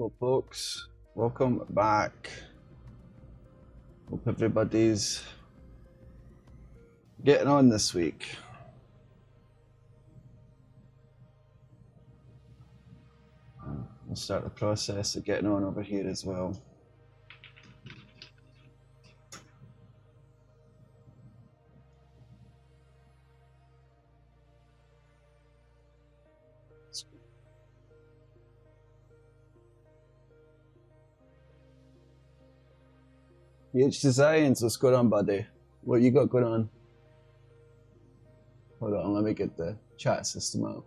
Hello folks, welcome back. Hope everybody's getting on this week. We'll start the process of getting on over here as well. PH Designs, what's going on, buddy? What you got going on? Hold on, let me get the chat system out.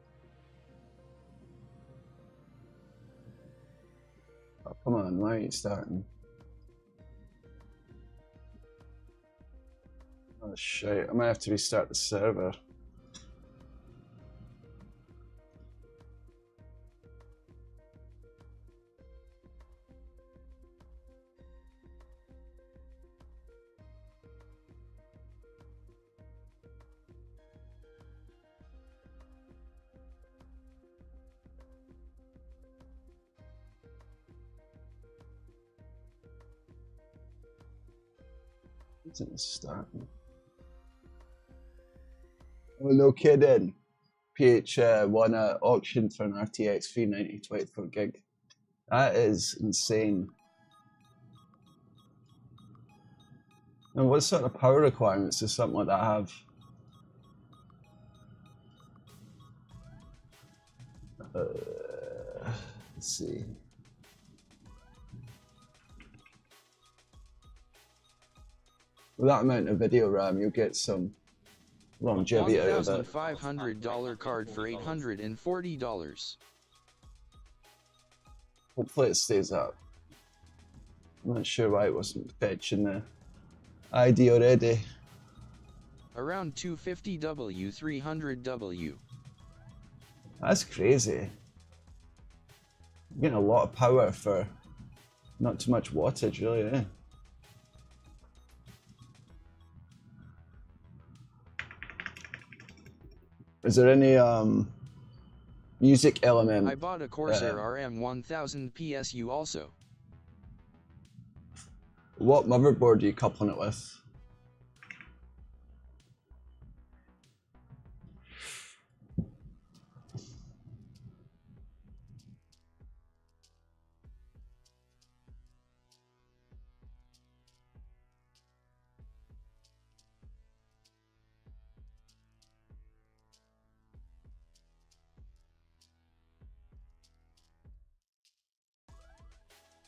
Oh, come on, why aren't you starting? Oh shit, I might have to restart the server. Isn't starting? Oh, no kidding. PH won an auction for an RTX 390 24 gig. That is insane. And what sort of power requirements does something like that have? Let's see. With that amount of video RAM, you'll get some longevity out of it. $1,500 card for $840. Hopefully it stays up. I'm not sure why it wasn't fetching the ID already. Around 250W, 300W. That's crazy. You're getting a lot of power for not too much wattage, really, eh? Is there any music element? I bought a Corsair RM1000 PSU also. What motherboard are you coupling it with?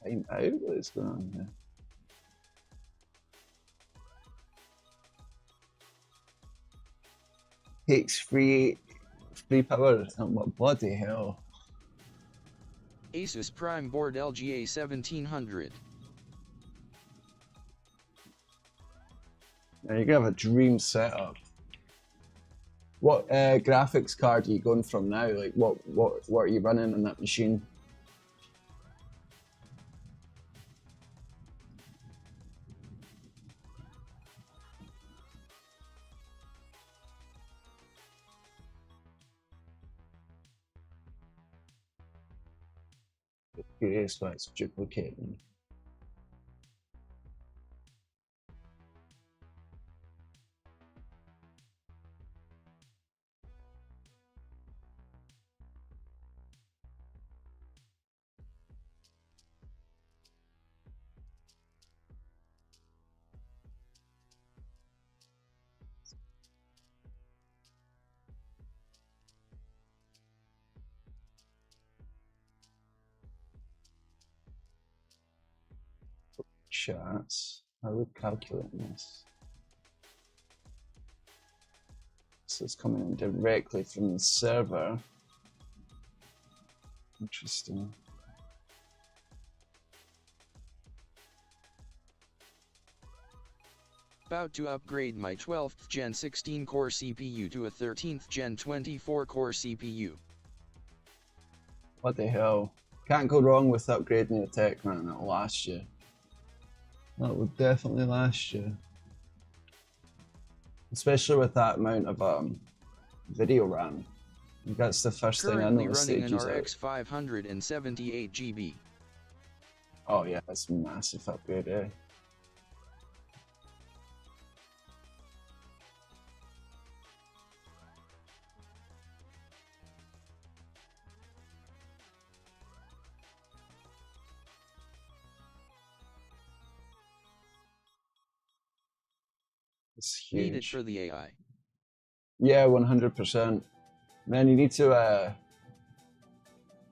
I'm out. What is going on here? Takes free power. Oh, what bloody hell? Asus Prime Board LGA 1700. Now you're gonna have a dream setup. What graphics card are you going from now? Like what are you running on that machine? Curious why it's duplicating. Charts. How are we calculating this? So it's coming in directly from the server. Interesting. About to upgrade my 12th Gen 16 core CPU to a 13th Gen 24 core CPU. What the hell? Can't go wrong with upgrading your tech, man. That'll last you. That will definitely last you. Especially with that amount of video RAM. That's the first thing I Currently noticed. running an RX 578 GB. Oh yeah, that's a massive upgrade, eh? It's huge. Needed for the AI. Yeah, 100%. Man, you need to,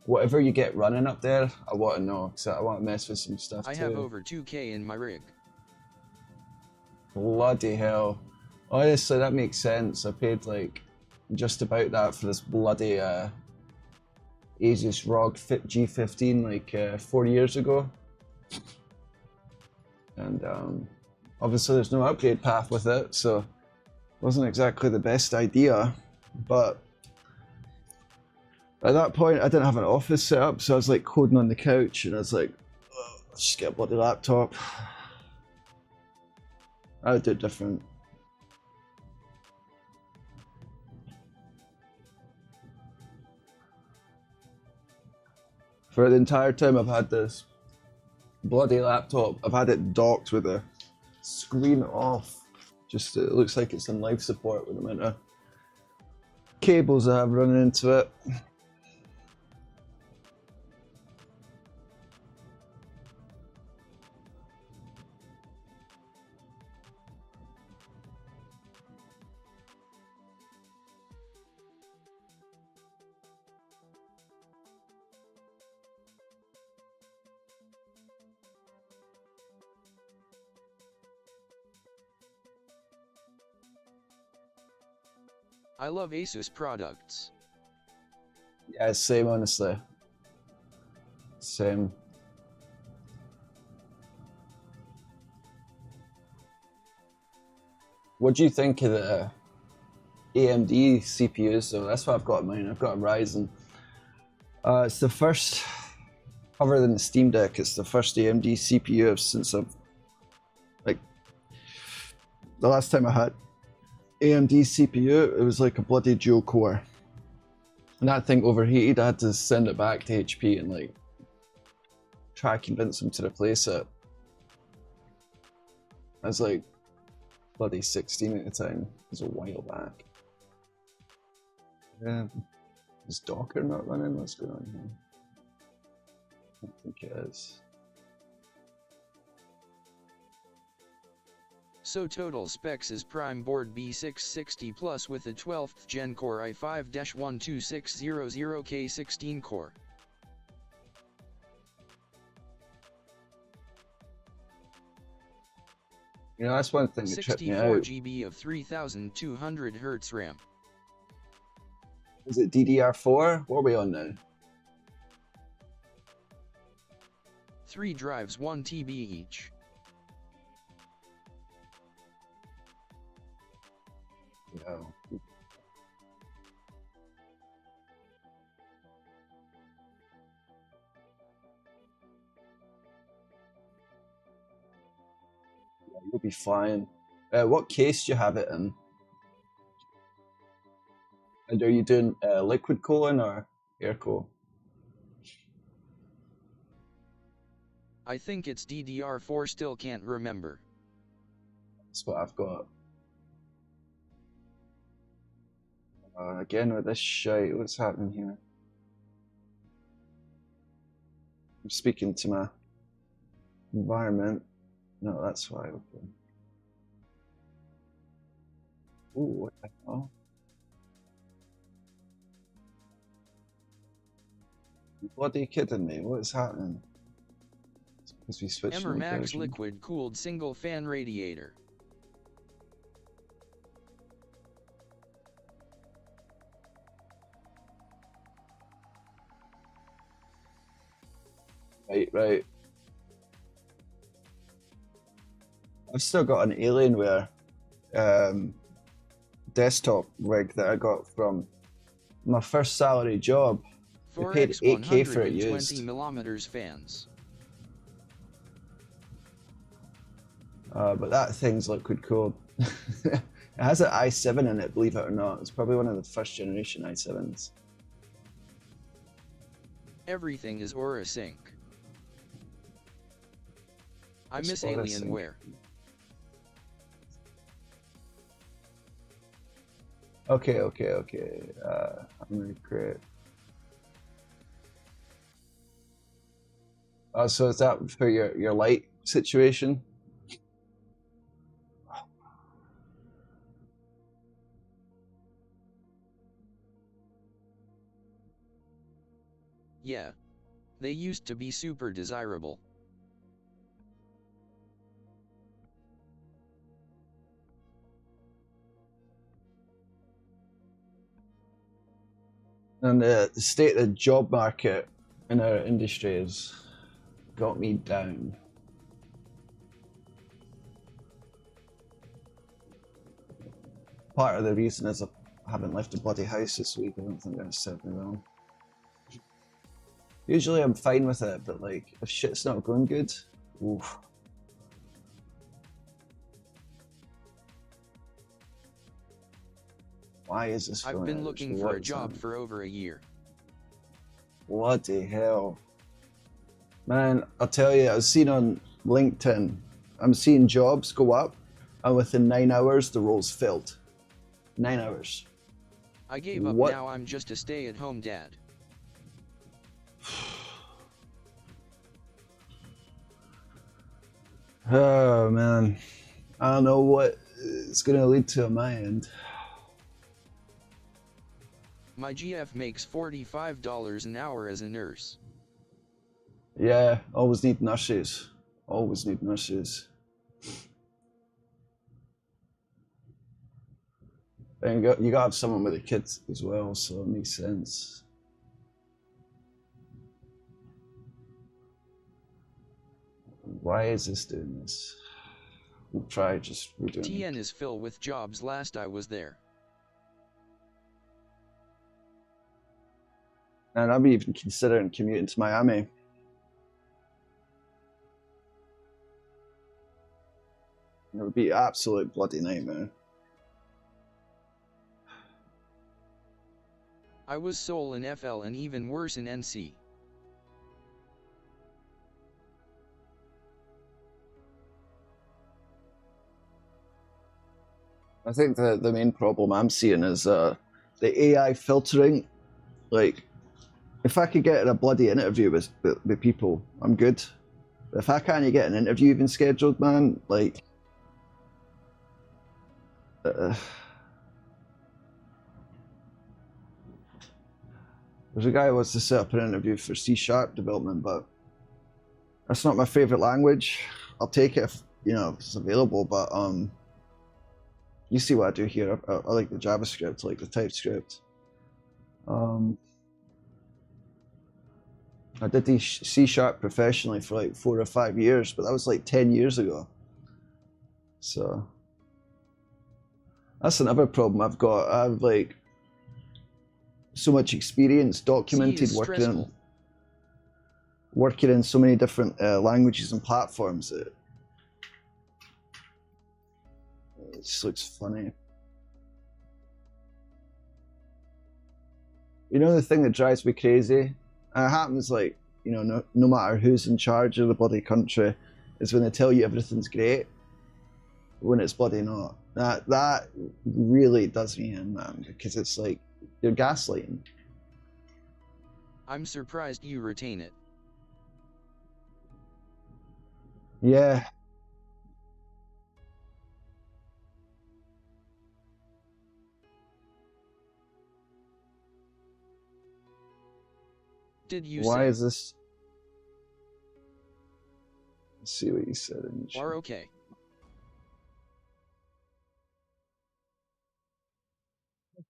whatever you get running up there, I want to know, because I want to mess with some stuff I too. have over 2K in my rig. Bloody hell. Honestly, that makes sense. I paid like just about that for this bloody Asus ROG G15 like 4 years ago. And obviously there's no upgrade path with it, so it wasn't exactly the best idea. But at that point, I didn't have an office set up, so I was like coding on the couch, and I was like, oh, let's just get a bloody laptop. I would do it different. For the entire time I've had this bloody laptop, I've had it docked with a screen off. Just it looks like it's in life support with the amount of cables I have running into it. I love Asus products. Yeah, same honestly. Same. What do you think of the AMD CPUs? So that's what I've got in mine. I've got a Ryzen. It's the first, other than the Steam Deck, it's the first AMD CPU since I've, like, the last time I had AMD CPU, it was like a bloody dual core. And that thing overheated, I had to send it back to HP and like try to convince them to replace it. I was like bloody 16 at the time. It was a while back. Yeah. Is Docker not running? What's going on here? I don't think it is. So total specs is Prime Board B660 Plus with a 12th Gen Core i5-12600K16 core. You know, that's one thing that tripped me 64 out. GB of 3200 Hz RAM. Is it DDR4? What are we on now? 3 drives 1 TB each. No. Yeah, you'll be fine. What case do you have it in? And are you doing liquid cooling or air cool? I think it's DDR4, still can't remember. That's what I've got. Again with this shite, what's happening here? I'm speaking to my environment. No, that's why. Okay. Ooh, what the hell? You bloody kidding me? What is happening? It's because we switched to Max liquid cooled single fan radiator. Right. I've still got an Alienware desktop rig that I got from my first salary job. I paid 8K for it used. 4x120mm fans. But that thing's liquid cooled. It has an i7 in it, believe it or not. It's probably one of the first generation i7s. Everything is Aura Sync. I miss Alienware. Okay. I'm gonna create. So is that for your light situation? Yeah. They used to be super desirable. And the state of the job market in our industry has got me down. Part of the reason is I haven't left the bloody house this week. I don't think that's served me well. Usually I'm fine with it, but like if shit's not going good, oof. Why is this? I've been looking for a job for over a year. What the hell? Man, I'll tell you, I've seen on LinkedIn, I'm seeing jobs go up, and within 9 hours, the role's filled. 9 hours. I gave up. Now I'm just a stay-at-home dad. Oh, man. I don't know what it's going to lead to on my end. My GF makes $45 an hour as a nurse. Yeah, always need nurses. Always need nurses. And you got to have someone with the kids as well, so it makes sense. Why is this doing this? We'll try just redoing it. TN is filled with jobs last I was there. And I'm even considering commuting to Miami. It would be an absolute bloody nightmare. I was sole in FL and even worse in NC. I think the main problem I'm seeing is the AI filtering. Like, if I could get a bloody interview with people, I'm good. But if I can't get an interview even scheduled, man, like, there's a guy who wants to set up an interview for C# development, but that's not my favorite language. I'll take it if it's available, but you see what I do here. I like the JavaScript, I like the TypeScript. I did the C# professionally for like 4 or 5 years, but that was like 10 years ago. So that's another problem I've got. I have like so much experience documented working in so many different languages and platforms that it just looks funny. You know, the thing that drives me crazy, and it happens like, no matter who's in charge of the bloody country, is when they tell you everything's great when it's bloody not. That really does me in, man, because it's like you're gaslighting. I'm surprised you retain it. Yeah. Did you Why say? is this? Let's see what you said in the chat. Are okay.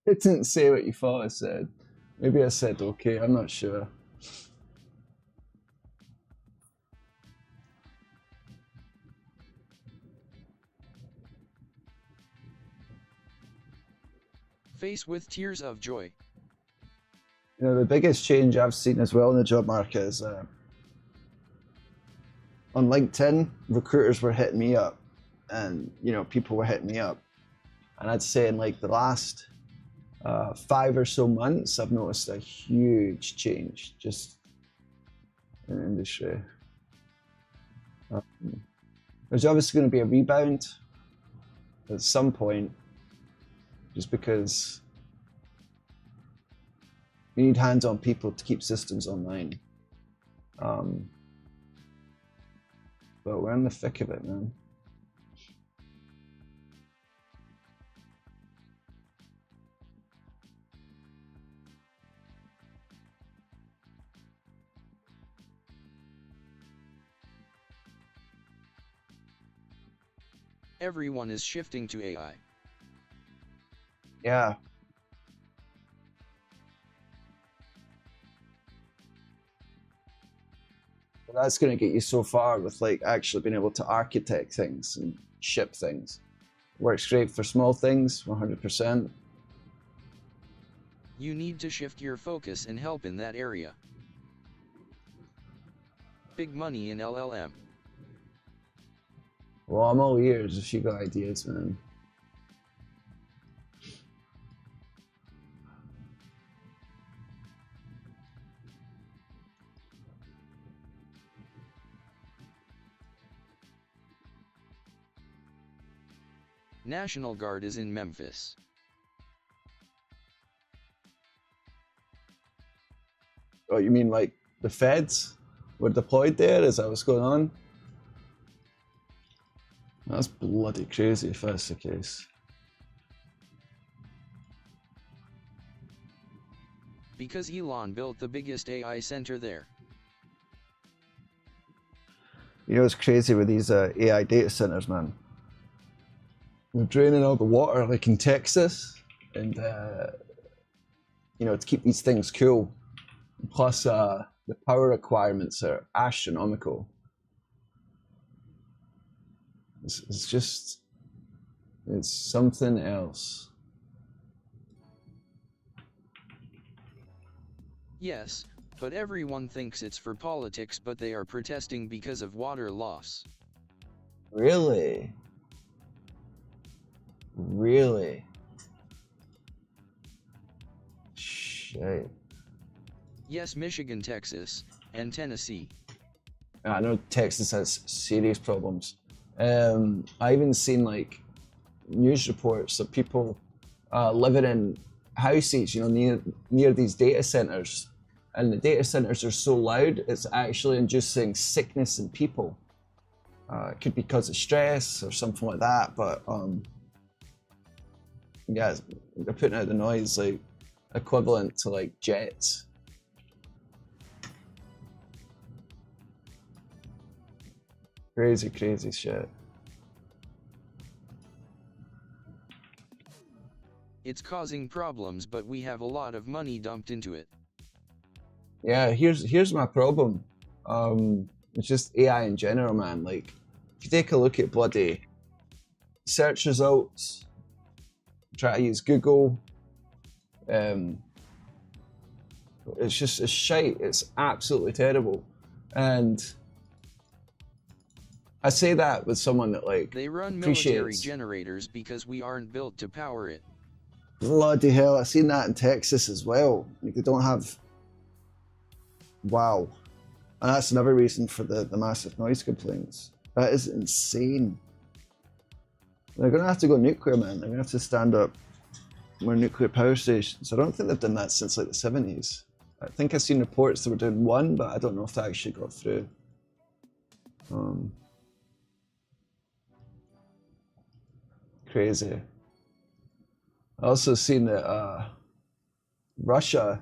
It didn't say what you thought I said. Maybe I said okay, I'm not sure. Face with tears of joy. The biggest change I've seen as well in the job market is on LinkedIn, recruiters were hitting me up, and people were hitting me up, and I'd say in like the last 5 or so months, I've noticed a huge change just in the industry. There's obviously going to be a rebound at some point, just because you need hands-on people to keep systems online. But we're in the thick of it, man. Everyone is shifting to AI. Yeah. But that's going to get you so far with like actually being able to architect things and ship things. Works great for small things, 100%. You need to shift your focus and help in that area. Big money in LLM. Well, I'm all ears if you got ideas, man. National Guard is in Memphis. Oh, you mean like the feds were deployed there? Is that what's going on? That's bloody crazy if that's the case. Because Elon built the biggest AI center there. You know what's crazy with these AI data centers, man? They're draining all the water like in Texas, and you know, to keep these things cool. Plus, the power requirements are astronomical. It's just, it's something else. Yes, but everyone thinks it's for politics, but they are protesting because of water loss. Really? Really? Shit. Yes, Michigan, Texas, and Tennessee. I know Texas has serious problems. I even seen like news reports of people living in houses, you know, near these data centers, and the data centers are so loud it's actually inducing sickness in people. It could be because of stress or something like that, but yeah, they're putting out the noise like equivalent to like jets. Crazy, crazy shit. It's causing problems, but we have a lot of money dumped into it. Yeah, here's my problem. It's just AI in general, man. Like, if you take a look at bloody search results, try to use Google, it's shite. It's absolutely terrible. And I say that with someone that like They run appreciates military generators because we aren't built to power it. Bloody hell, I've seen that in Texas as well. Like, they don't have. Wow. And that's another reason for the massive noise complaints. That is insane. They're going to have to go nuclear, man. They're going to have to stand up more nuclear power stations. I don't think they've done that since like the 70s. I think I've seen reports that were doing one, but I don't know if that actually got through. Crazy. I also seen that Russia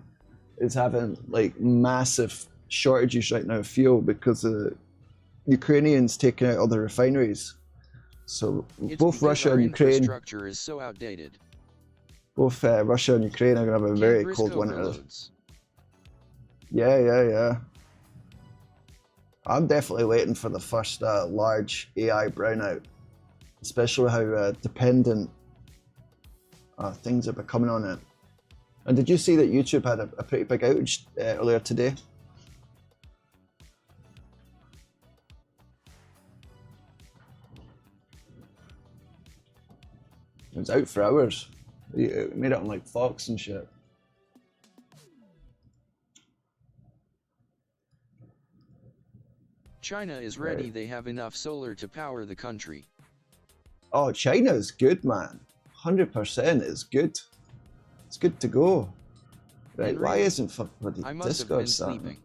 is having like massive shortages right now of fuel because the Ukrainians taking out all the refineries. So both Russia and Ukraine, infrastructure is so outdated. Both Russia and Ukraine are gonna have a very cold winter. Yeah. I'm definitely waiting for the first large AI brownout, especially how dependent things are becoming on it. And did you see that YouTube had a pretty big outage earlier today? It was out for hours. It made it on like Fox and shit. China is ready, they have enough solar to power the country. Oh, China's good, man. 100% is good. It's good to go. Right, why really, isn't bloody I must have Discord been starting? sleeping.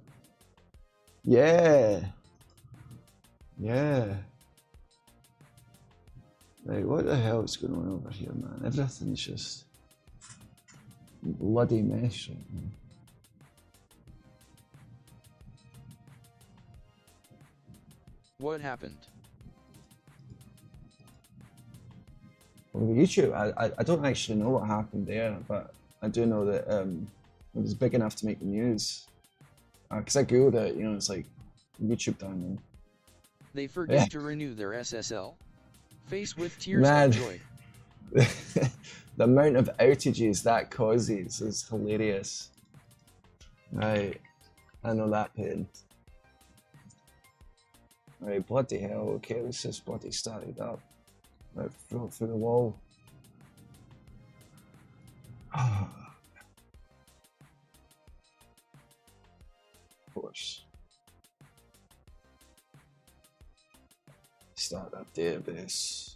Yeah. Yeah. Right, what the hell is going on over here, man? Everything's just bloody mess right now. What happened? Well, YouTube, I don't actually know what happened there, but I do know that it was big enough to make the news. Because I googled it, you know, it's like YouTube down They forget to renew their SSL? Face with tears Man. of joy. The amount of outages that causes is hilarious. Right, I know that pain. Right, bloody hell, okay, let's just bloody start it up. Right, throw it through the wall. Of course. Start that database.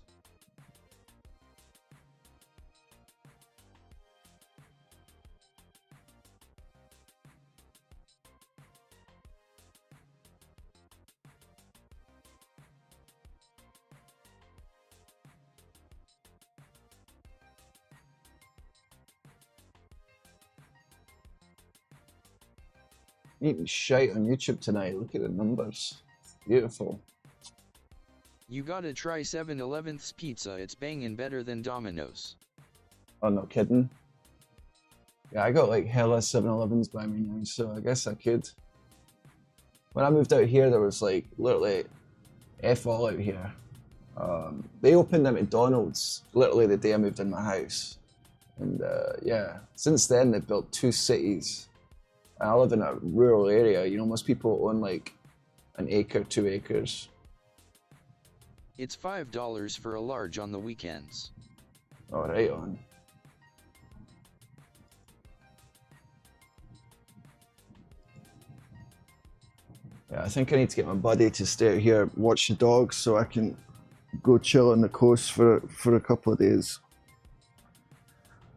Eating shite on YouTube tonight. Look at the numbers. Beautiful. You gotta try 7-Eleven's pizza, it's bangin' better than Domino's. Oh, no kidding. Yeah, I got like hella 7-Elevens by me now, so I guess I could. When I moved out here, there was like literally F all out here. They opened a McDonald's literally the day I moved in my house. And yeah, since then they've built 2 cities. I live in a rural area, you know, most people own like an acre, 2 acres. It's $5 for a large on the weekends. Oh, right on. Yeah, I think I need to get my buddy to stay out here, watch the dogs, so I can go chill on the coast for a couple of days.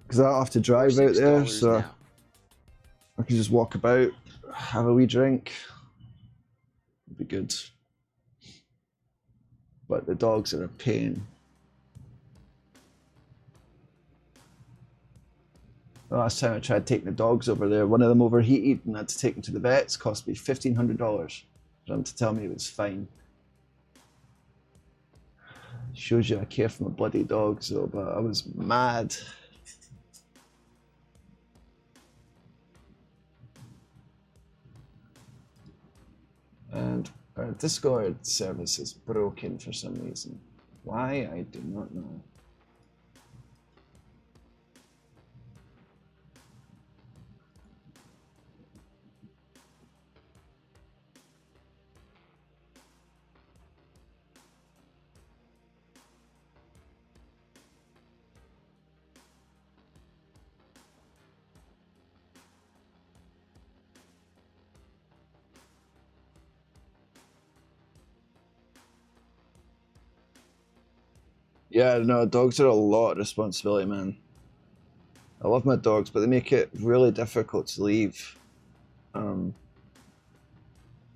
Because I don't have to drive out there, so now. I can just walk about, have a wee drink. It'd be good. But the dogs are a pain. The last time I tried taking the dogs over there, one of them overheated and I had to take them to the vets. Cost me $1,500 for them to tell me it was fine. Shows you I care for my bloody dogs though, but I was mad. And our Discord service is broken for some reason. Why, I do not know. Yeah, no, dogs are a lot of responsibility, man. I love my dogs, but they make it really difficult to leave.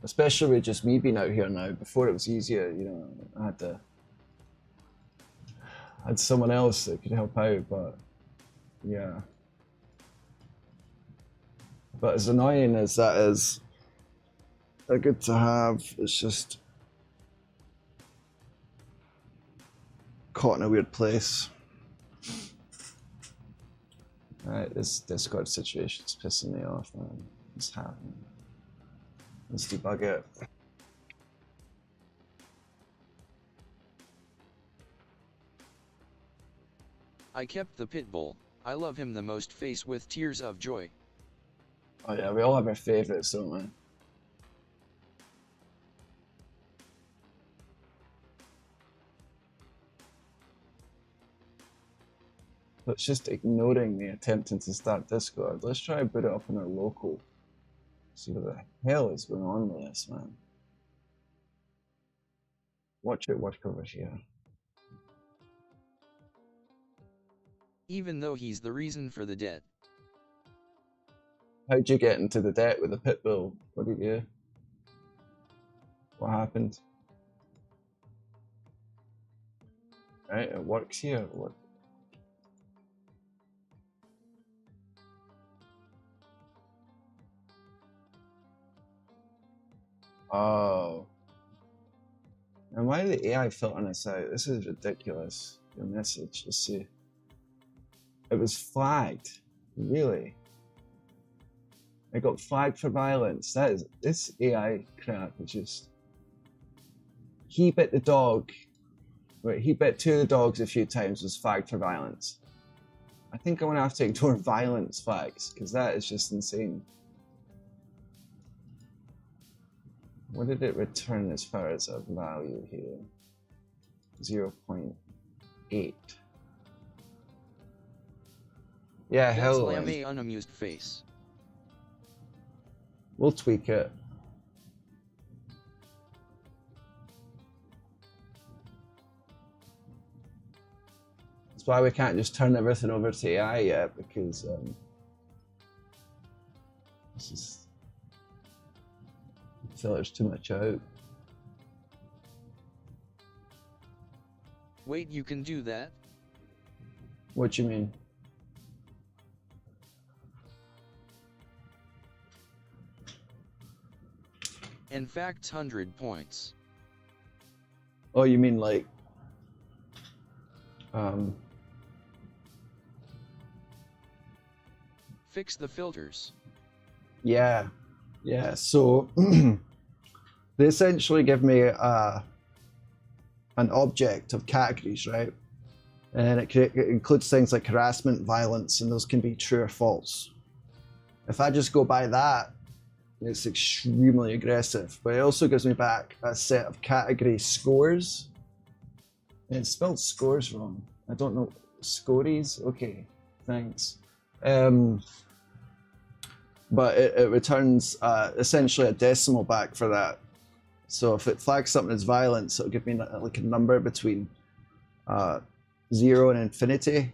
Especially with just me being out here now. Before it was easier, you know, I had someone else that could help out, but yeah. But as annoying as that is, they're good to have. It's just caught in a weird place. Alright, this Discord situation's pissing me off, man. What's happening? Let's debug it. I kept the pit bull. I love him the most, face with tears of joy. Oh yeah, we all have our favorites, don't we? But it's just ignoring me attempting to start Discord. Let's try and put it up on our local. See what the hell is going on with this, man. watch it work over here. Even though he's the reason for the debt. How'd you get into the debt with the pit bull? What did you? What happened? Right, it works here. What? Oh. And why did the AI filter this out? This is ridiculous. Your message, let's see. It was flagged. Really? It got flagged for violence. That is, this AI crap is just. He bit the dog. Wait, he bit 2 of the dogs a few times, was flagged for violence. I think I'm gonna have to ignore violence flags, because that is just insane. What did it return as far as a value here? 0.8. Yeah, That's hell. whoami unamused face. We'll tweak it. That's why we can't just turn everything over to AI yet, because this is filters too much out. Wait, you can do that? What do you mean? In fact, 100 points. Oh, you mean like Fix the filters. yeah, so they essentially give me an object of categories, right? And it includes things like harassment, violence, and those can be true or false. If I just go by that, it's extremely aggressive, but it also gives me back a set of category scores. And it's spelled scores wrong. I don't know. Scories? Okay, thanks. But it returns essentially a decimal back for that. So if it flags something as violence, it'll give me like a number between 0 and infinity,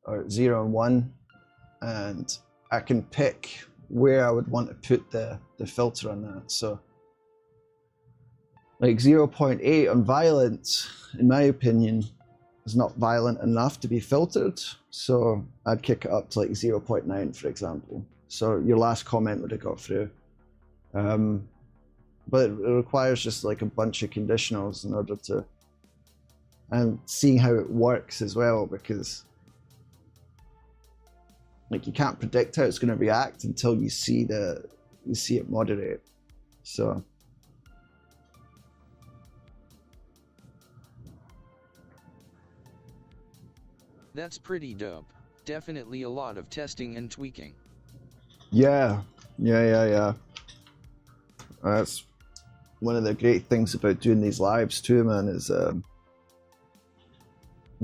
or 0 and 1, and I can pick where I would want to put the filter on that. So like 0.8 on violence, in my opinion, is not violent enough to be filtered. So I'd kick it up to like 0.9, for example. So your last comment would have got through. But it requires just like a bunch of conditionals in order to, and seeing how it works as well, because like you can't predict how it's going to react until you see it moderate. So That's pretty dope. Definitely a lot of testing and tweaking. yeah. That's one of the great things about doing these lives too, man, is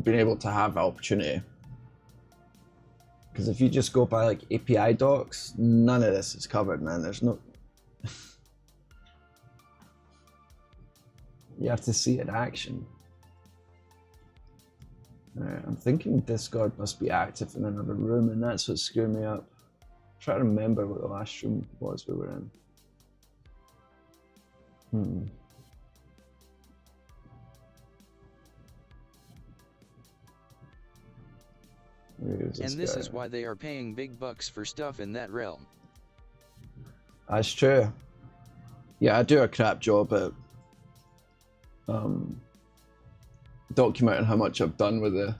being able to have opportunity. Because if you just go by like API docs, none of this is covered, man. There's no. You have to see it in action. Alright, I'm thinking Discord must be active in another room, and that's what's screwing me up. I'm trying to remember what the last room was we were in. And this is why they are paying big bucks for stuff in that realm. That's true. Yeah, I do a crap job at documenting how much I've done with at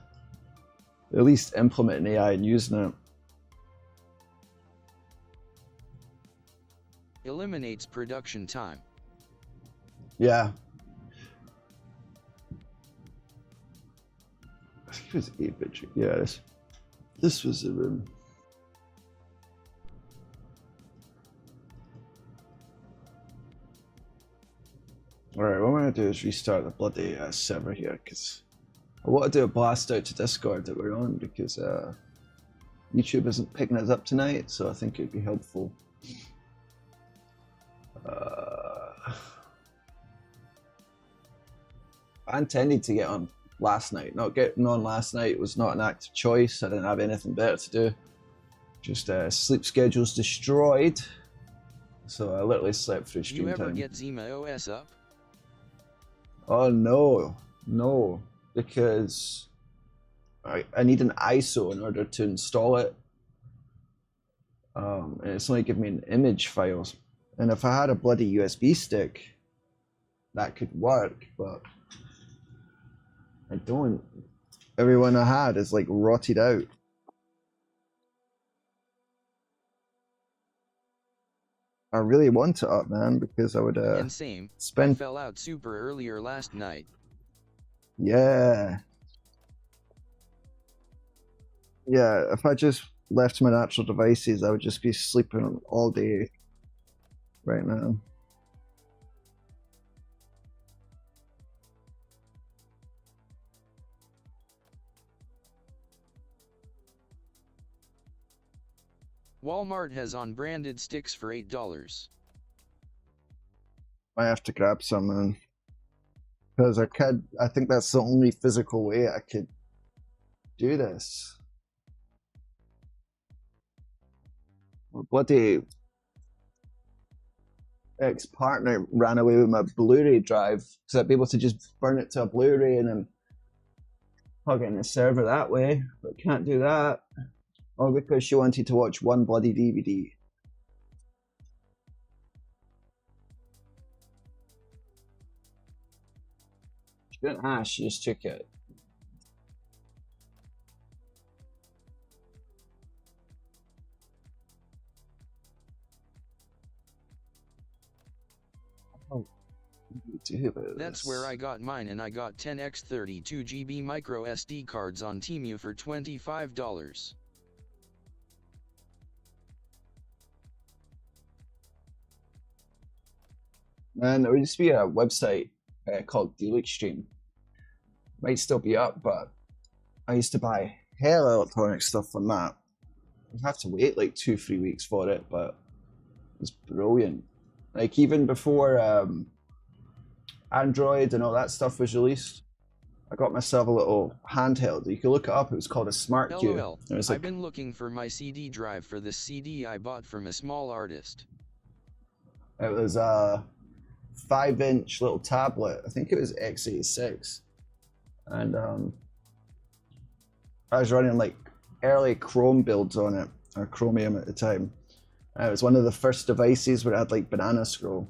least implementing AI and using it. Eliminates production time. Yeah. I think it was 8-bit. Yeah, this was the room. Alright, what I'm going to do is restart the bloody server here, because I want to do a blast out to Discord that we're on, because YouTube isn't picking us up tonight, so I think it'd be helpful. I intended to get on last night. Not getting on last night was not an active choice. I didn't have anything better to do. Just sleep schedule's destroyed. So I literally slept through stream time. You ever get Zima OS up? Oh no, no, because I need an ISO in order to install it. And it's only giving me an image file. And if I had a bloody USB stick, that could work, but I don't. Everyone I had is like rotted out. I really want it up, man, because I would And same. spend. I fell out super earlier last night. Yeah. Yeah, if I just left my natural devices, I would just be sleeping all day right now. Walmart has on-branded sticks for $8. I have to grab some, man. Because I think that's the only physical way I could do this. Bloody ex-partner ran away with my Blu-ray drive because I'd be able to just burn it to a Blu-ray and then plug it in the server that way, but can't do that. All because she wanted to watch one bloody DVD. She didn't ask, she just took it. Oh, that's where I got mine, and I got 10x 32GB micro SD cards on Temu for $25. And there used to be a website called Deal Exchange. Might still be up, but I used to buy hell electronic stuff on that. I'd have to wait like 2-3 weeks for it, but it was brilliant. Like even before Android and all that stuff was released, I got myself a little handheld. You can look it up. It was called a Smart Q. LOL. Like, I've been looking for my CD drive for this CD I bought from a small artist. It was a 5-inch little tablet. I think it was x86, and I was running like early Chrome builds on it, or Chromium at the time. It was one of the first devices where it had like banana scroll,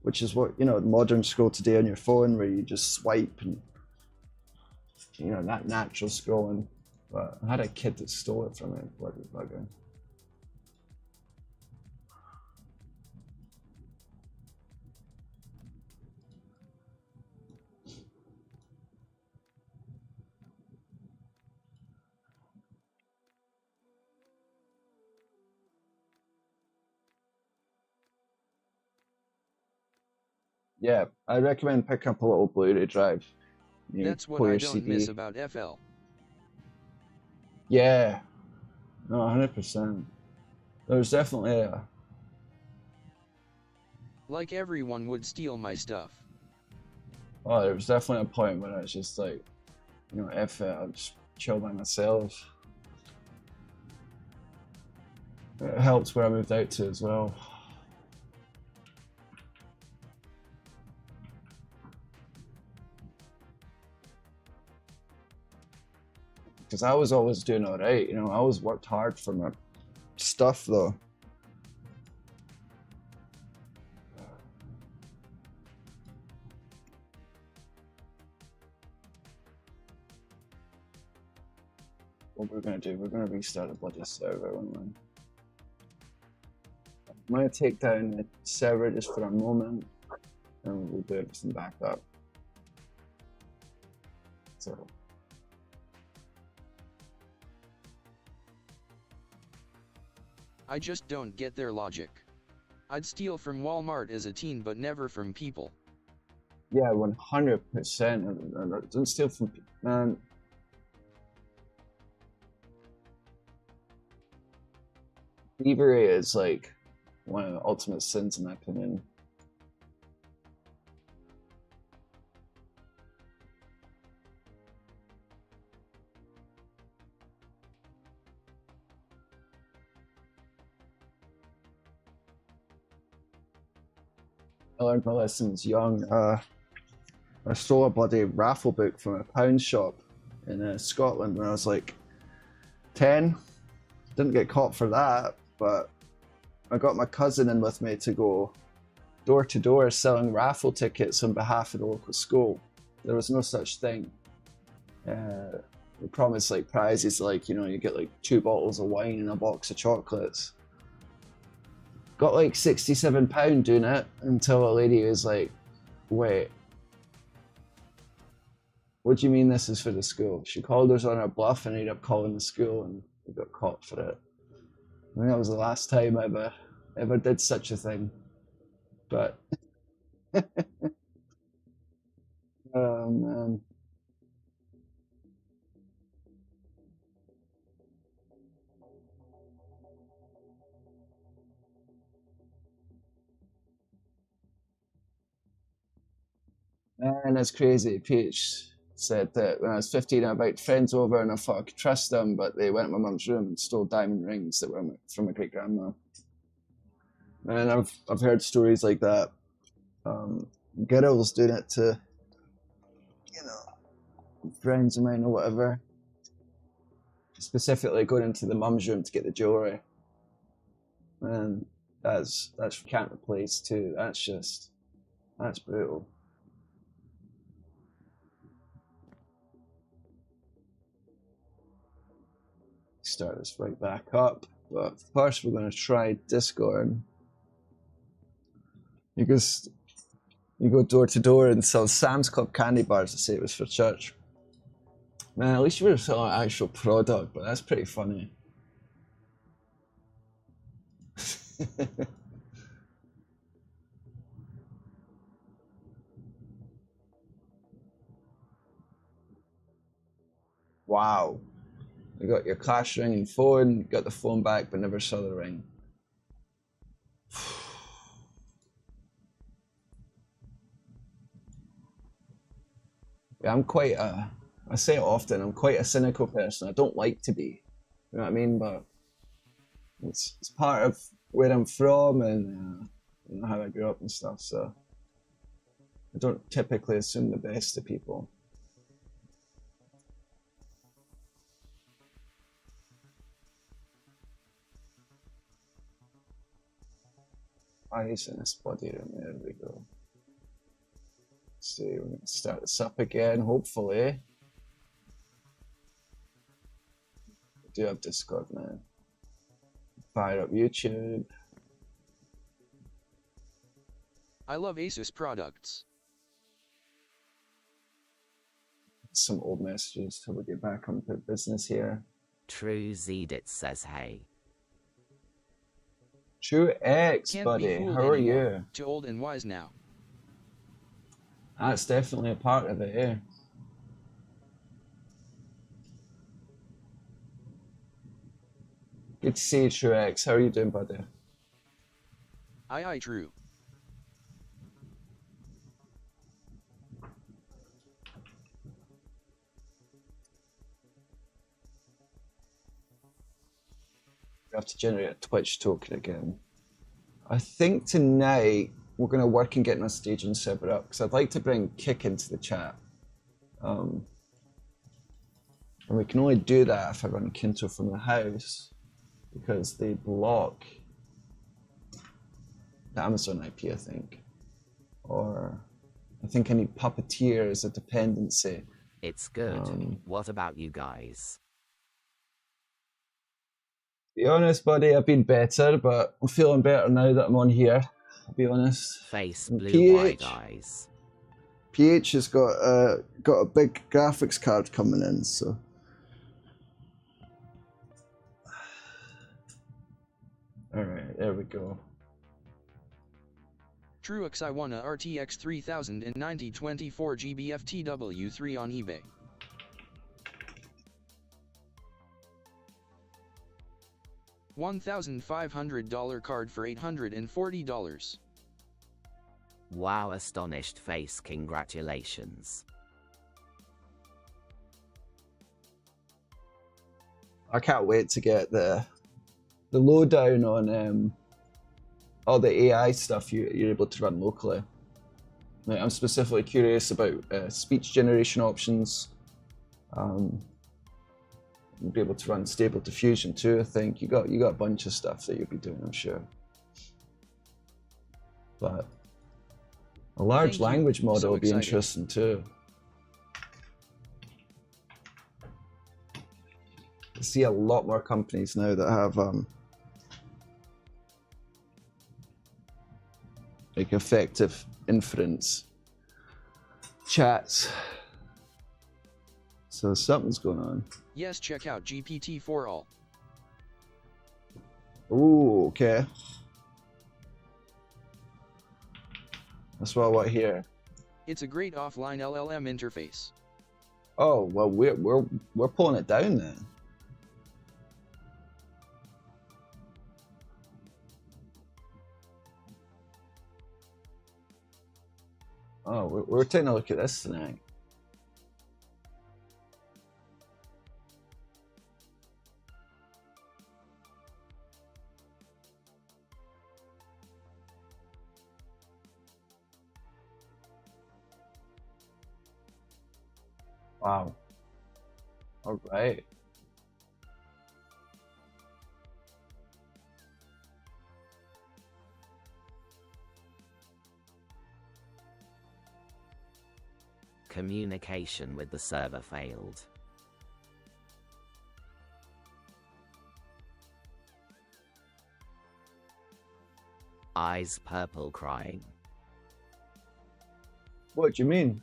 which is what, you know, modern scroll today on your phone, where you just swipe and, you know, that natural scrolling. But I had a kid that stole it from me, bloody bugger. Yeah, I recommend picking up a little Blu-ray drive. That's what I don't miss about FL. Yeah, no, 100%. There's definitely a... Like everyone would steal my stuff. Oh, there was definitely a point when I was just like, you know, F it, I'll just chill by myself. It helped where I moved out to as well. Because I was always doing all right, you know, I always worked hard for my stuff though. What we're gonna do, we're gonna restart the bloody server, aren't we? I'm gonna take down the server just for a moment, and we'll do everything back up. So. I just don't get their logic. I'd steal from Walmart as a teen, but never from people. Yeah, 100%. Don't steal from people, man. Thievery is like one of the ultimate sins in my opinion. I learned my lessons young. I stole a bloody raffle book from a pound shop in Scotland when I was like 10. Didn't get caught for that, but I got my cousin in with me to go door to door selling raffle tickets on behalf of the local school. There was no such thing. We promised like prizes, like, you know, you get like 2 bottles of wine and a box of chocolates. Got like £67 doing it until a lady was like, wait, what do you mean this is for the school? She called us on our bluff and ended up calling the school, and we got caught for it. I think that was the last time I ever did such a thing. But oh man. And it's crazy. Peach said that when I was 15, I invited friends over and I thought I could trust them, but they went to my mum's room and stole diamond rings that were from my great grandma. And I've heard stories like that. Girls doing it to, you know, friends of mine or whatever. Specifically going into the mum's room to get the jewelry. And that's can't replace too. That's brutal. Start this right back up, but first we're going to try Discord. You go door to door and sell Sam's Club candy bars to say it was for church. Man, at least you were selling an actual product, but that's pretty funny. Wow. You got your Clash ringing phone, got the phone back, but never saw the ring. Yeah, I'm quite I say it often, I'm quite a cynical person. I don't like to be, you know what I mean? But it's part of where I'm from and you know, how I grew up and stuff, so I don't typically assume the best of people. Eyes in this body room, there we go. Let's see, we're gonna start this up again, hopefully. We do have Discord now. Fire up YouTube. I love Asus products. Some old messages till we get back onto business here. True Zedit says hey. True X, Can't buddy, be fooled how are anymore. you? Too old and wise now. That's definitely a part of it, yeah. Good to see you, True X. How are you doing, buddy? Aye, true. We have to generate a Twitch token again. I think tonight we're going to work on getting a staging server up because I'd like to bring Kick into the chat. And we can only do that if I run Kynto from the house because they block the Amazon IP, I think. Or I think I need Puppeteer as a dependency. It's good. What about you guys? To be honest, buddy, I've been better, but I'm feeling better now that I'm on here. I'll be honest. Face And blue-wide eyes. PH has got a big graphics card coming in, so. All right, there we go. Truex, I want a RTX 3090 24GB FTW3 on eBay. $1,500 card for $840. Wow, astonished face, congratulations. I can't wait to get the lowdown on all the AI stuff you're able to run locally. Like, I'm specifically curious about speech generation options. You'll be able to run Stable Diffusion too. I think you got a bunch of stuff that you'll be doing, I'm sure. But a large language model will be interesting too. I see a lot more companies now that have like effective inference chats. So something's going on. Yes, check out GPT for all. Ooh, okay. That's what I want here. It's a great offline LLM interface. Oh well, we're pulling it down then. Oh, we're taking a look at this tonight. Wow. All right. Communication with the server failed. Eyes purple crying. What do you mean?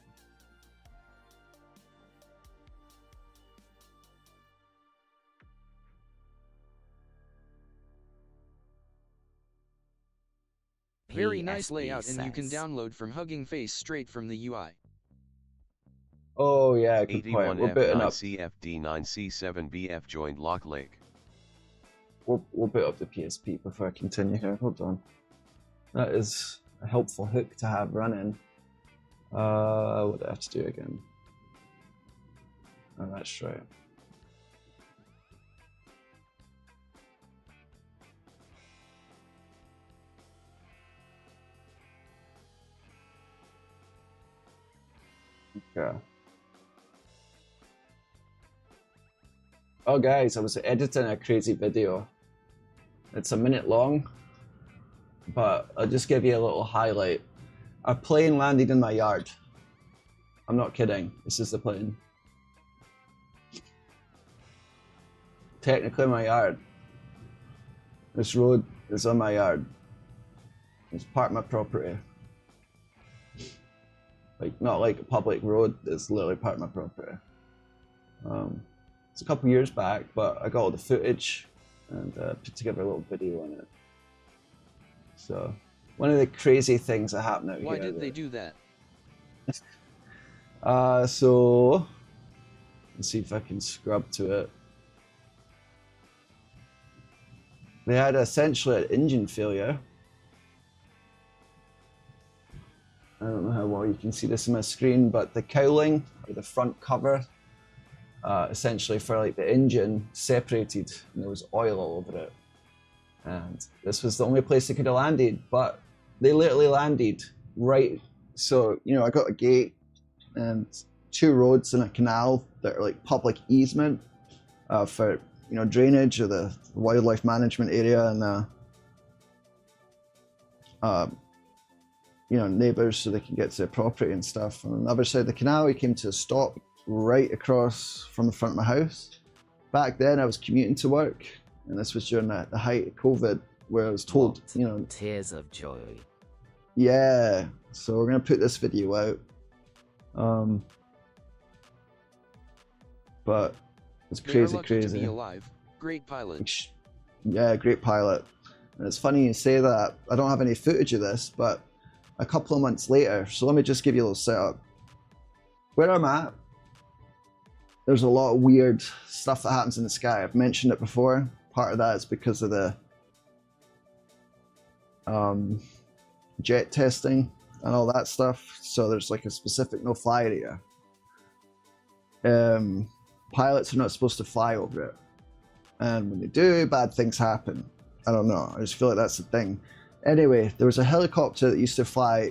Very nice layout, and you can says. download from Hugging Face straight from the UI. Oh yeah, good point. We're booting up. 81F9CFD9C7BF joined Lock Lake. We'll boot up the PSP before I continue here. Hold on. That is a helpful hook to have running. What do I have to do again? Oh, that's right. Okay. Oh guys, I was editing a crazy video. It's a minute long, but I'll just give you a little highlight. A plane landed in my yard. I'm not kidding. This is the plane. Technically my yard. This road is on my yard. It's part of my property. Like, not like a public road, it's literally part of my property. It's a couple years back, but I got all the footage and put together a little video on it. So, one of the crazy things that happened out here. Why did they do that? So, let's see if I can scrub to it. They had essentially an engine failure. I don't know how well you can see this on my screen, but the cowling, or the front cover, essentially for like the engine, separated and there was oil all over it. And this was the only place they could have landed, but they literally landed right. So, you know, I got a gate and two roads and a canal that are like public easement for, you know, drainage of the wildlife management area and you know, neighbors so they can get to their property and stuff. And on the other side of the canal, we came to a stop right across from the front of my house. Back then, I was commuting to work, and this was during the height of COVID, where I was told, What? you know, Tears of joy. yeah. So we're gonna put this video out. But it's They are crazy, lucky to crazy. be alive. Great pilot. Yeah, great pilot. And it's funny you say that. I don't have any footage of this, but a couple of months later, so let me just give you a little setup. Where I'm at, there's a lot of weird stuff that happens in the sky. I've mentioned it before. Part of that is because of the jet testing and all that stuff. So there's like a specific no-fly area. Pilots are not supposed to fly over it. And when they do, bad things happen. I don't know. I just feel like that's the thing. Anyway, there was a helicopter that used to fly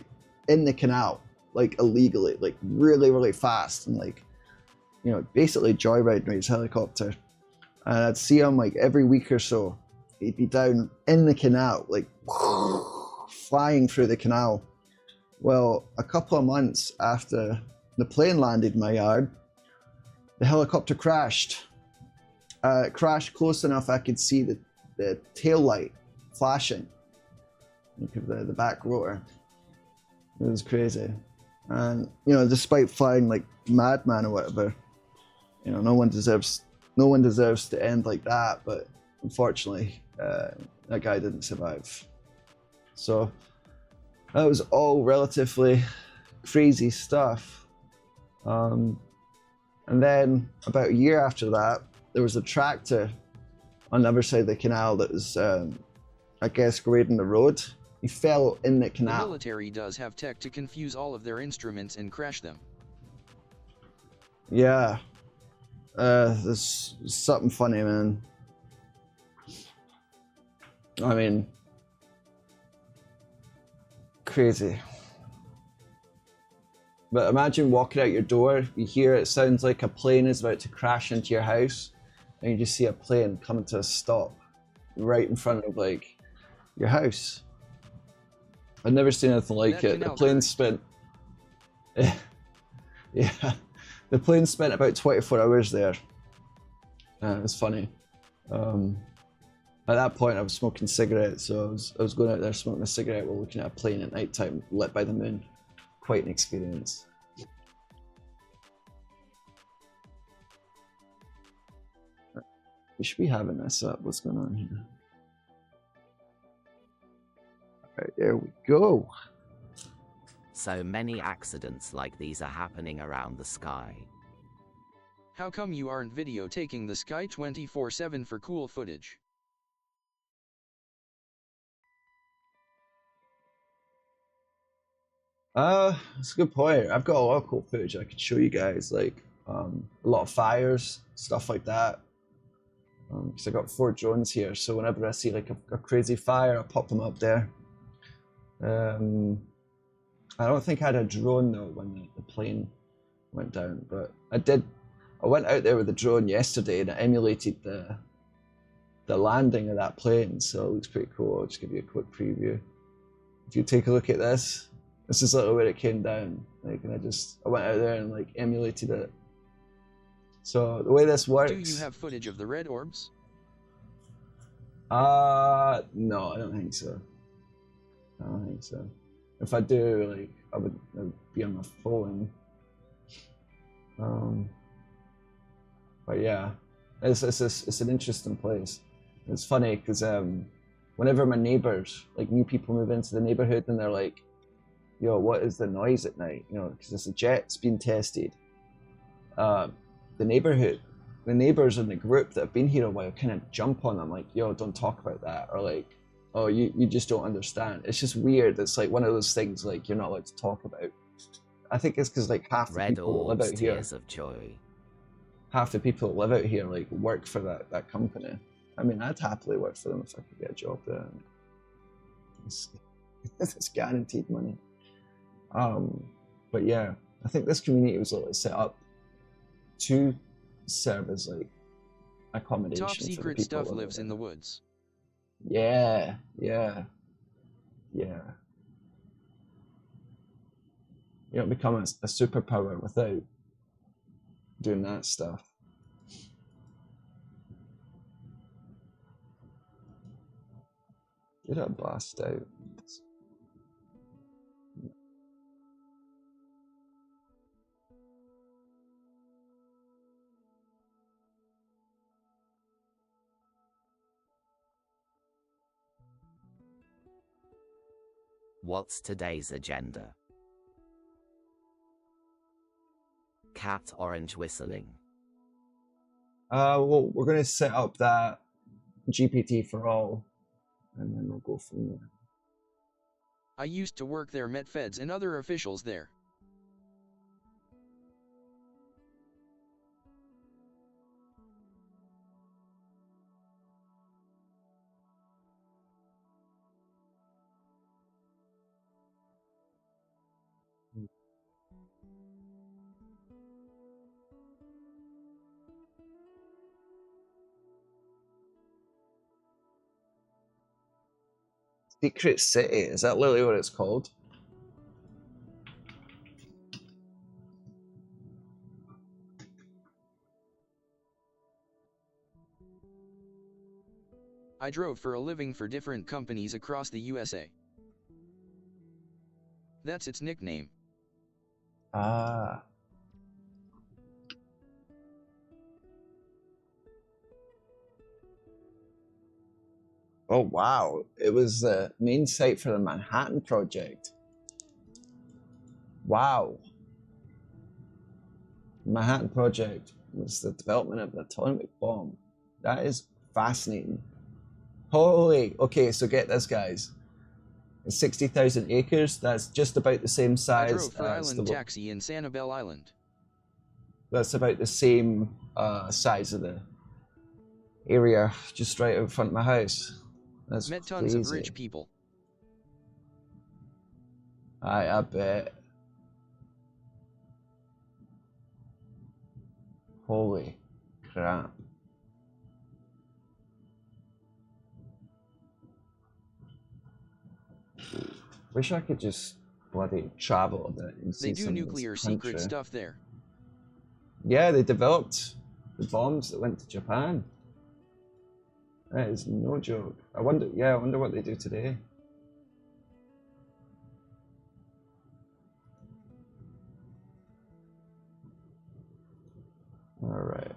in the canal, like illegally, like really, really fast, and like, you know, basically joyriding his helicopter. And I'd see him like every week or so. He'd be down in the canal, like flying through the canal. Well, a couple of months after the plane landed in my yard, the helicopter crashed. It crashed close enough I could see the tail light flashing. The back rotor. It was crazy. And, you know, despite flying like madman or whatever, you know, no one deserves to end like that, but unfortunately, that guy didn't survive. So that was all relatively crazy stuff. And then about a year after that, there was a tractor on the other side of the canal that was, I guess, grading the road. He fell in the canal. The military does have tech to confuse all of their instruments and crash them. Yeah. There's something funny, man. I mean, crazy. But imagine walking out your door, you hear it sounds like a plane is about to crash into your house, and you just see a plane coming to a stop right in front of like your house. I've never seen anything like it. The plane spent yeah, the plane spent about 24 hours there. It was funny. At that point, I was smoking cigarettes, so I was going out there smoking a cigarette while looking at a plane at night time, lit by the moon. Quite an experience. We should be having this up. What's going on here? Alright, there we go. So many accidents like these are happening around the sky. How come you aren't video taking the sky 24/7 for cool footage? That's a good point. I've got a lot of cool footage I could show you guys, like a lot of fires, stuff like that. Because I got 4 drones here, so whenever I see like a crazy fire, I'll pop them up there. I don't think I had a drone though when the plane went down, but I did. I went out there with the drone yesterday and I emulated the landing of that plane, so it looks pretty cool. I'll just give you a quick preview. If you take a look at this, this is literally where it came down. Like, and I went out there and like emulated it. So the way this works. Do you have footage of the red orbs? No, I don't think so. I don't think so. If I do, like, I would be on my phone. But yeah, it's an interesting place. It's funny because whenever my neighbors, like new people move into the neighborhood and they're like, yo, what is the noise at night? You know, because there's a jet's being tested. The neighbors in the group that have been here a while kind of jump on them like, yo, don't talk about that. Or like, oh, you just don't understand. It's just weird. It's like one of those things like you're not allowed to talk about. I think it's because like half the people that live out here, tears of joy. half the people that live out here like work for that company. I mean, I'd happily work for them if I could get a job there. It's guaranteed money. But yeah, I think this community was like set up to serve as like accommodation. Top secret stuff lives in the woods. Yeah. You don't become a superpower without doing that stuff. Did I blast out? What's today's agenda? Cat orange whistling. Well, we're going to set up that GPT for all, and then we'll go from there. I used to work there, met feds and other officials there. Secret City, is that literally what it's called? I drove for a living for different companies across the USA. That's its nickname. Ah. Oh wow, it was the main site for the Manhattan Project. Wow. Manhattan Project was the development of the atomic bomb. That is fascinating. Holy, okay, so get this, guys. It's 60,000 acres. That's just about the same I size drove for as Island Taxi in Sanibel Island. That's about the same size of the area just right in front of my house. That's Met tons crazy. of rich people. I bet. Holy crap. Wish I could just bloody travel a bit and see They do some nuclear of this country. secret stuff there. Yeah, they developed the bombs that went to Japan. That is no joke. I wonder what they do today. All right.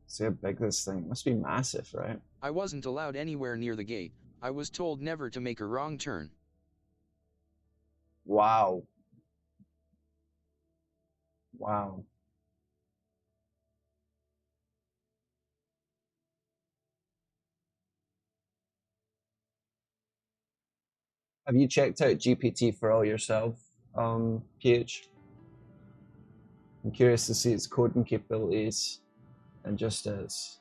See how big this thing must be massive, right? I wasn't allowed anywhere near the gate. I was told never to make a wrong turn. Wow. Wow. Have you checked out GPT for all yourself, PH? I'm curious to see its coding capabilities and just as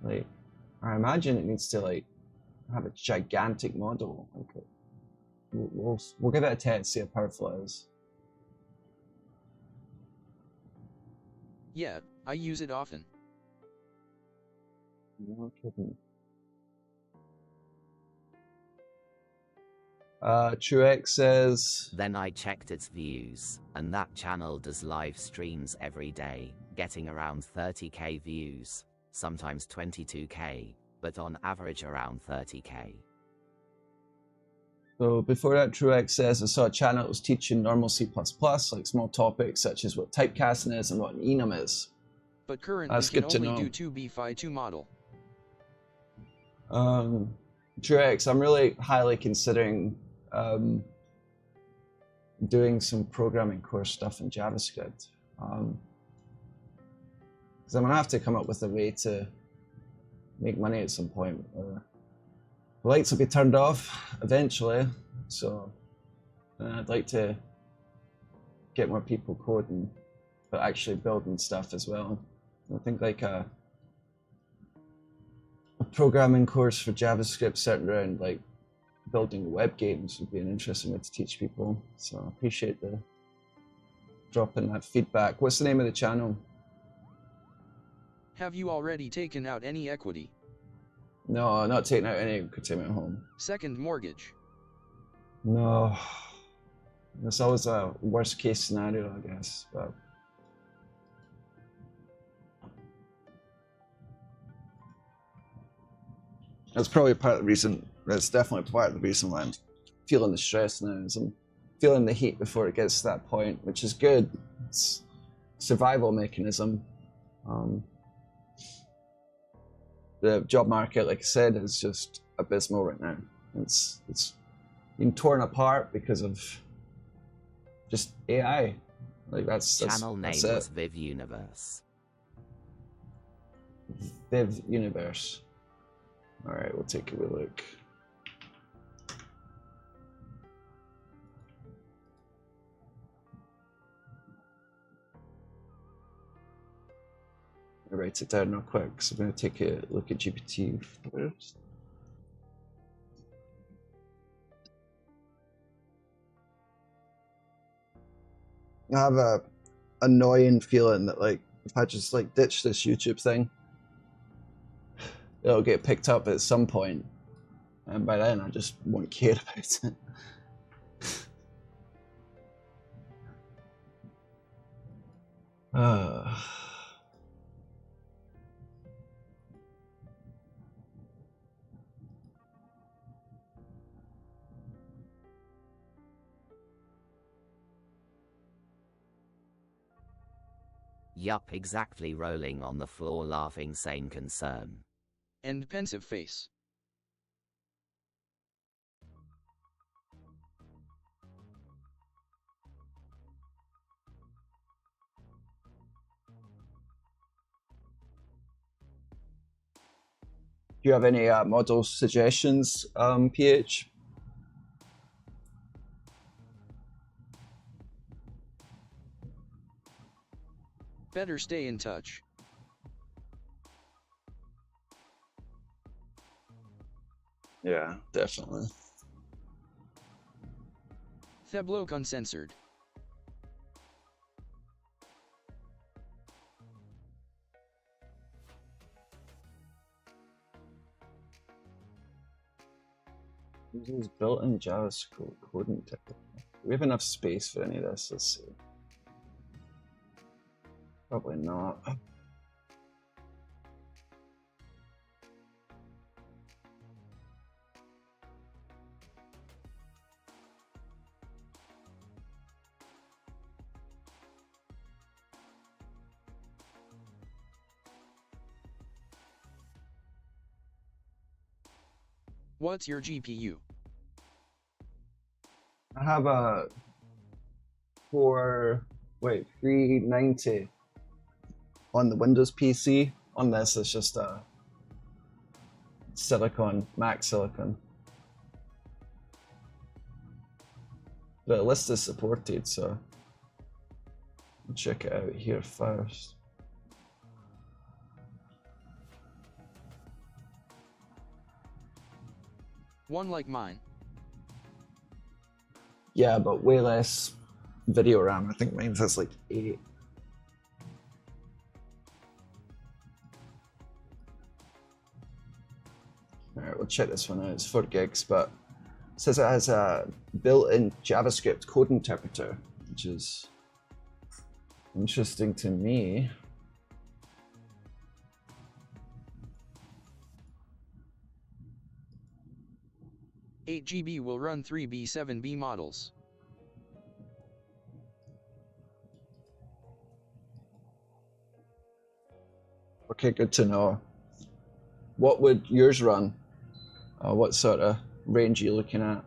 like I imagine it needs to like have a gigantic model. Okay. We'll give it a test, see how powerful it is. Yeah, I use it often. No kidding. Truex says, Then I checked its views, and that channel does live streams every day, getting around 30k views, sometimes 22k, but on average around 30k. so before that, Truex says, I saw a channel that was teaching normal C++, like small topics such as what typecasting is and what an enum is. But currently That's can good to only know. do 2B2 model. Truex, I'm really highly considering doing some programming course stuff in JavaScript. Because I'm gonna have to come up with a way to make money at some point. The lights will be turned off eventually, so I'd like to get more people coding, but actually building stuff as well. I think like a programming course for JavaScript centered around like building web games would be an interesting way to teach people. So I appreciate the dropping that feedback. What's the name of the channel? Have you already taken out any equity? No, not taking out any containment home. Second mortgage. No. There's always a worst case scenario, I guess. But that's probably part of the reason. That's definitely part of the reason why I'm feeling the stress now. Is I'm feeling the heat before it gets to that point, which is good. It's a survival mechanism. The job market, like I said, is just abysmal right now. It's been torn apart because of just AI. Like that's Channel name it. was Viv Universe. Viv Universe. All right, we'll take a wee look. I'll write it down real quick. So I'm going to take a look at GPT first. I have a annoying feeling that like if I just like ditch this YouTube thing, it'll get picked up at some point, and by then I just won't care about it. Yup, exactly, rolling on the floor laughing sane concern. And pensive face. Do you have any model suggestions, PH? Better stay in touch. Yeah, definitely. Theblo uncensored. Uses built-in JavaScript coding technique. Do we have enough space for any of this? Let's see. Probably not. What's your GPU? I have a 390 on the Windows PC. On this, it's just a Silicon, Mac Silicon. The list is supported, so I'll check it out here first. One like mine. Yeah, but way less video RAM. I think mine has like 8. Alright, we'll check this one out. It's 4 gigs, but it says it has a built-in JavaScript code interpreter, which is interesting to me. Eight GB will run 3B7B models. Okay, good to know. What would yours run? What sort of range are you looking at?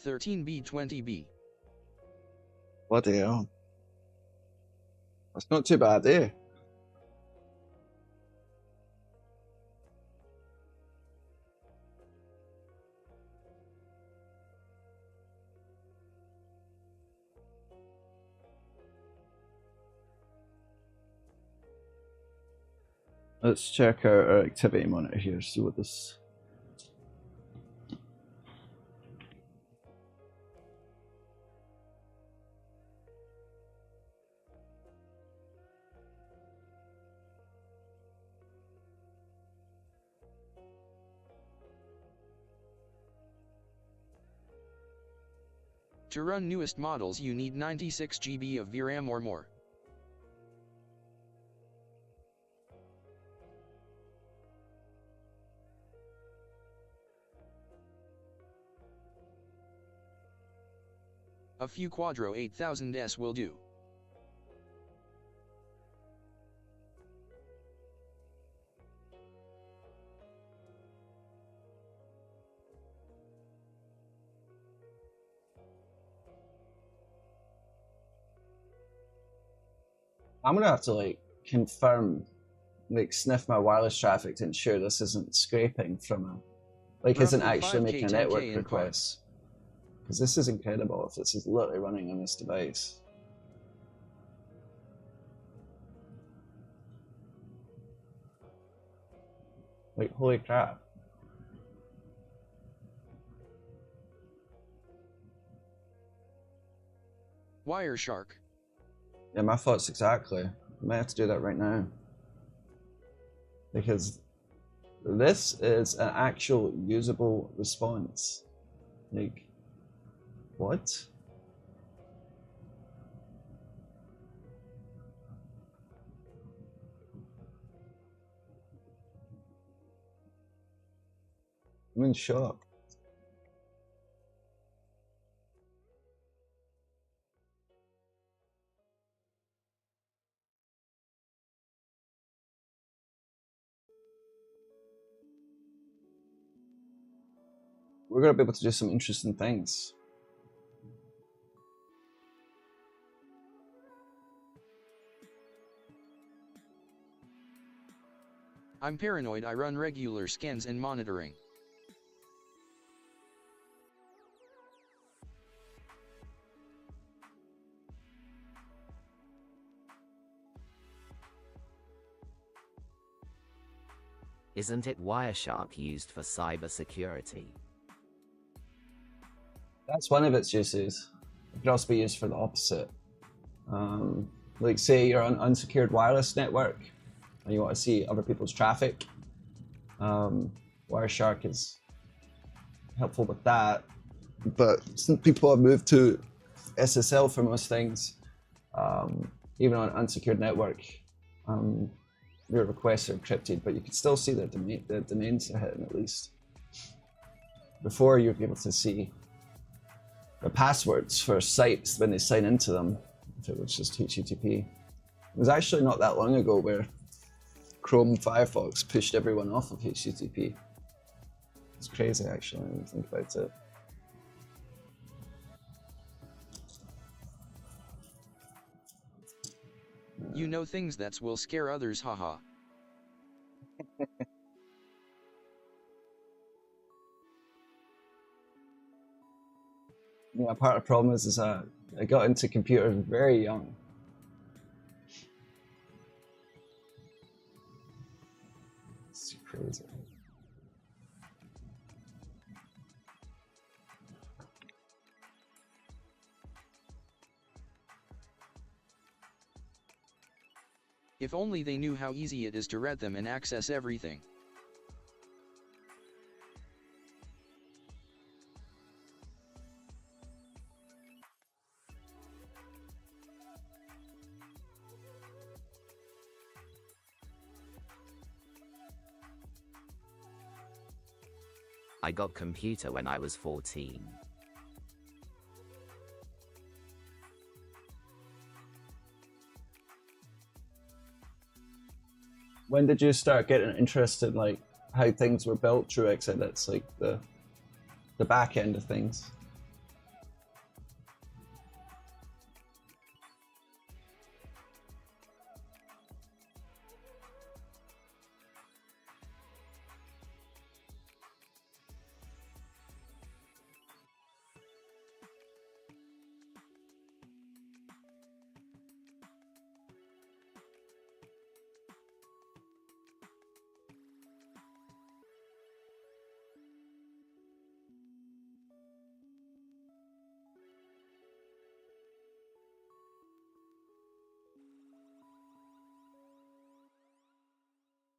$13B 20B. Bloody hell. That's not too bad, eh? Let's check our activity monitor here, see what this. To run newest models you need 96 GB of VRAM or more. A few Quadro 8000S will do. I'm gonna have to like confirm, like sniff my wireless traffic to ensure this isn't scraping from a, like isn't Roughly actually 5K, making a 10K network in pod. request. Because this is incredible if this is literally running on this device. Like, holy crap. Wireshark. Yeah, my thoughts exactly. I might have to do that right now. Because this is an actual usable response. Like, what? I'm in shock. We're going to be able to do some interesting things. I'm paranoid. I run regular scans and monitoring. Isn't it Wireshark used for cybersecurity? That's one of its uses. It could also be used for the opposite. Like say you're on an unsecured wireless network and you want to see other people's traffic. Wireshark is helpful with that. But since people have moved to SSL for most things, even on an unsecured network, your requests are encrypted, but you can still see the domains are hitting at least. Before you'd be able to see the passwords for sites when they sign into them, if it was just HTTP. It was actually not that long ago where Chrome Firefox pushed everyone off of HTTP. It's crazy actually when you think about it. You know things that will scare others, haha. Yeah, part of the problem is I got into computers very young. It's crazy. If only they knew how easy it is to read them and access everything. I got computer when I was 14. When did you start getting interested in like how things were built through Exodus, like the back end of things?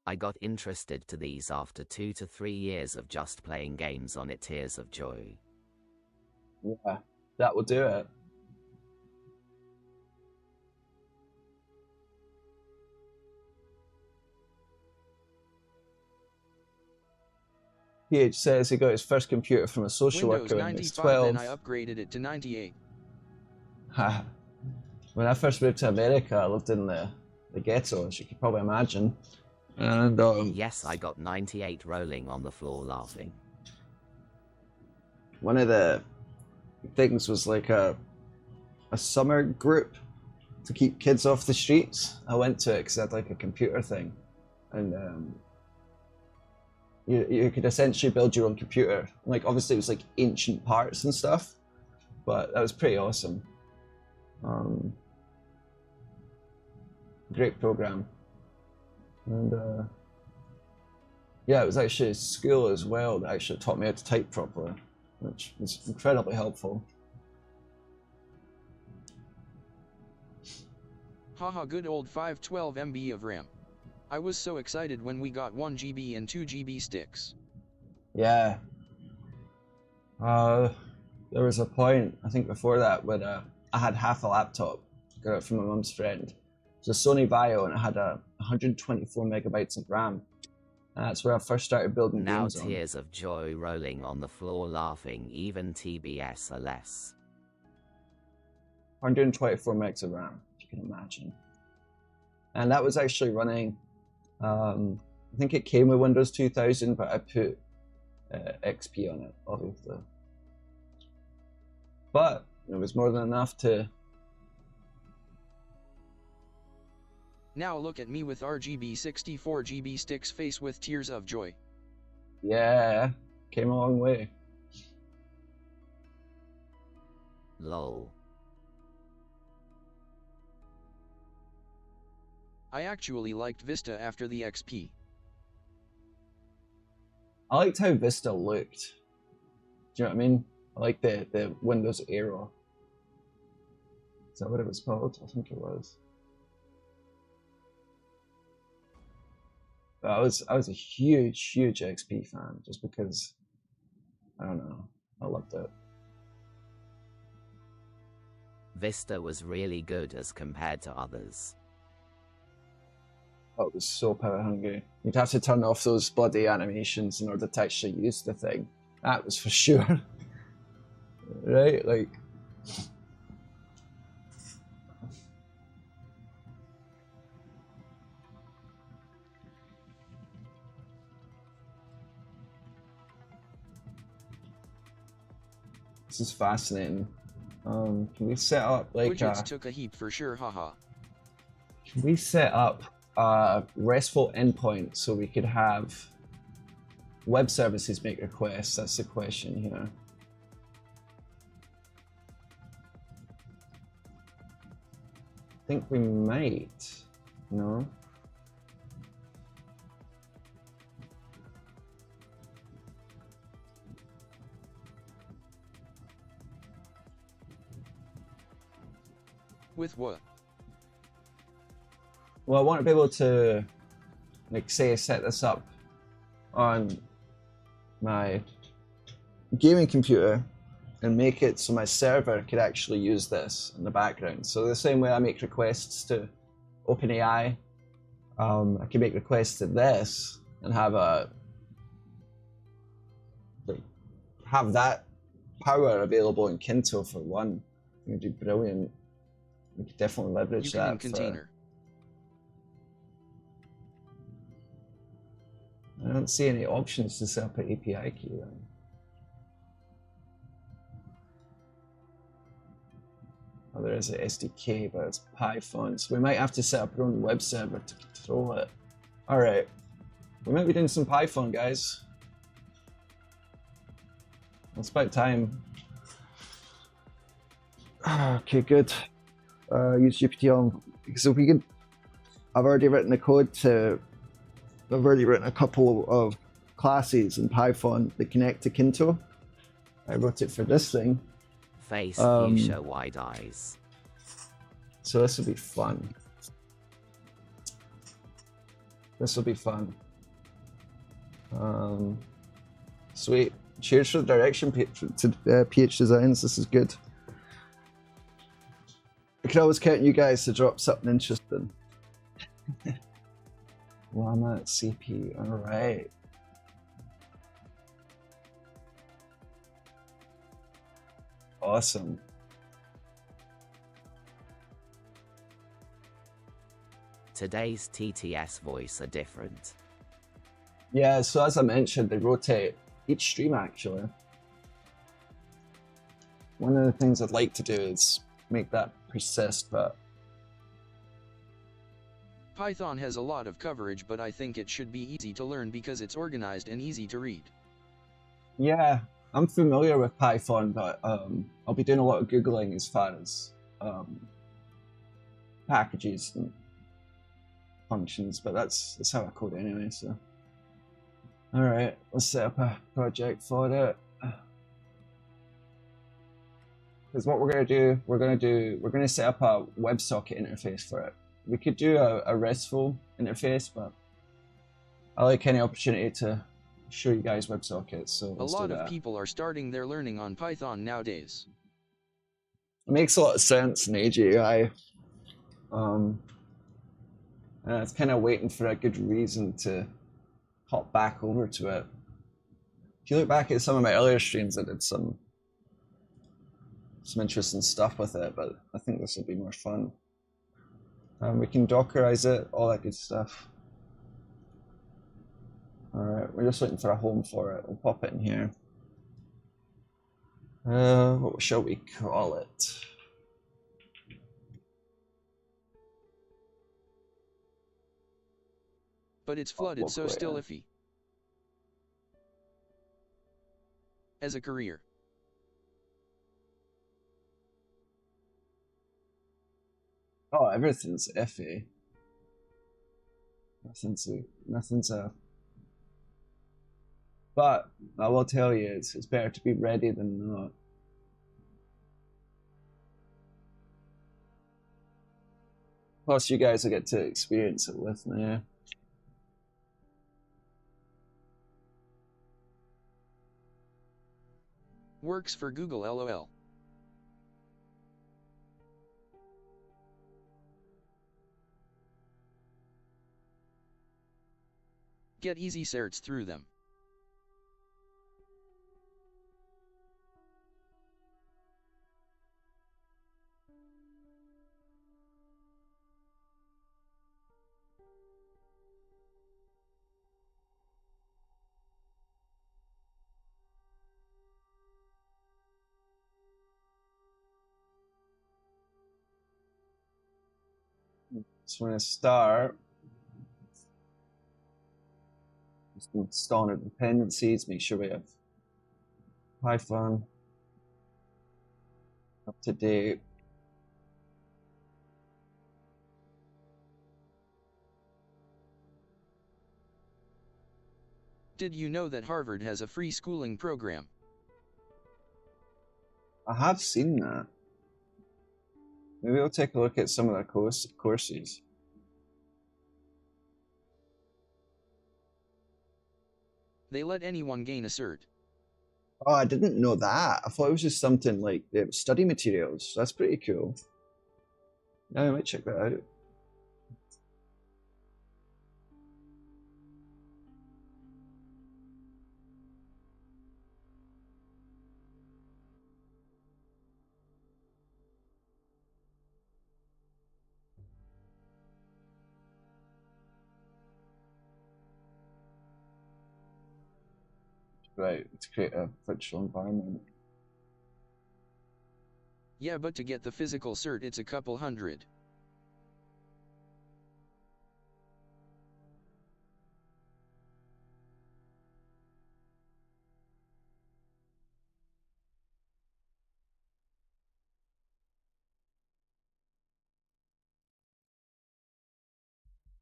I got interested to these after 2 to 3 years of just playing games on it. Tears of joy. Yeah, that will do it. PH says he got his first computer from a social Windows worker when he was 95, 12. then I upgraded it to 98. When I first moved to America, I lived in the ghetto, as you could probably imagine. And Yes, I got 98 rolling on the floor laughing. one of the things was like a summer group to keep kids off the streets. I went to it because I had like a computer thing, and you could essentially build your own computer. Like obviously it was like ancient parts and stuff, but that was pretty awesome. Great program. And yeah, it was actually a school as well that actually taught me how to type properly, which was incredibly helpful. Haha, good old 512 MB of RAM. I was so excited when we got 1 GB and 2 GB sticks. Yeah. There was a point, I think before that, when I had half a laptop, got it from my mum's friend. It was a Sony Vaio and it had 124 megabytes of RAM. And that's where I first started building Now games on. tears of joy rolling on the floor laughing, even TBS or less. 124 megs of RAM, if you can imagine. And that was actually running, I think it came with Windows 2000, but I put XP on it, obviously. But it was more than enough to... Now look at me with RGB 64 GB sticks face with tears of joy. Yeah, came a long way. Lol. I actually liked Vista after the XP. I liked how Vista looked. Do you know what I mean? I like the Windows era. Is that what it was called? I think it was. But I was a huge XP fan just because, I don't know, I loved it. Vista was really good as compared to others. Oh, it was so power hungry. You'd have to turn off those bloody animations in order to actually use the thing. That was for sure. Right? Like... This is fascinating. Can we set up like Widgets took a heap for sure, haha. Can we set up a RESTful endpoint so we could have web services make requests? That's the question here. I think we might. No? With what? Well, I want to be able to, like, say, set this up on my gaming computer and make it so my server could actually use this in the background. So the same way I make requests to OpenAI, I can make requests to this and have that power available in Kynto for one. It would be brilliant. We could definitely leverage that. In container. I don't see any options to set up an API key then. Oh, there is an SDK, but it's Python, so we might have to set up our own web server to control it. All right, we might be doing some Python, guys. It's about time. Okay, good. Use GPT on, because if we could, I've already written the code to, I've already written a couple of classes in Python that connect to Kynto. I wrote it for this thing. Face fuchsia wide eyes. So this will be fun. This will be fun. Sweet. Cheers for the direction to PH Designs. This is good. I can always count on you guys to drop something interesting. Llama CP. All right. Awesome. Today's TTS voice are different. Yeah, so as I mentioned, they rotate each stream actually. One of the things I'd like to do is make that persist, but Python has a lot of coverage, but I think it should be easy to learn because it's organized and easy to read. Yeah, I'm familiar with Python, but I'll be doing a lot of Googling as far as packages and functions, but that's how I code anyway, so. All right, let's set up a project for it. Because what we're gonna set up a WebSocket interface for it. We could do a RESTful interface, but I like any opportunity to show you guys WebSockets, so let's do that. A lot of people are starting their learning on Python nowadays. It makes a lot of sense in AGI. And it's kind of waiting for a good reason to hop back over to it. If you look back at some of my earlier streams, I did some interesting stuff with it, but I think this will be more fun. We can Dockerize it, all that good stuff. All right, we're just looking for a home for it. We'll pop it in here. What shall we call it? But it's flooded, so still iffy. As a career. Oh, everything's iffy. Nothing's a. But I will tell you, it's better to be ready than not. Plus, you guys will get to experience it with me. Works for Google, LOL. Get easy certs through them. So when I start, just installing our dependencies, make sure we have Python up to date. Did you know that Harvard has a free schooling program? I have seen that. Maybe we'll take a look at some of their courses. They let anyone gain a cert. Oh, I didn't know that. I thought it was just something like study materials. That's pretty cool. Yeah, I might check that out. Right, to create a virtual environment. Yeah, but to get the physical cert, it's a couple hundred.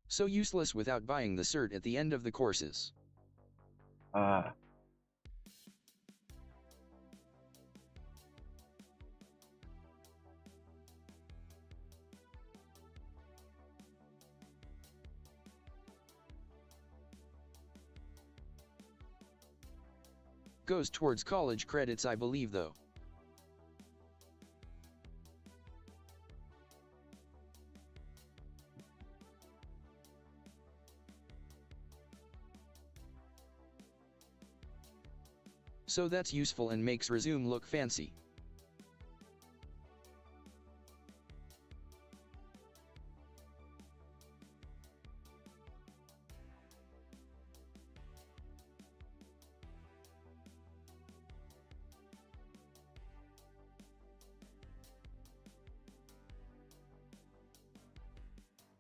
So useless without buying the cert at the end of the courses. Ah. Goes towards college credits, I believe, though. So that's useful and makes Resume look fancy.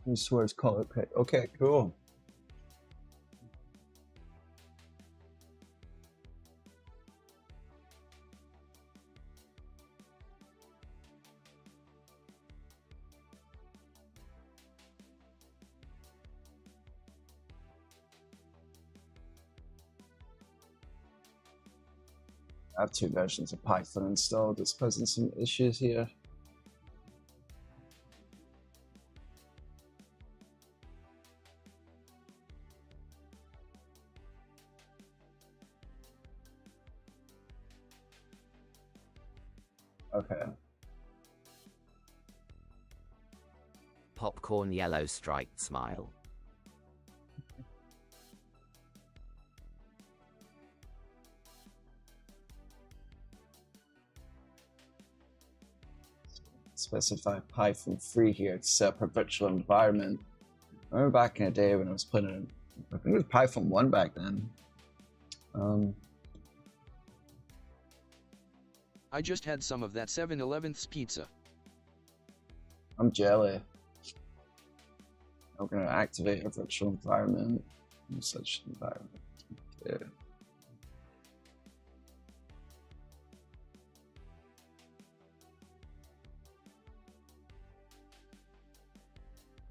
Use words, call it quick. Okay, cool. I have 2 versions of Python installed. It's causing some issues here. Okay. Popcorn yellow striped smile. Specify Python 3 here to set up a virtual environment. I remember back in the day when I was playing, I think it was Python 1 back then. I just had some of that 7-Eleven's pizza. I'm jelly. I'm going to activate a virtual environment in such environment. Okay.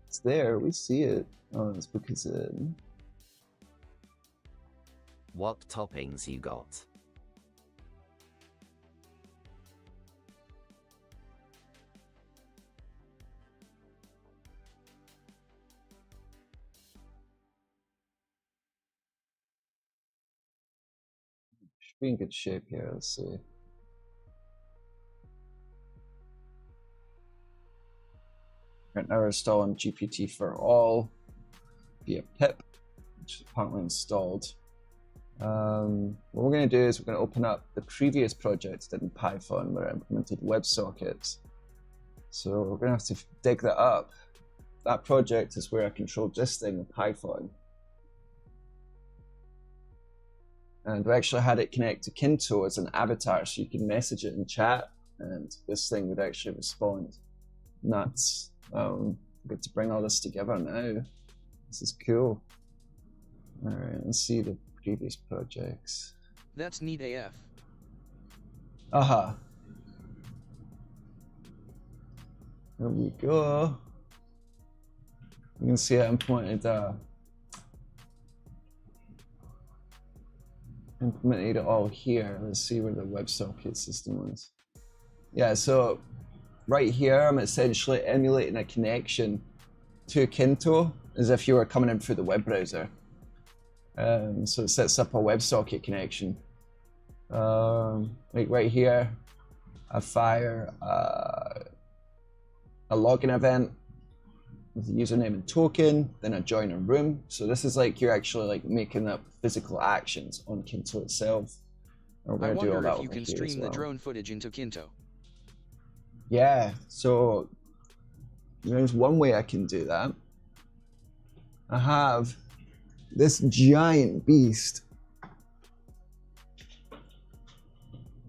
It's there, we see it. Oh, it's because it. What toppings you got? Should be in good shape here, let's see. Right now we're installing GPT for all via pip, which is apparently installed. What we're going to do is we're going to open up the previous project I did in Python where I implemented WebSockets. So we're going to have to dig that up. That project is where I controlled this thing in Python. And we actually had it connect to Kynto as an avatar, so you can message it in chat, and this thing would actually respond. Nuts. Good to bring all this together now. This is cool. All right, let's see the previous projects. That's neat AF. Aha. There we go. You can see I implemented it all here. Let's see where the WebSocket system was. Yeah, so right here, I'm essentially emulating a connection to Kynto as if you were coming in through the web browser. So it sets up a WebSocket connection. Like right here, I fire a login event with the username and token, then I join a room. So this is like you're actually like making up physical actions on Kynto itself. And we're I going to do all wonder that if you over can here stream as the well. drone footage into Kynto. Yeah, so there's one way I can do that. I have this giant beast,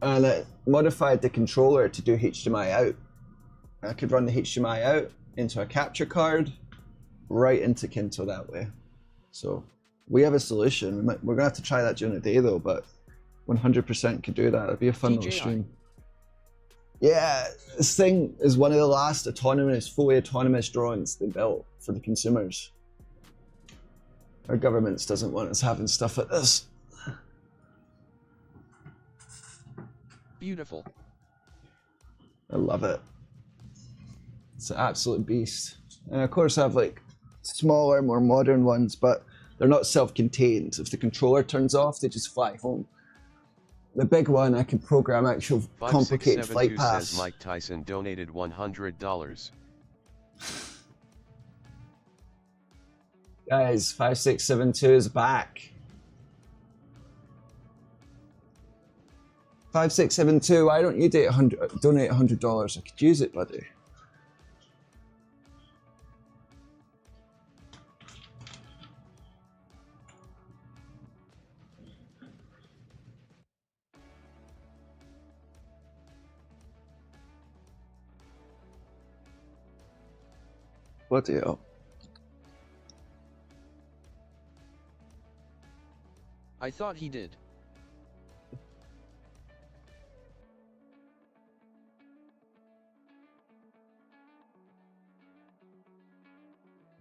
and I modified the controller to do HDMI out. I could run the HDMI out into a capture card right into Kynto that way. So we have a solution. We're gonna have to try that during the day though, but 100% could do that. It'd be a fun little stream. Yeah, this thing is one of the last fully autonomous drones they built for the consumers. Our government doesn't want us having stuff like this. Beautiful. I love it. It's an absolute beast. And of course I have like smaller, more modern ones, but they're not self-contained. If the controller turns off, they just fly home. The big one, I can program actual complicated flight paths. Says Mike Tyson donated $100. Guys, 5672 is back. 5672, why don't you donate $100? I could use it, buddy. Bloody hell. I thought he did.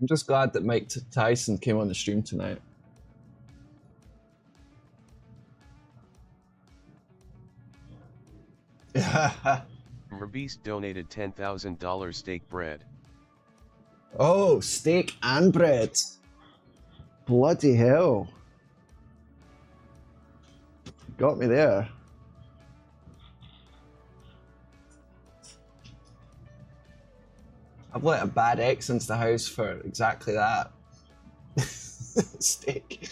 I'm just glad that Mike Tyson came on the stream tonight. Merbeast donated $10,000 steak bread. Oh, steak and bread. Bloody hell. Got me there. I've let a bad ex into the house for exactly that. Steak.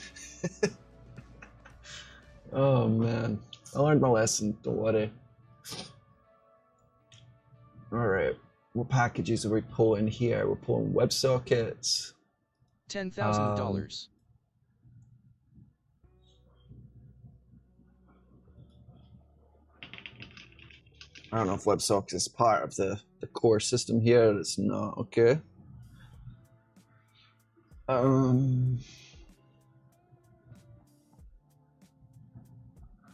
Oh man. I learned my lesson, don't worry. Alright. What packages are we pulling here? We're pulling WebSockets. $10,000. I don't know if WebSockets is part of the core system here. It's not. Okay.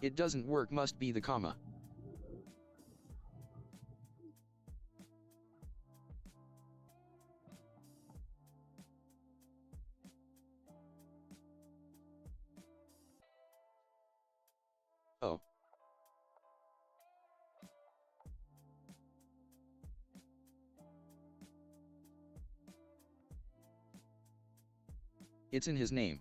It doesn't work, must be the comma. Oh. It's in his name.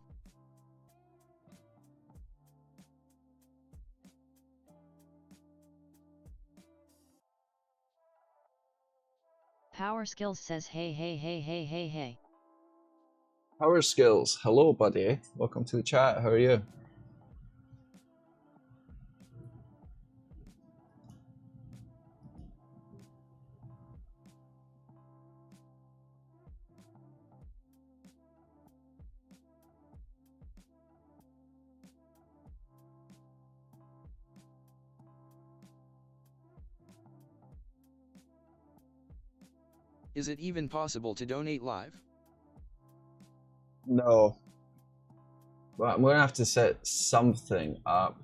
Power Skills says hey. Power Skills. Hello, buddy. Welcome to the chat. How are you? Is it even possible to donate live? No. But I'm gonna have to set something up.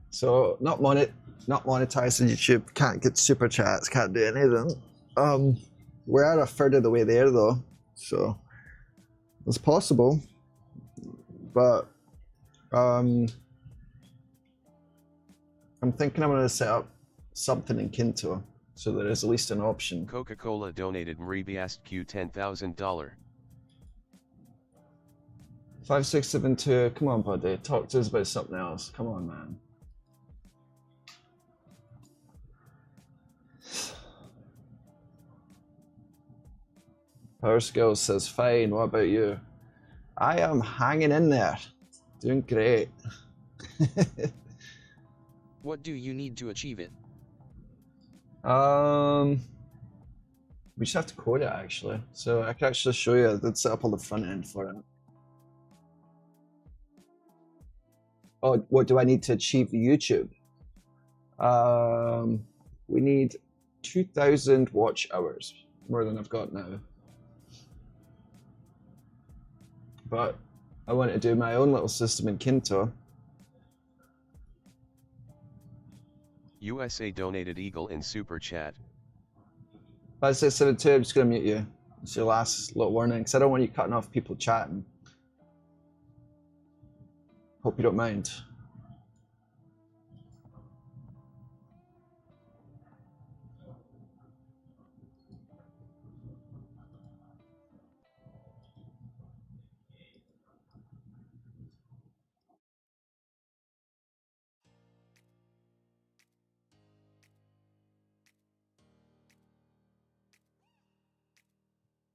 So not monetized on YouTube. Can't get super chats. Can't do anything. We're at a third of the way there though, so it's possible. But I'm thinking I'm gonna set up something in Kynto, so there is at least an option. Coca-Cola donated Merbeast Q $10,000. 5672, come on, buddy. Talk to us about something else. Come on, man. Power Skills says, fine. What about you? I am hanging in there. Doing great. What do you need to achieve it? We just have to code it actually. So I can actually show you. I did set up all the front end for it. Oh, what do I need to achieve YouTube? We need 2,000 watch hours, more than I've got now. But I want to do my own little system in Kynto. USA donated Eagle in Super Chat. 5672, I'm just going to mute you. It's your last little warning, because I don't want you cutting off people chatting. Hope you don't mind.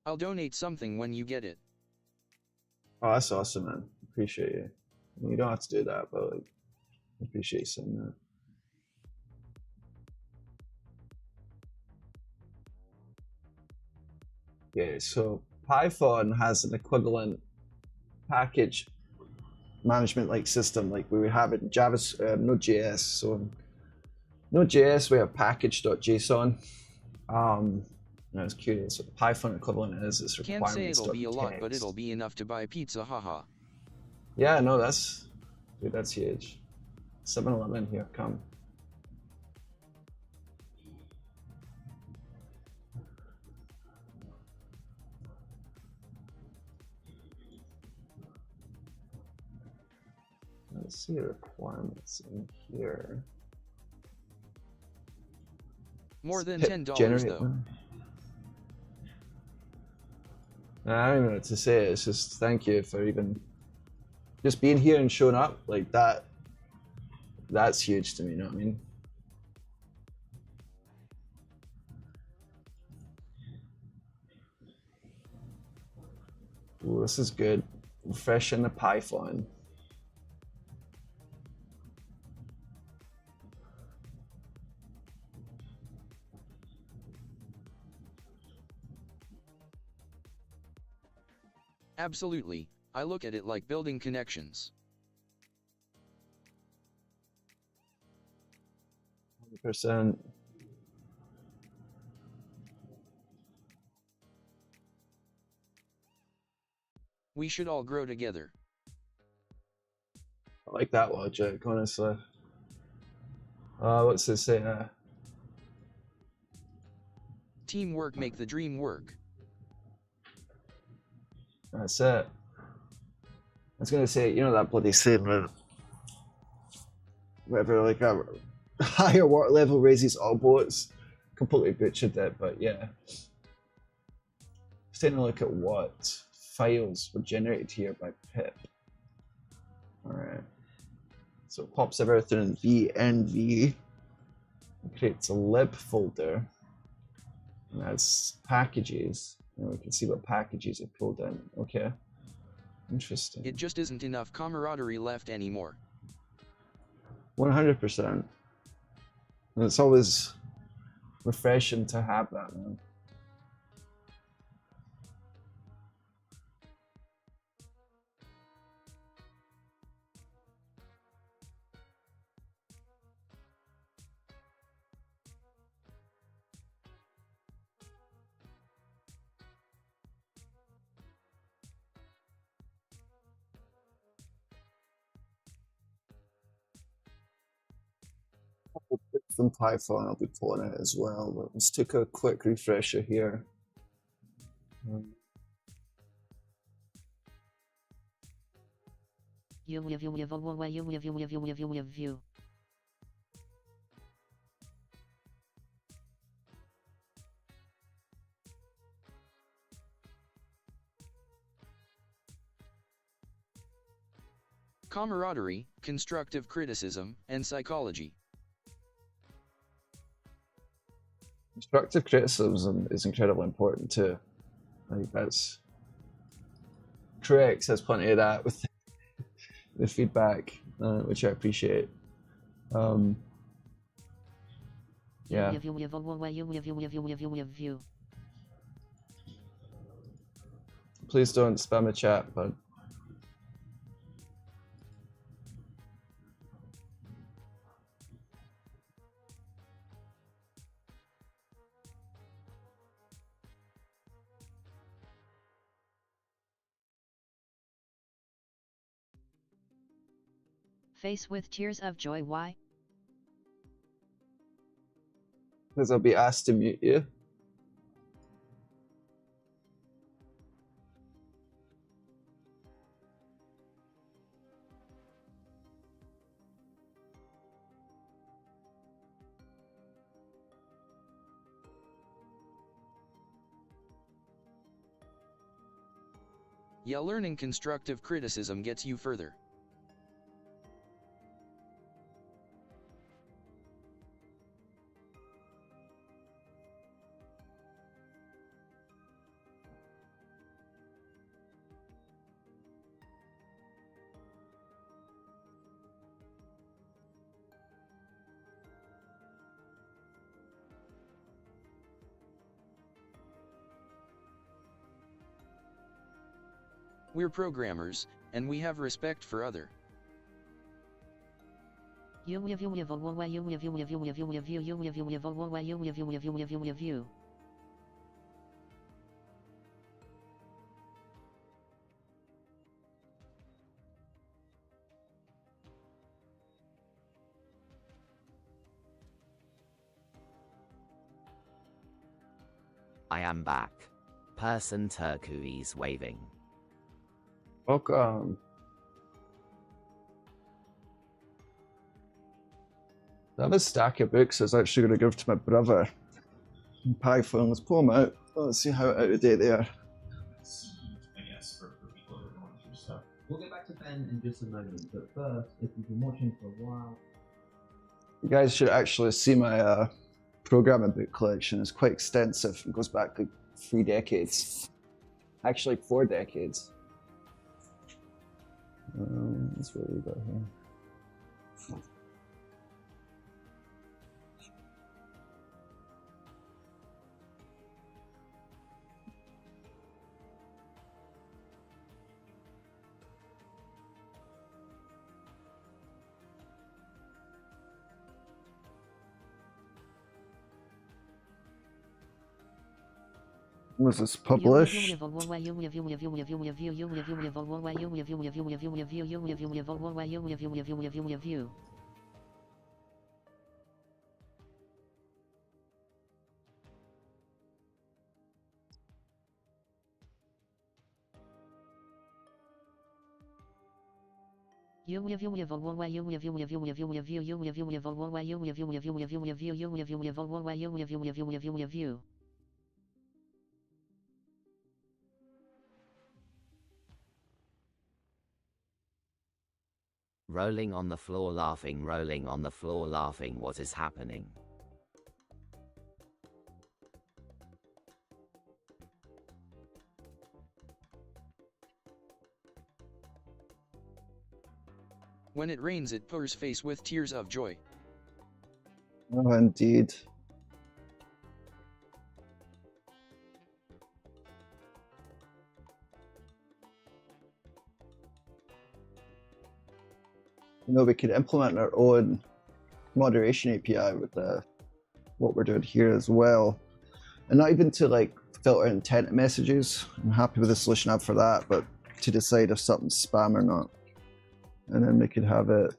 I'll donate something when you get it. Oh, that's awesome, man. Appreciate you. I mean, you don't have to do that, but like, I appreciate you saying that. Okay, so Python has an equivalent package management like system like we would have in Node.js. So in Node.js we have package.json. I was curious what the Python equivalent is. It's Can't say it'll be a lot, but it'll be enough to buy pizza, haha. Yeah, no, dude, that's huge. 7-Eleven here, come. Let's see the requirements in here. More than Hit $10 generate though. one. I don't even know what to say. It's just thank you for even just being here and showing up like that. That's huge to me, you know what I mean? Ooh, this is good. Refreshing the Python. Absolutely, I look at it like building connections. 100%. We should all grow together. I like that logic, honestly. What's this say? Teamwork make the dream work. That's it. I was gonna say, you know that bloody saying whatever, like a higher work level raises all boats. Completely butchered it, but yeah. Just taking a look at what files were generated here by pip. Alright. So it pops everything in VNV. It creates a lib folder. And that's packages. And we can see what packages it pulled in. Okay. Interesting. It just isn't enough camaraderie left anymore. 100%. And it's always refreshing to have that, man. From Python, I'll be pulling it as well. But let's take a quick refresher here. View. Camaraderie, constructive criticism, and psychology. Constructive criticism is incredibly important too. Like that's correct. Has plenty of that with the feedback, which I appreciate. Yeah. View. Please don't spam a chat, bud. Face with tears of joy. Why? Because I'll be asked to mute you. Yeah, learning constructive criticism gets you further. We're programmers, and we have respect for other. View. I am back. Person turquoise waving. Welcome. I have a stack of books I was actually going to give to my brother in Python. Let's pull them out. Let's see how out of date they are. I guess, for people that are going through stuff. We'll get back to Ben in just a moment, but first, if you've been watching for a while, You guys should actually see my programming book collection. It's quite extensive. It goes back like 3 decades. Actually, 4 decades. That's what we got here. Was this published? Rolling on the floor laughing, rolling on the floor laughing, what is happening? When it rains it pours face with tears of joy. Oh, indeed. You know, we could implement our own moderation API with what we're doing here as well. And not even to like filter intent messages. I'm happy with the solution I have for that, but to decide if something's spam or not. And then we could have it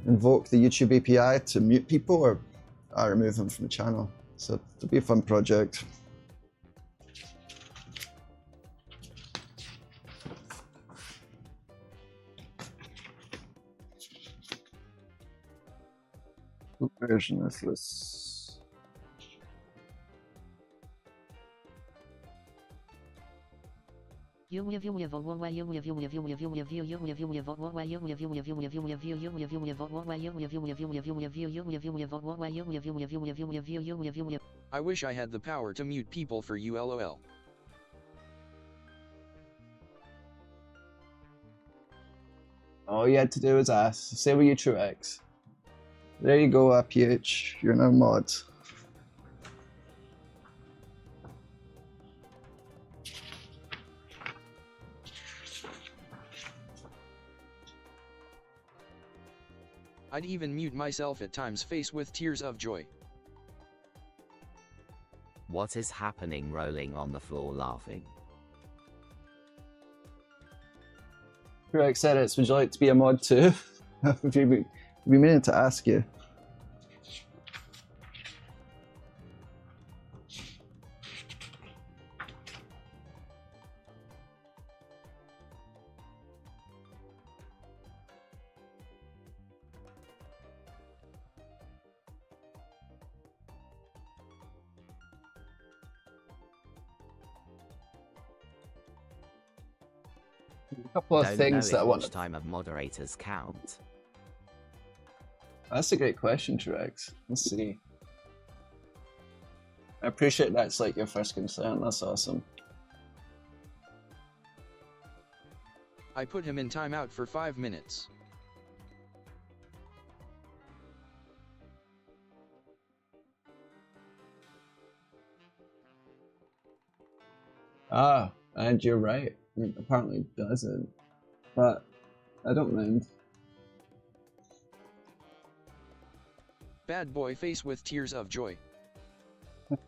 invoke the YouTube API to mute people or remove them from the channel. So it'll be a fun project. What version is this? I wish I had the power to mute people for you, lol. All you had to do was ask. Say with you, Truex. There you go, PH. You're now mod. I'd even mute myself at times, face with tears of joy. What is happening, rolling on the floor laughing? Truex said it. Would you like to be a mod too? we meaning to ask you. A couple of Don't things know that I if want. watch time of moderators count. That's a great question, Truex. Let's see. I appreciate that's like your first concern. That's awesome. I put him in timeout for 5 minutes. Ah, and you're right. It apparently doesn't. But I don't mind. Bad boy face with tears of joy. So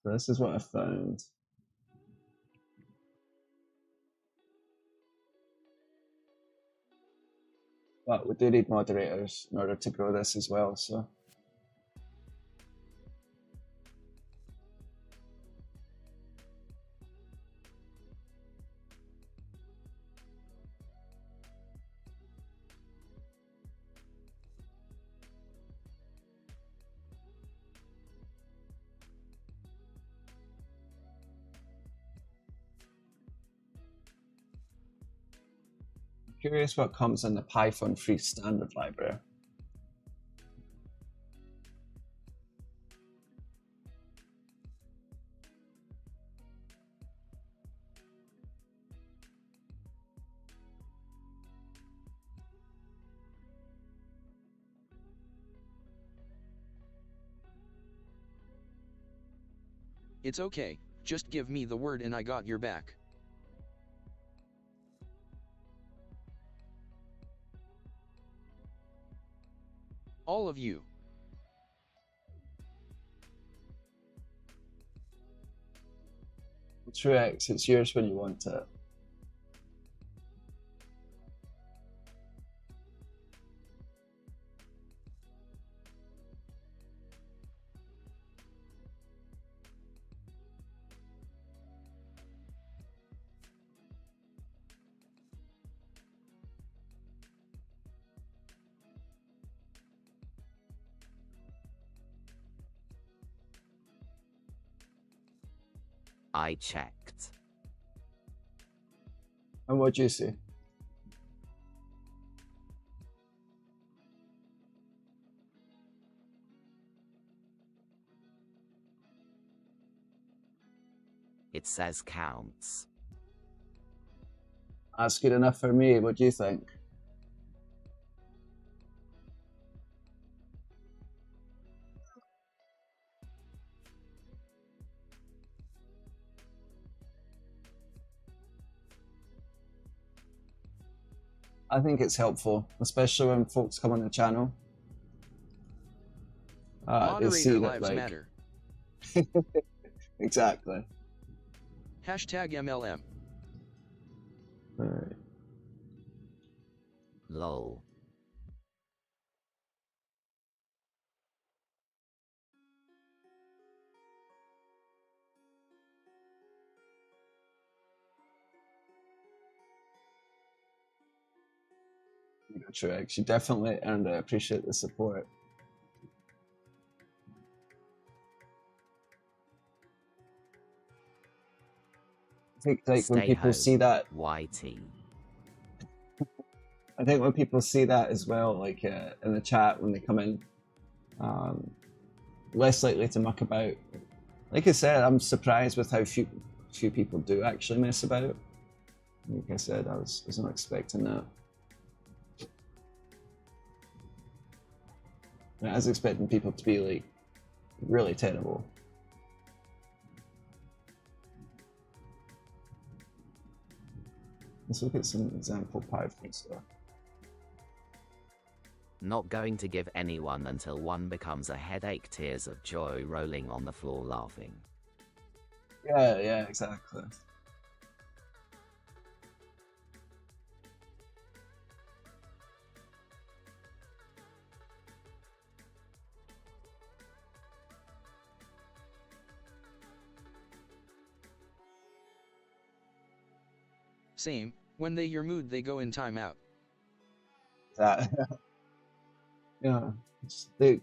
this is what I found. But we do need moderators in order to grow this as well, so. Curious what comes in the Python free standard library. It's okay, just give me the word and I got your back. All of you. Truex, it's yours when you want it. I checked. And what do you see? It says counts. That's good enough for me. What do you think? I think it's helpful, especially when folks come on the channel. They see Moderator that, lives like, matter. exactly. Hashtag MLM. All right. Lol. Truex, you definitely and I appreciate the support. I think like when Stay people home. see that, YT. I think when people see that as well, like in the chat when they come in, less likely to muck about. Like I said, I'm surprised with how few people do actually mess about. Like I said, I was not expecting that. I was expecting people to be like really terrible. Let's look at some example Python stuff. Not going to give anyone until one becomes a headache, tears of joy rolling on the floor laughing. Yeah, exactly. Same, when they your mood they go in timeout. That yeah, they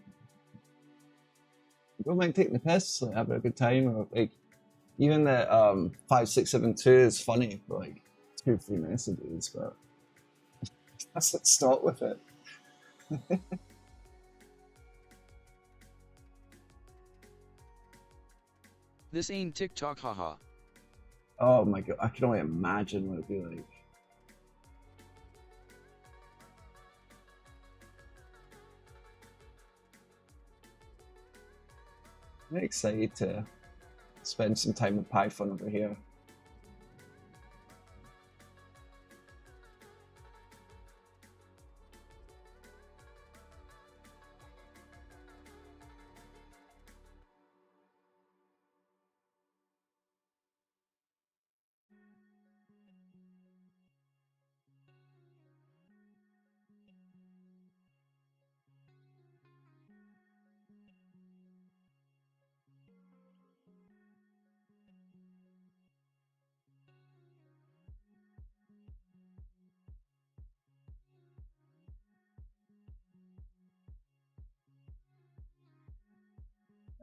don't mind taking the piss, like having a good time, or like even the 5672 is funny for like 2-3 messages, but let's start with it. This ain't TikTok, haha. Oh my god, I can only imagine what it'd be like. I'm excited to spend some time with Python over here.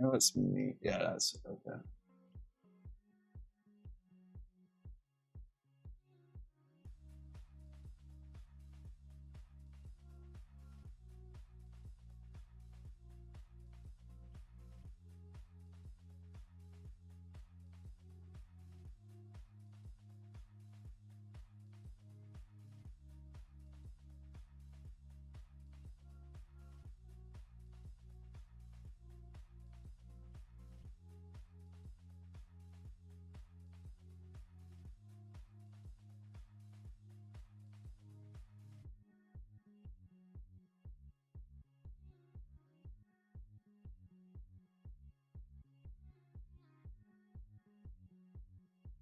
No, it's me. Yeah, that's okay.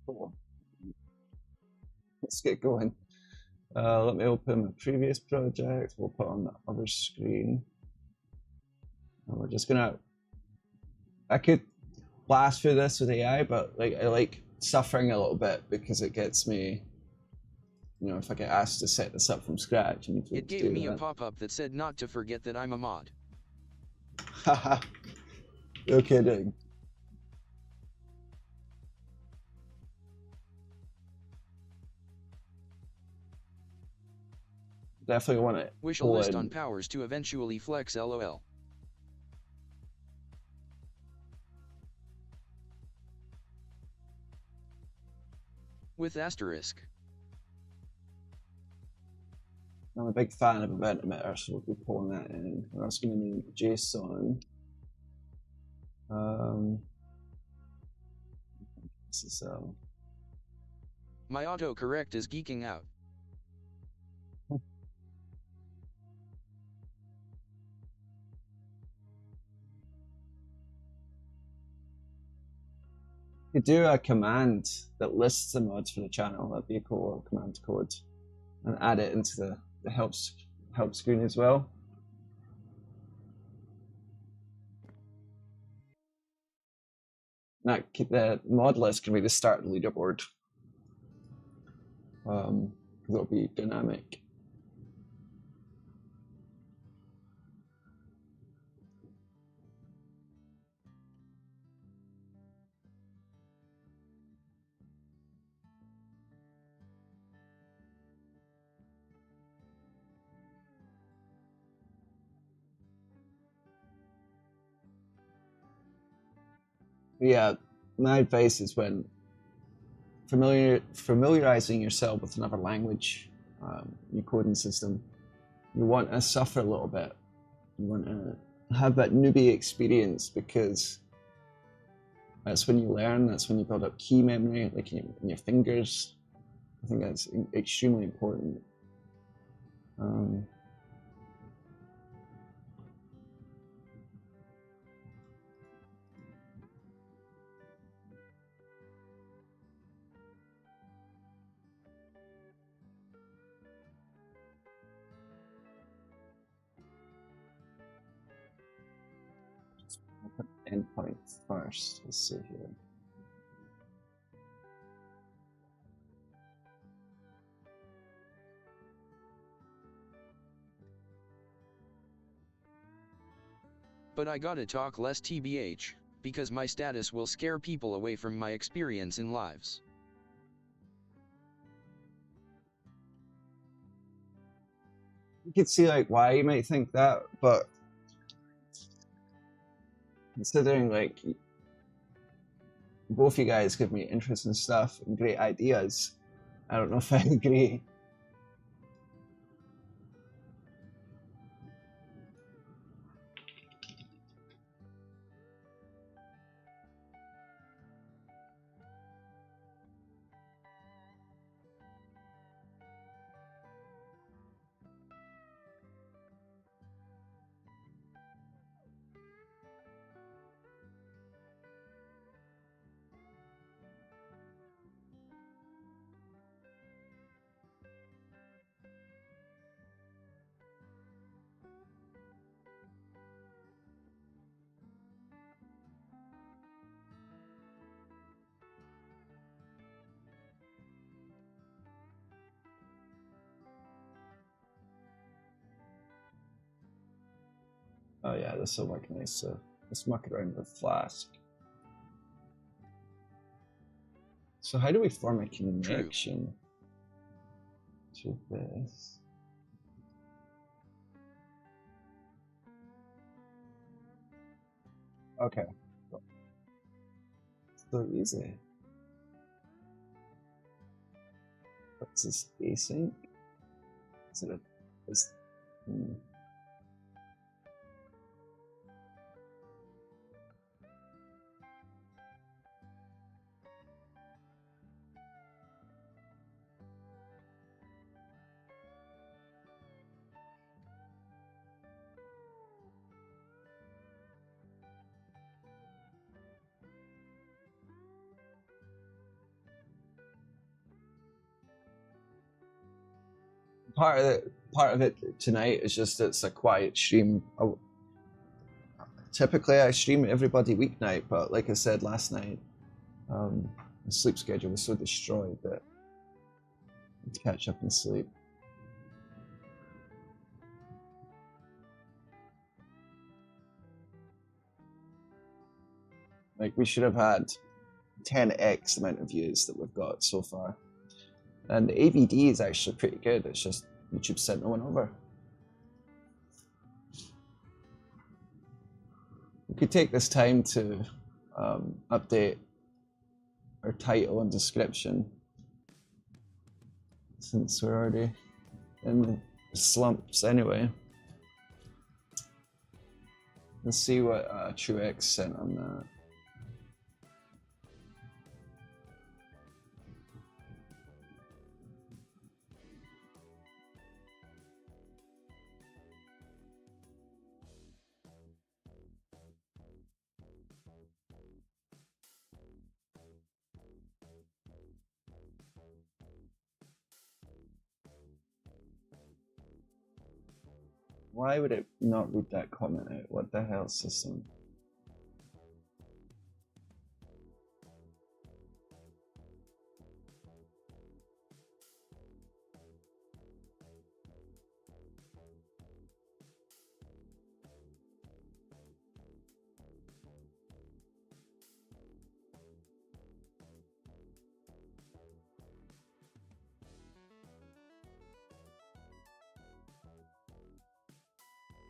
Cool. Let's get going. Let me open my previous project. We'll put on the other screen. And we're just gonna. I could blast through this with AI, but like I like suffering a little bit because it gets me. You know, if I get asked to set this up from scratch, I need to It gave me a pop-up that said not to forget that I'm a mod. Haha. No kidding. Definitely want to Wish a list on powers to eventually flex LOL. With asterisk. I'm a big fan of event emitter, so we'll be pulling that in. We're also going to need JSON. This is My autocorrect is geeking out. you could do a command that lists the mods for the channel, that'd be a cool command code, and add it into the help screen as well. Now, the mod list can be the start of the leaderboard. It'll be dynamic. Yeah, my advice is when familiarizing yourself with another language, your coding system, you want to suffer a little bit. You want to have that newbie experience because that's when you learn. That's when you build up key memory, like in your fingers. I think that's extremely important. Endpoint first. Let's see here. But I gotta talk less TBH, because my status will scare people away from my experience in lives. You could see like why you might think that, but considering like both you guys give me interesting stuff and great ideas, I don't know if I agree. Oh yeah, this will work nice. So Let's muck around with Flask. So how do we form a connection to this? Okay. So easy. What's this async? Is it a... Part of it tonight is just it's a quiet stream. Typically I stream everybody weeknight, but like I said last night, the sleep schedule was so destroyed that I had to catch up and sleep. Like we should have had 10x the amount of views that we've got so far. And the AVD is actually pretty good, it's just YouTube sent no one over. We could take this time to update our title and description, since we're already in the slumps anyway. Let's see what Truex sent on that. Why would it not read that comment out? What the hell, system?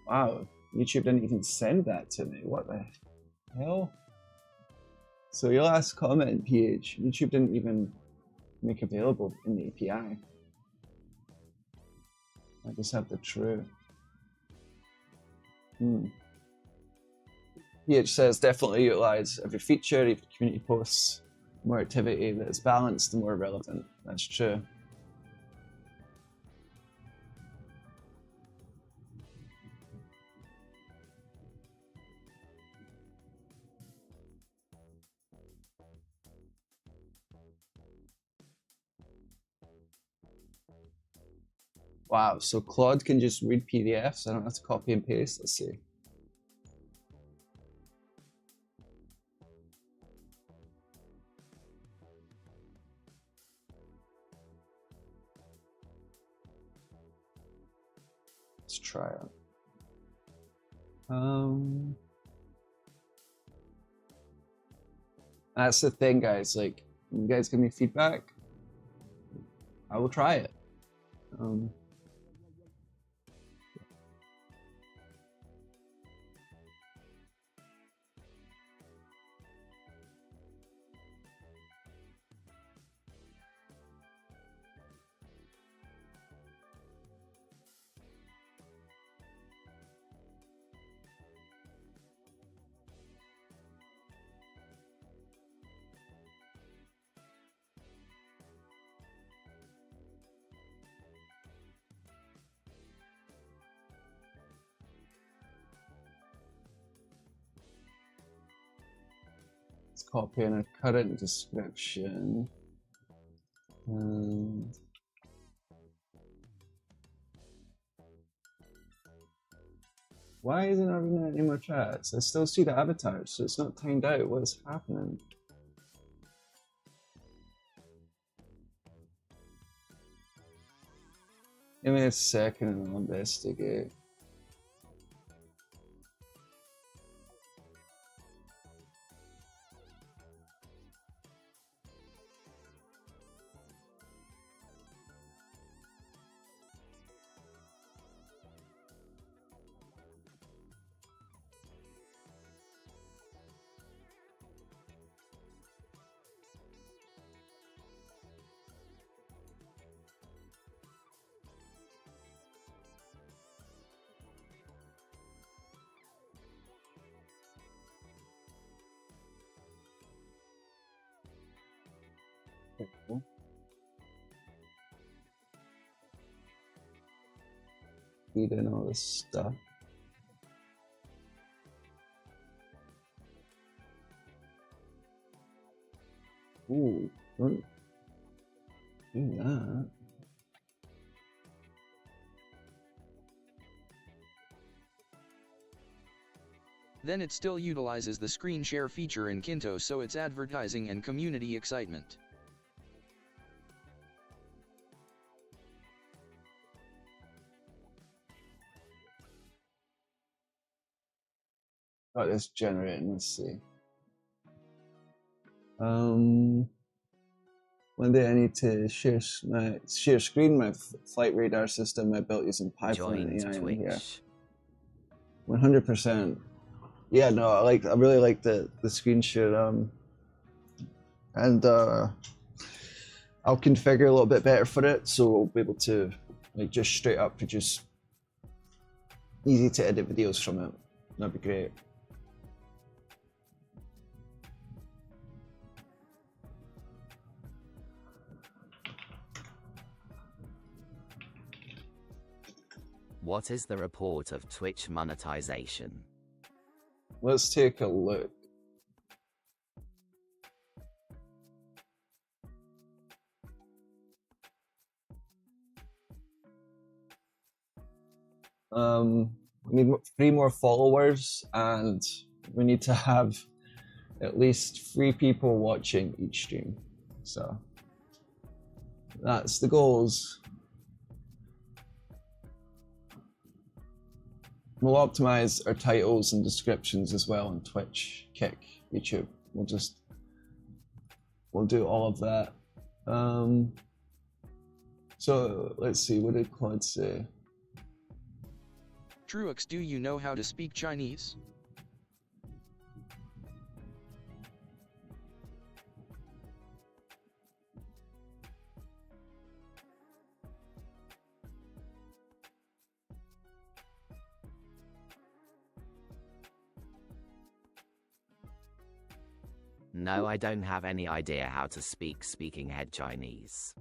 Wow, YouTube didn't even send that to me. What the hell? So your last comment, PH, YouTube didn't even make available in the API. I just have the true. PH says definitely utilize every feature, every community posts, more activity that is balanced and more relevant. That's true. Wow, so Claude can just read PDFs. I don't have to copy and paste. Let's see. Let's try it. That's the thing, guys. Like, when you guys give me feedback, I will try it. Copy in a current description. And why isn't it having any more chats? I still see the avatars, so it's not timed out. What is happening? Give me a second and I'll investigate. Feed in all this stuff. Ooh, don't do that. Then it still utilizes the screen share feature in Kynto, so it's advertising and community excitement. Got this generating, let's see. One day I need to share screen my flight radar system I built using Python and AI in here. 100%. Yeah, no, I really like the screen share. And I'll configure a little bit better for it, so we'll be able to like just straight up produce easy to edit videos from it. That'd be great. What is the report of Twitch monetization? Let's take a look. We need 3 more followers, and we need to have at least 3 people watching each stream. So that's the goals. We'll optimize our titles and descriptions as well on Twitch, Kick, YouTube. We'll do all of that. So let's see, what did Claude say? Truex, do you know how to speak Chinese? No, I don't have any idea how to speak speaking head Chinese.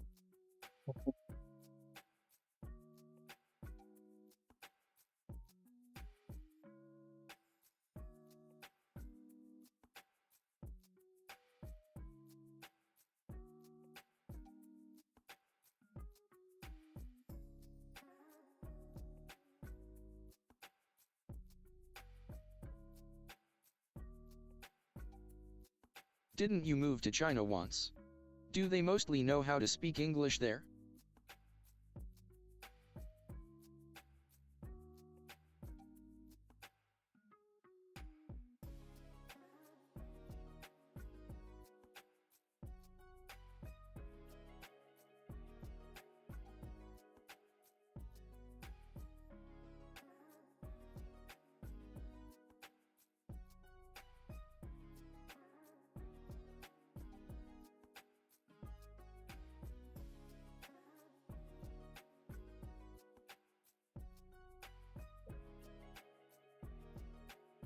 Didn't you move to China once? Do they mostly know how to speak English there?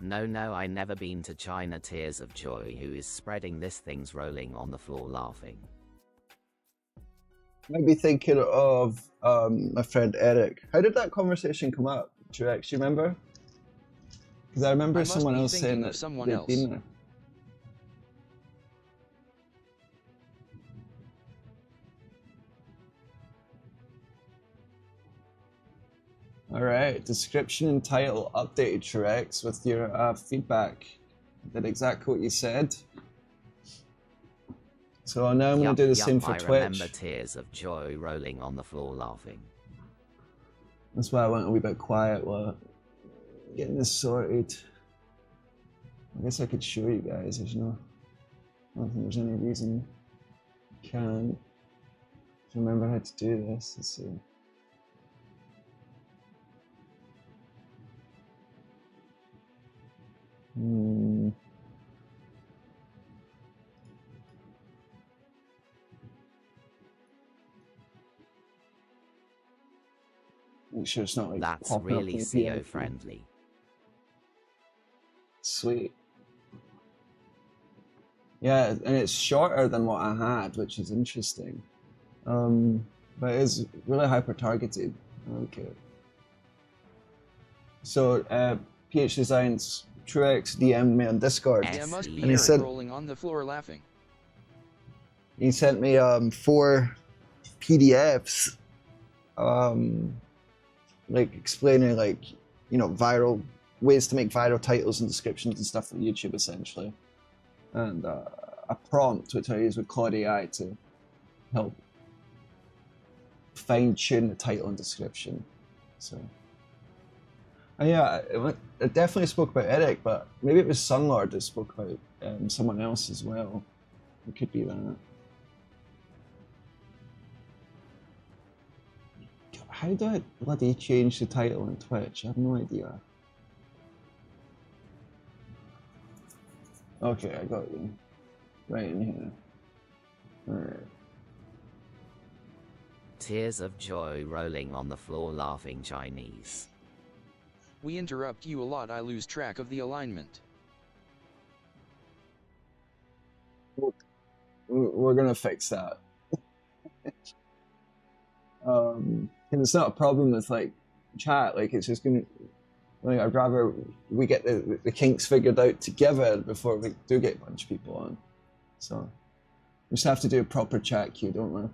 No, I never been to China. Tears of joy. Who is spreading this? Thing's rolling on the floor laughing. Might be thinking of my friend Eric. How did that conversation come up? Do you actually remember? Because I remember someone else saying that they'd been there. Alright, description and title updated, Truex, with your feedback. Did exactly what you said. So now I'm going to do the same for Twitch. I remember tears of joy rolling on the floor laughing. That's why I went a wee bit quiet while getting this sorted. I guess I could show you guys. I don't think there's any reason I can't. Remember how to do this. Let's see. Make sure it's not like that's popping really up SEO friendly. Sweet. Yeah, and it's shorter than what I had, which is interesting. But it's really hyper targeted. I like it. So PH Designs Truex DM'd me on Discord. Yeah, must be And he Eric said- rolling on the floor laughing. He sent me 4 PDFs, like explaining like, you know, viral ways to make viral titles and descriptions and stuff on YouTube essentially, and a prompt which I use with Claude AI to help fine tune the title and description. So, and yeah, it definitely spoke about Eric, but maybe it was Sunlord that spoke about someone else as well. It could be that. How do I bloody change the title on Twitch? I have no idea. Okay, I got you. Right in here. Alright. Tears of joy rolling on the floor laughing Chinese. We interrupt you a lot, I lose track of the alignment. We're gonna fix that. And it's not a problem with like chat, like it's just gonna, like I'd rather we get the kinks figured out together before we do get a bunch of people on. So we just have to do a proper chat queue, don't we?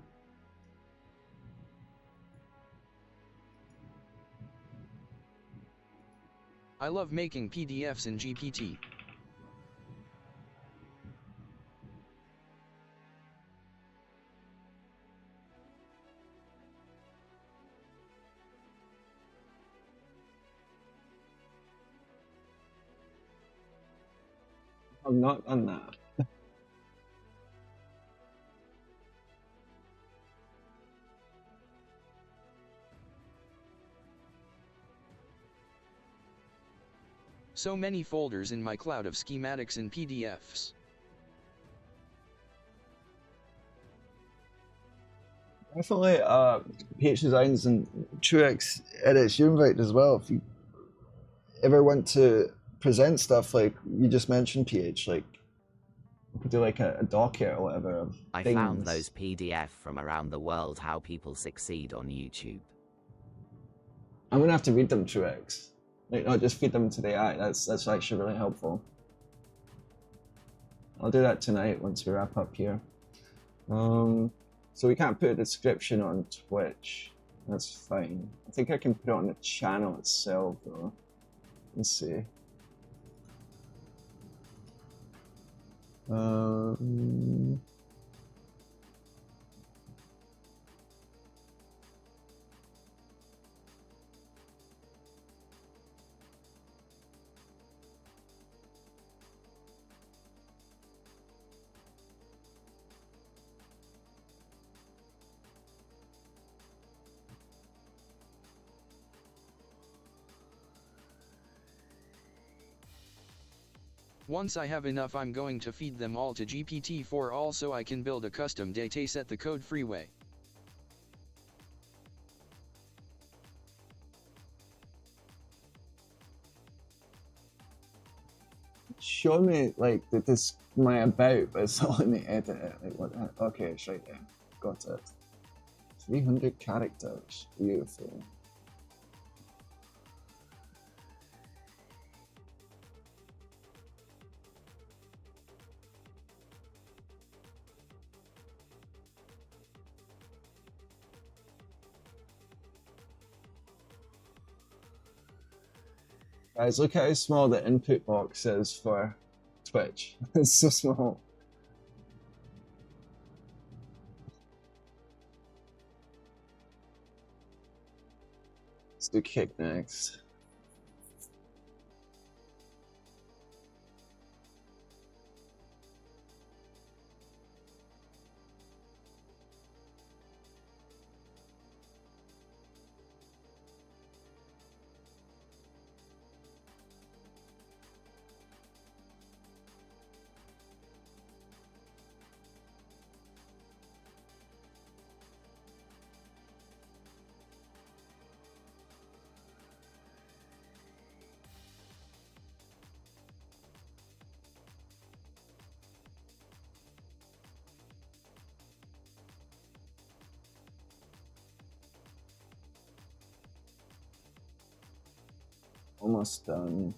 I love making PDFs in GPT. I've not done that. So many folders in my cloud of schematics and PDFs. Definitely PH Designs and Truex edits you invite as well. If you ever want to present stuff like you just mentioned, PH, like we could do like a docket or whatever of I things. found those PDF from around the world how people succeed on YouTube. I'm gonna have to read them, Truex. Like, not just feed them to the AI. That's actually really helpful. I'll do that tonight once we wrap up here. So we can't put a description on Twitch. That's fine. I think I can put it on the channel itself though. Let's see. Once I have enough, I'm going to feed them all to GPT-4 all so I can build a custom dataset the code freeway. Show me like this my about, but it's not letting me edit it. Like what? Okay, it's right there. Got it. 300 characters. Beautiful. Guys, look how small the input box is for Twitch. It's so small. Let's do kick next. Almost done.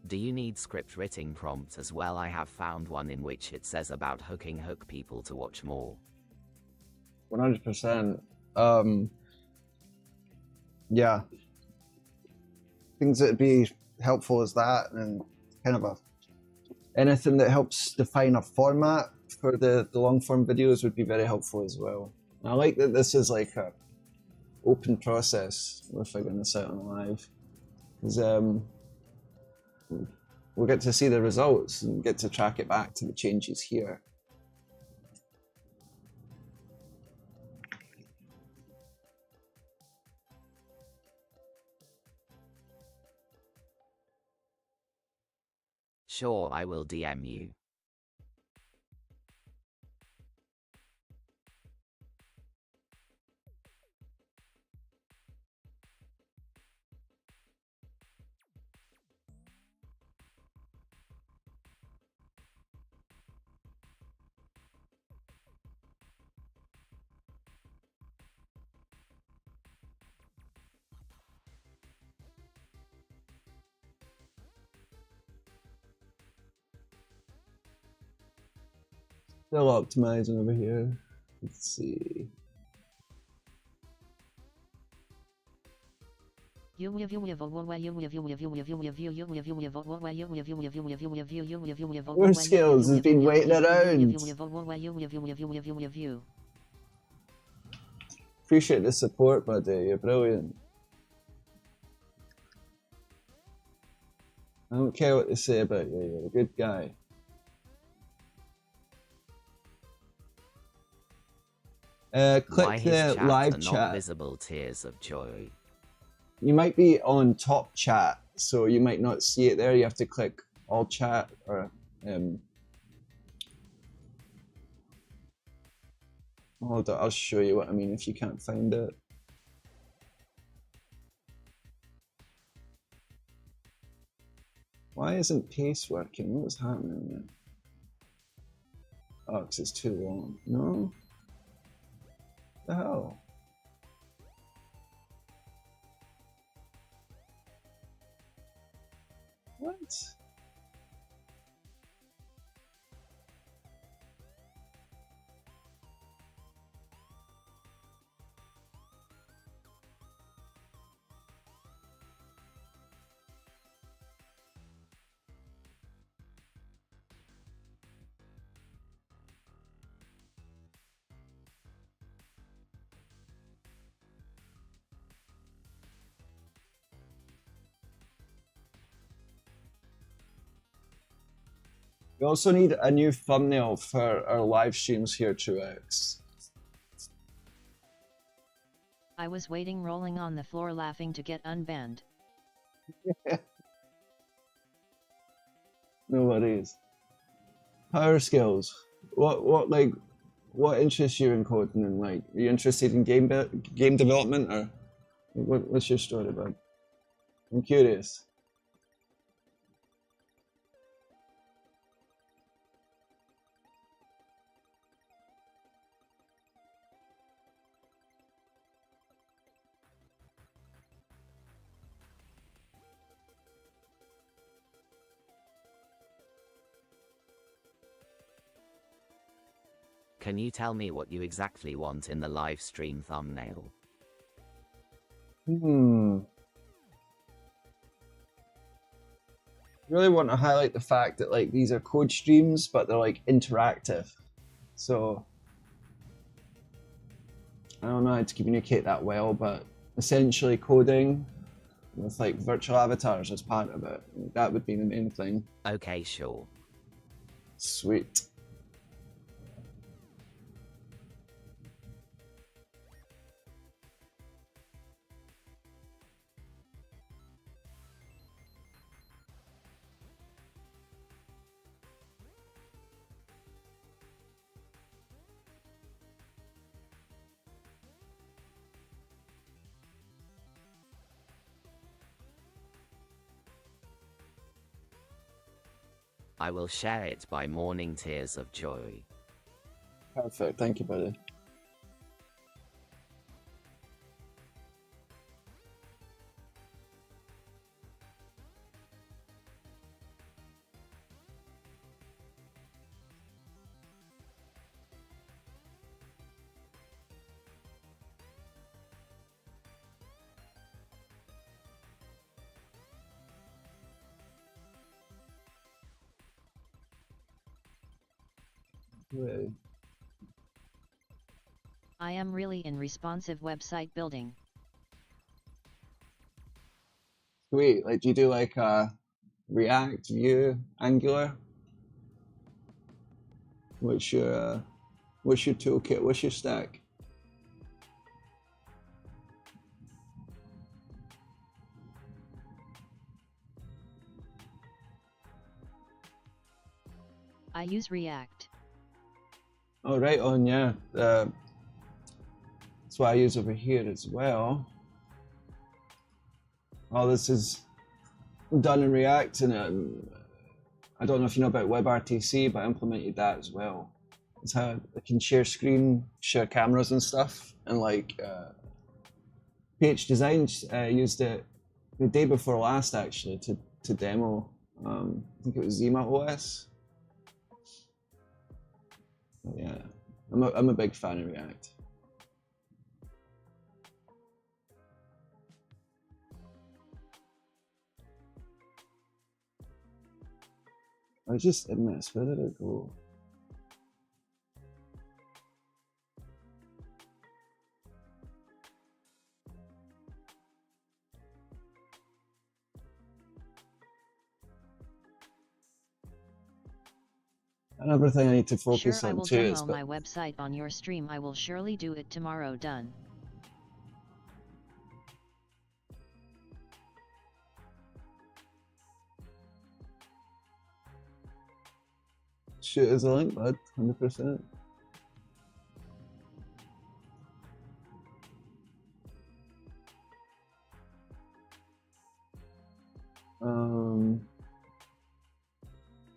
Do you need script writing prompts as well? I have found one in which it says about hook people to watch more. 100%. Yeah. Things that'd be helpful is that, and kind of anything that helps define a format for the long form videos would be very helpful as well. And I like that this is like a open process. We're figuring this out on live, because we'll get to see the results and get to track it back to the changes here. Sure, I will DM you. Still optimizing over here. Let's see. Your skills has been waiting around. Appreciate the support, buddy. You're brilliant. I don't care what they say about you. You're a good guy. Click the live chat. Not visible tears of joy. You might be on top chat, so you might not see it there. You have to click all chat or hold on, I'll show you what I mean if you can't find it. Why isn't paste working? What is happening there? Oh, because it's too long. No? What the hell? What? We also need a new thumbnail for our live streams here, Truex. I was waiting rolling on the floor laughing to get unbanned. No worries. Power skills. What interests you in coding? And like, are you interested in game development, or what's your story about? I'm curious. Can you tell me what you exactly want in the live stream thumbnail? Really want to highlight the fact that like these are code streams, but they're like interactive. So I don't know how to communicate that well, but essentially coding with like virtual avatars as part of it. That would be the main thing. Okay, sure. Sweet. I will share it by morning tears of joy. Perfect. Thank you, buddy. Really? I am really in responsive website building. Sweet. Like, do you do like React, Vue, Angular? What's your toolkit? What's your stack? I use React. Oh, right on, yeah. That's what I use over here as well. All this is done in React, and I don't know if you know about WebRTC, but I implemented that as well. It's how I can share screen, share cameras and stuff, and like PH Designs used it the day before last actually to demo. I think it was Zima OS. But yeah, I'm a big fan of React. I was just in this. Where did it go? Another thing I need to focus Sure, I on will too demo is my website on your stream. I will surely do it tomorrow. Done. shoot us a link, bud. 100%.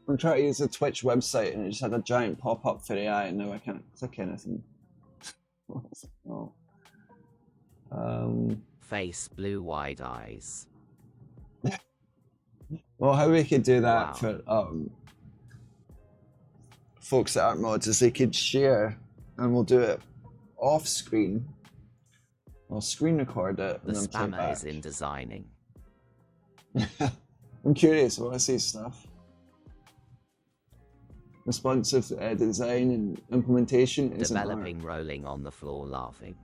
I'm trying to use the Twitch website and it just had a giant pop-up for AI and now I can't click anything. Oh. Face blue wide eyes. Well, how we could do that Wow. for folks that aren't mods is they could share and we'll do it off screen. I'll screen record it The and then play spammer back. is in designing. I'm curious, I want to see stuff. Responsive design and implementation isn't Developing rolling on the floor laughing.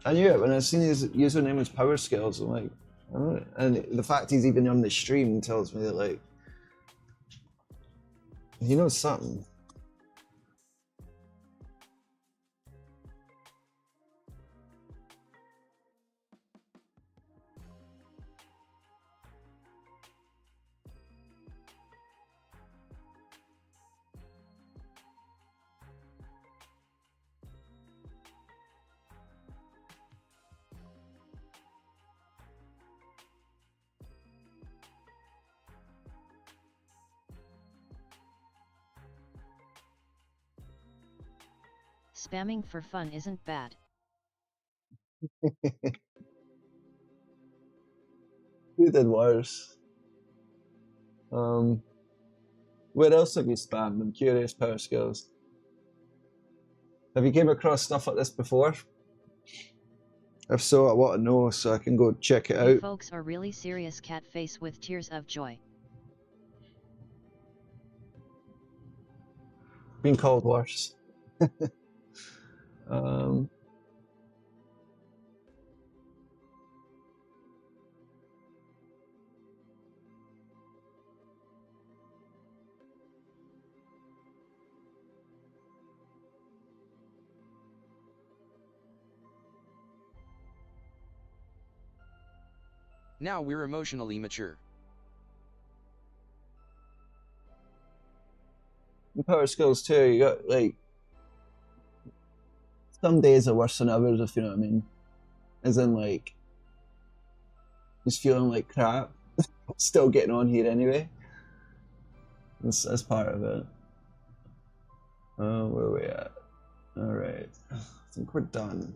I knew it when I seen his username was Power Skills. I'm like, oh. And the fact he's even on the stream tells me that like he knows something. Spamming for fun isn't bad. Who did worse? Where else have you spammed? I'm curious, Power Skills. Have you came across stuff like this before? If so, I want to know so I can go check it You out. folks are really serious, cat face with tears of joy. Been called worse. Now we're emotionally mature. Power Skills too, you got like some days are worse than others, if you know what I mean. As in like just feeling like crap. Still getting on here anyway. That's part of it. Where are we at? Alright. I think we're done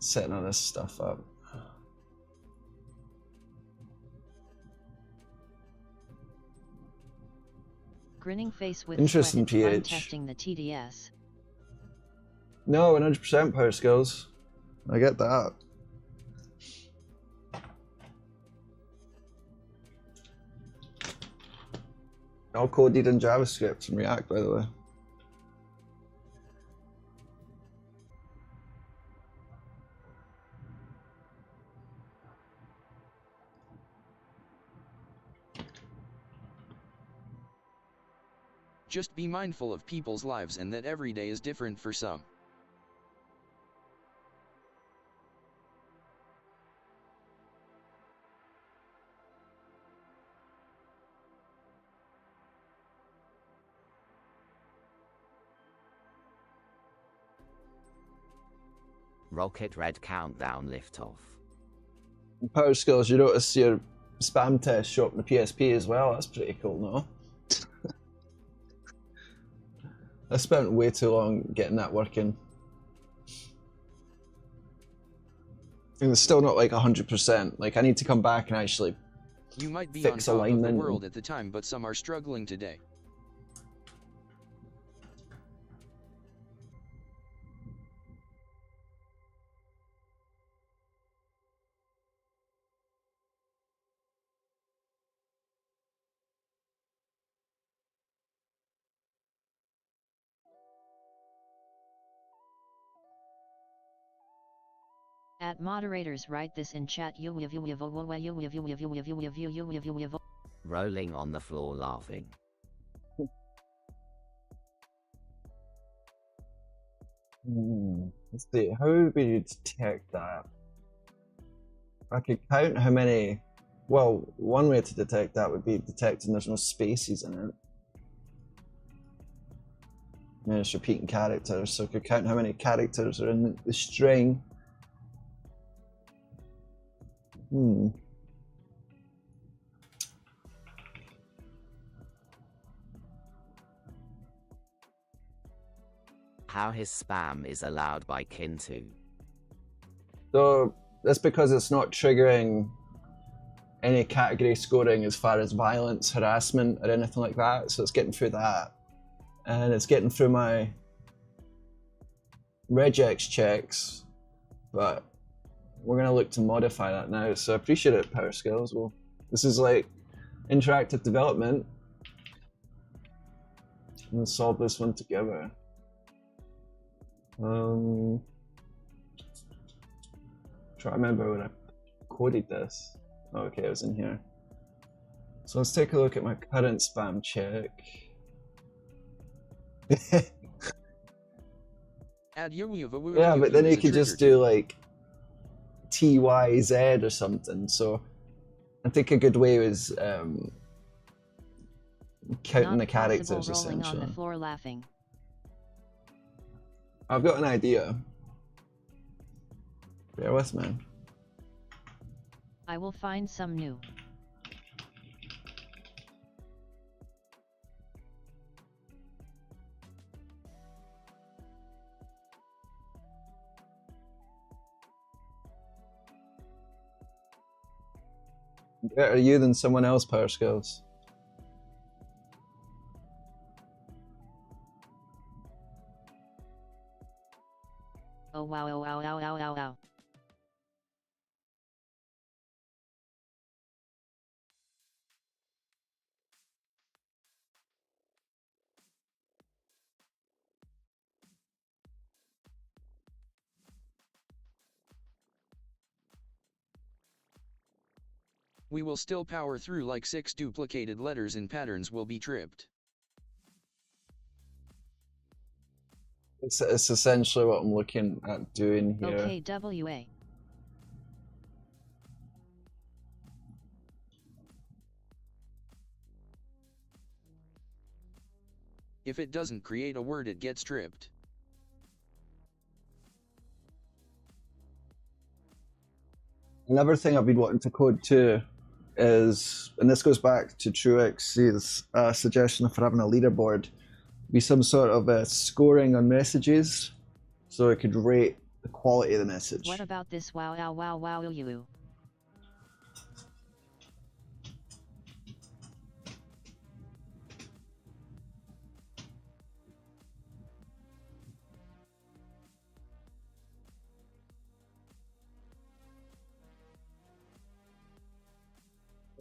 setting all this stuff up. Grinning face with Interesting sweat and fun PH. testing the TDS. No, 100% Power Skills. I get that. All coded in JavaScript and React, by the way. Just be mindful of people's lives and that every day is different for some. Rocket Red Countdown Liftoff. Power Skills, you notice your spam test show up in the PSP as well. That's pretty cool, no? I spent way too long getting that working. And it's still not like 100%. Like I need to come back and actually You might be fix on top of the alignment. world at the time, but some are struggling today. At moderators, write this in chat. Rolling on the floor laughing. Let's see, how would we detect that? I could count how many. Well, one way to detect that would be detecting there's no spaces in it. And it's repeating characters, so I could count how many characters are in the string. How his spam is allowed by Kynto. So that's because it's not triggering any category scoring as far as violence, harassment, or anything like that. So it's getting through that. And it's getting through my regex checks, but we're gonna look to modify that now. So I appreciate it, Power Skills. Well, this is like interactive development. We'll solve this one together. Try to remember when I coded this. Oh, okay, it was in here. So let's take a look at my current spam check. Yeah, but then you could just do like TYZ or something. So I think a good way was counting the characters rolling essentially. on the floor laughing. I've got an idea. Bear with me. I will find some new. Better you than someone else, Power Skills. Oh wow, oh wow, ow, ow, ow, ow. We will still power through like 6 duplicated letters and patterns will be tripped. It's essentially what I'm looking at doing here. Okay, WA. If it doesn't create a word, it gets tripped. Another thing I've been wanting to code too is, and this goes back to Truex's suggestion for having a leaderboard, be some sort of scoring on messages, so it could rate the quality of the message. What about this wow, ow, wow, wow, you?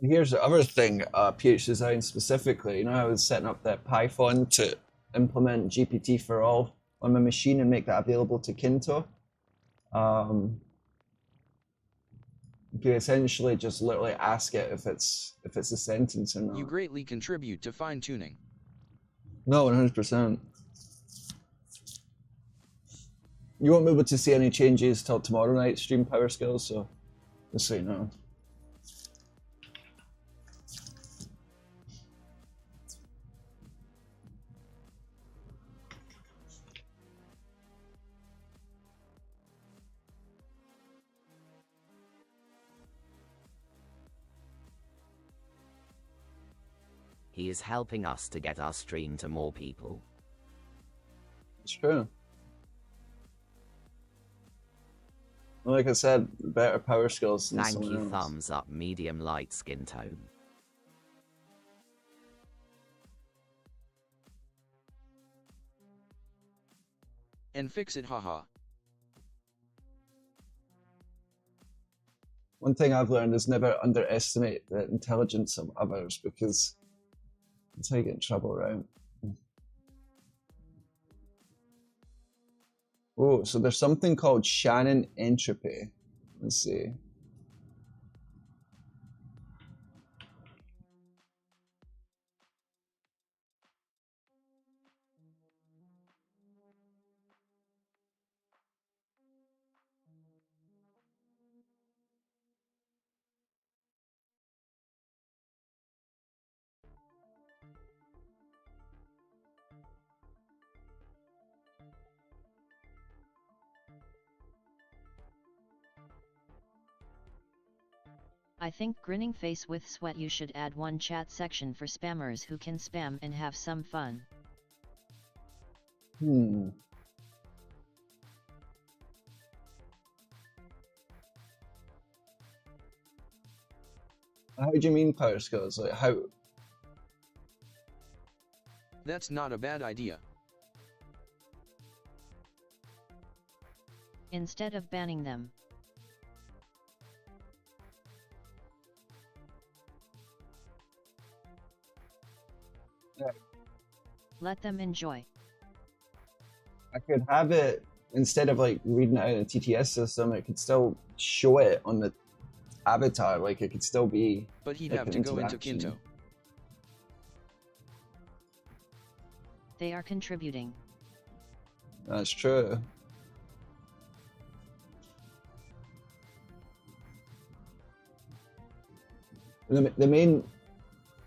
Here's the other thing, PH Design specifically. You know, I was setting up that Python to implement GPT for all on my machine and make that available to Kynto. You can essentially just literally ask it if it's a sentence or not. You greatly contribute to fine-tuning. No, 100%. You won't be able to see any changes till tomorrow night stream, Power Skills, so just so you know. He is helping us to get our stream to more people. It's true. Like I said, better Power Skills than Thank someone you, else. thumbs up, medium light skin tone. And fix it, haha. One thing I've learned is never underestimate the intelligence of others, because that's how you get in trouble, right? Oh, so there's something called Shannon entropy. Let's see. I think grinning face with sweat. You should add one chat section for spammers who can spam and have some fun. How do you mean Power Skills? Like how? That's not a bad idea. Instead of banning them. Yeah. Let them enjoy. I could have it, instead of like reading it out in a TTS system, it could still show it on the avatar, like it could still be. But he'd like have an to go into interaction. Kynto. They are contributing. That's true. The main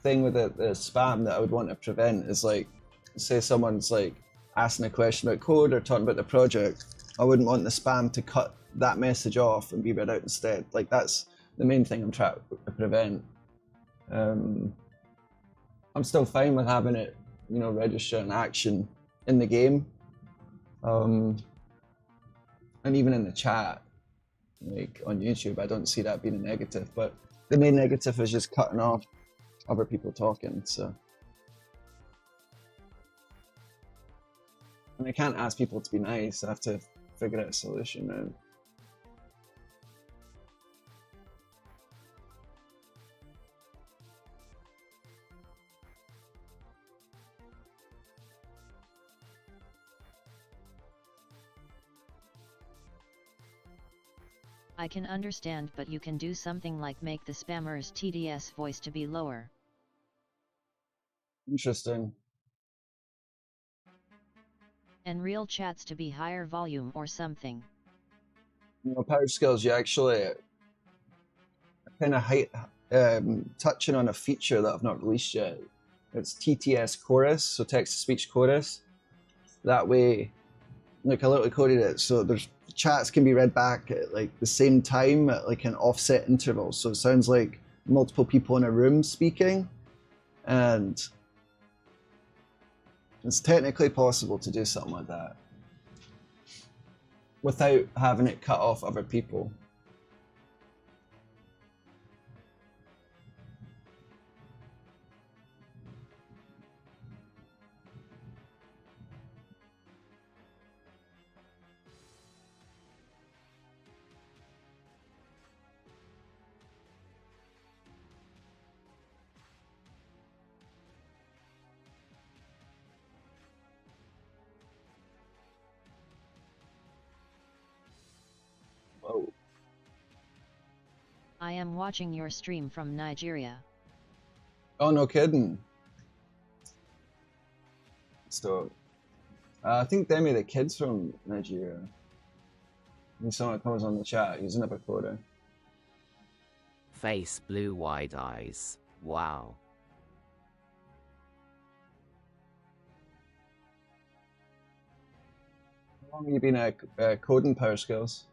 thing with the spam that I would want to prevent is, like, say someone's like asking a question about code or talking about the project, I wouldn't want the spam to cut that message off and be read out instead. Like, that's the main thing I'm trying to prevent. I'm still fine with having it, you know, register an action in the game, and even in the chat, like on YouTube. I don't see that being a negative, but The main negative is just cutting off other people talking, so. And I can't ask people to be nice, I have to figure out a solution out. I can understand, but you can do something like make the spammer's TDS voice to be lower. Interesting. And real chats to be higher volume or something. You know, power skills, you actually kind of touching on a feature that I've not released yet. It's TTS chorus, so text-to-speech chorus. That way, like I literally coded it, so there's chats can be read back at like the same time at like an offset interval. So it sounds like multiple people in a room speaking, and it's technically possible to do something like that without having it cut off other people. Whoa. I am watching your stream from Nigeria. Oh, no kidding. So, I think Demi, the kid's from Nigeria. He's someone that comes on the chat, he's another coder. Face blue wide eyes. Wow. How long have you been coding power skills?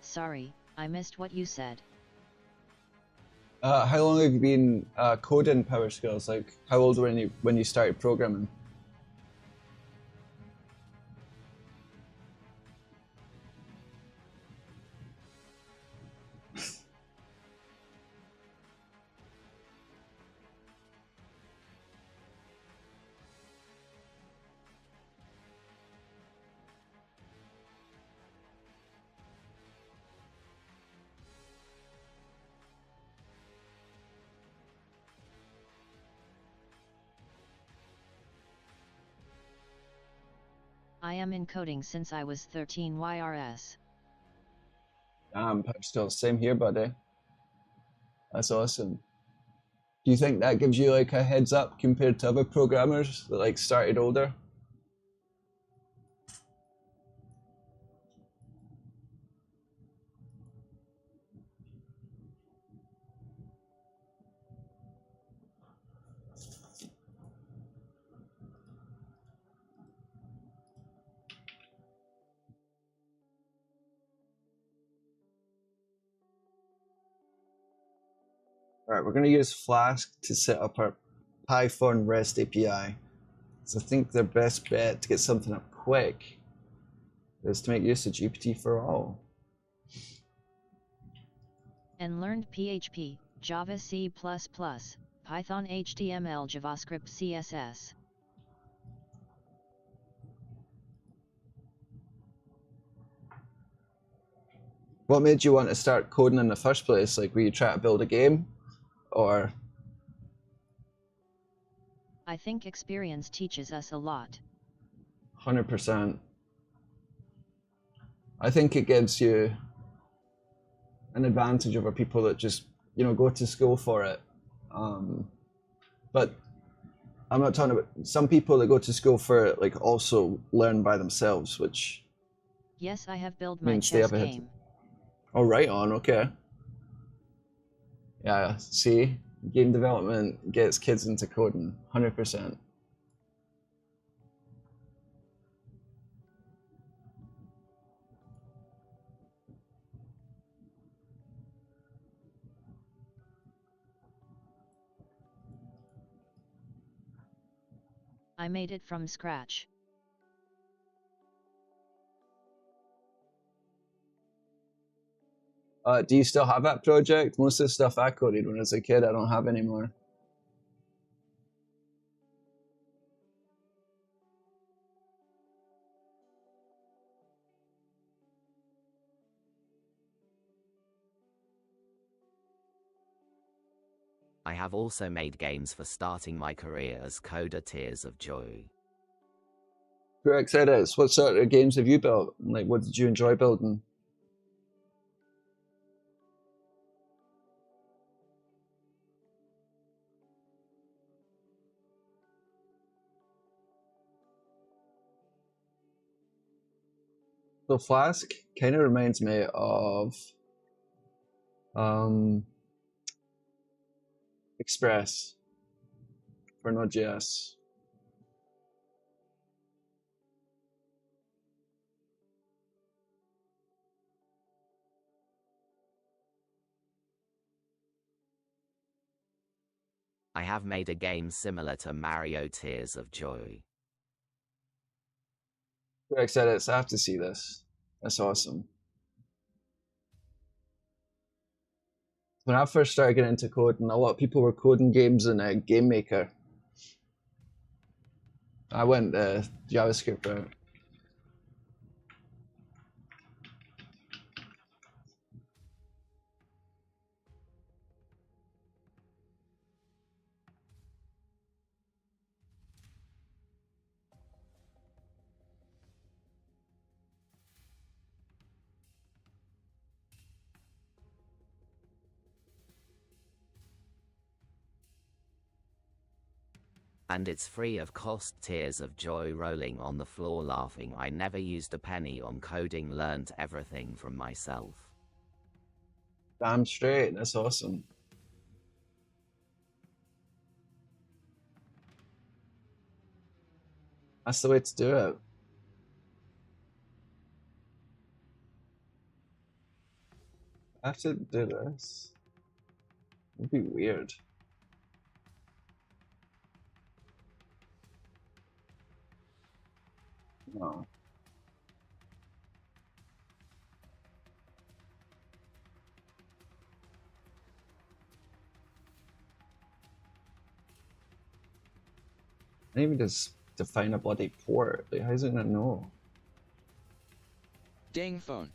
Sorry, I missed what you said. How long have you been coding power skills? Like, how old were you when you started programming? I am in coding since I was 13 YRS. Power skills, same here, buddy. That's awesome. Do you think that gives you like a heads up compared to other programmers that like started older? All right, we're going to use Flask to set up our Python REST API. So I think the best bet to get something up quick is to make use of GPT for all. And learned PHP, Java C++, Python HTML JavaScript CSS. What made you want to start coding in the first place? Like, were you trying to build a game? Or I think experience teaches us a lot. 100%. I think it gives you an advantage over people that just, you know, go to school for it. But I'm not talking about some people that go to school for it, like also learn by themselves, which Yes, I have built my means they chess have a game. Oh, right on, okay. Yeah, see, game development gets kids into coding, 100%. I made it from scratch. Do you still have that project? Most of the stuff I coded when I was a kid, I don't have anymore. I have also made games for starting my career as coder. Tears of joy. Correct, said it. What sort of games have you built? Like, what did you enjoy building? So Flask kind of reminds me of Express for Node.js. I have made a game similar to Mario Tears of Joy. Correct, said it. So I have to see this. That's awesome. When I first started getting into coding, a lot of people were coding games in a game maker. I went JavaScript route. And it's free of cost. Tears of joy, rolling on the floor laughing. I never used a penny on coding, learned everything from myself. Damn straight. That's awesome. That's the way to do it. I have to do this. It'd be weird. No. I didn't even just define a bloody port. Like, how's it gonna know? Dang phone.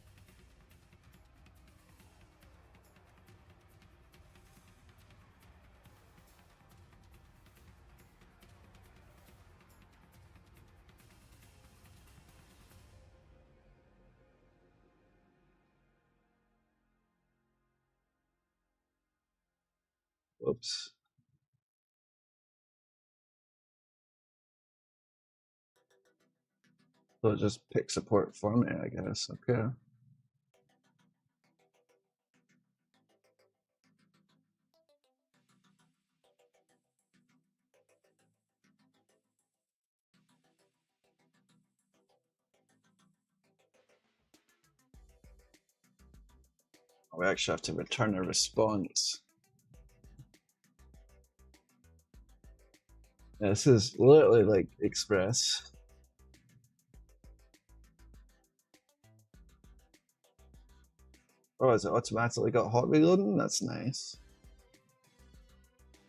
Whoops. So it just picks a port for me, I guess. Okay. We actually have to return a response. Yeah, this is literally like Express. Oh, is it automatically got hot reloading? That's nice.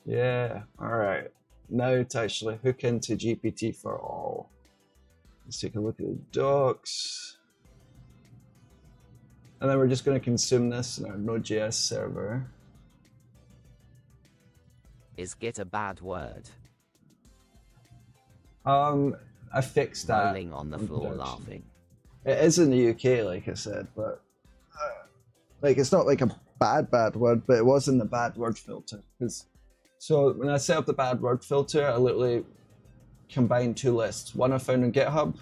Yeah, alright. Now to actually hook into GPT for all. Let's take a look at the docs. And then we're just going to consume this in our Node.js server. Is Git a bad word? I fixed that. Rolling on the floor laughing. It is in the UK, like I said, but like it's not like a bad word, but it was in the bad word filter. So when I set up the bad word filter, I literally combined two lists. One I found on GitHub,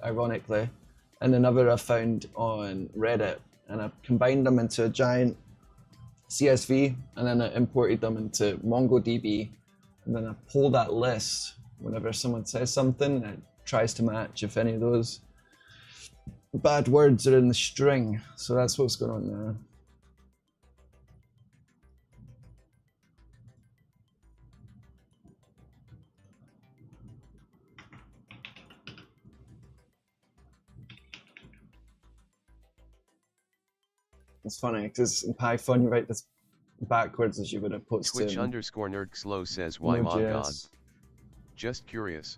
ironically, and another I found on Reddit. and I combined them into a giant CSV, and then I imported them into MongoDB, and then I pull that list whenever someone says something, and it tries to match if any of those bad words are in the string. So that's what's going on there. It's funny because in Python you write this backwards as you would have posted. Twitch underscore nerdxlow says, why my god? Just curious.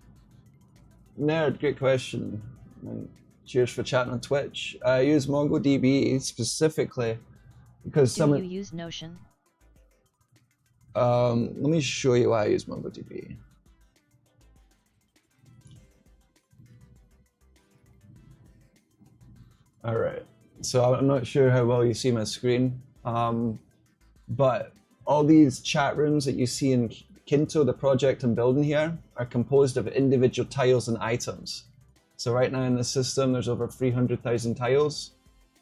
Nerd, great question. And cheers for chatting on Twitch. I use MongoDB specifically because Do you use Notion? Let me show you why I use MongoDB. All right. So I'm not sure how well you see my screen, but all these chat rooms that you see in Kynto, the project I'm building here, are composed of individual tiles and items. So right now in the system, there's over 300,000 tiles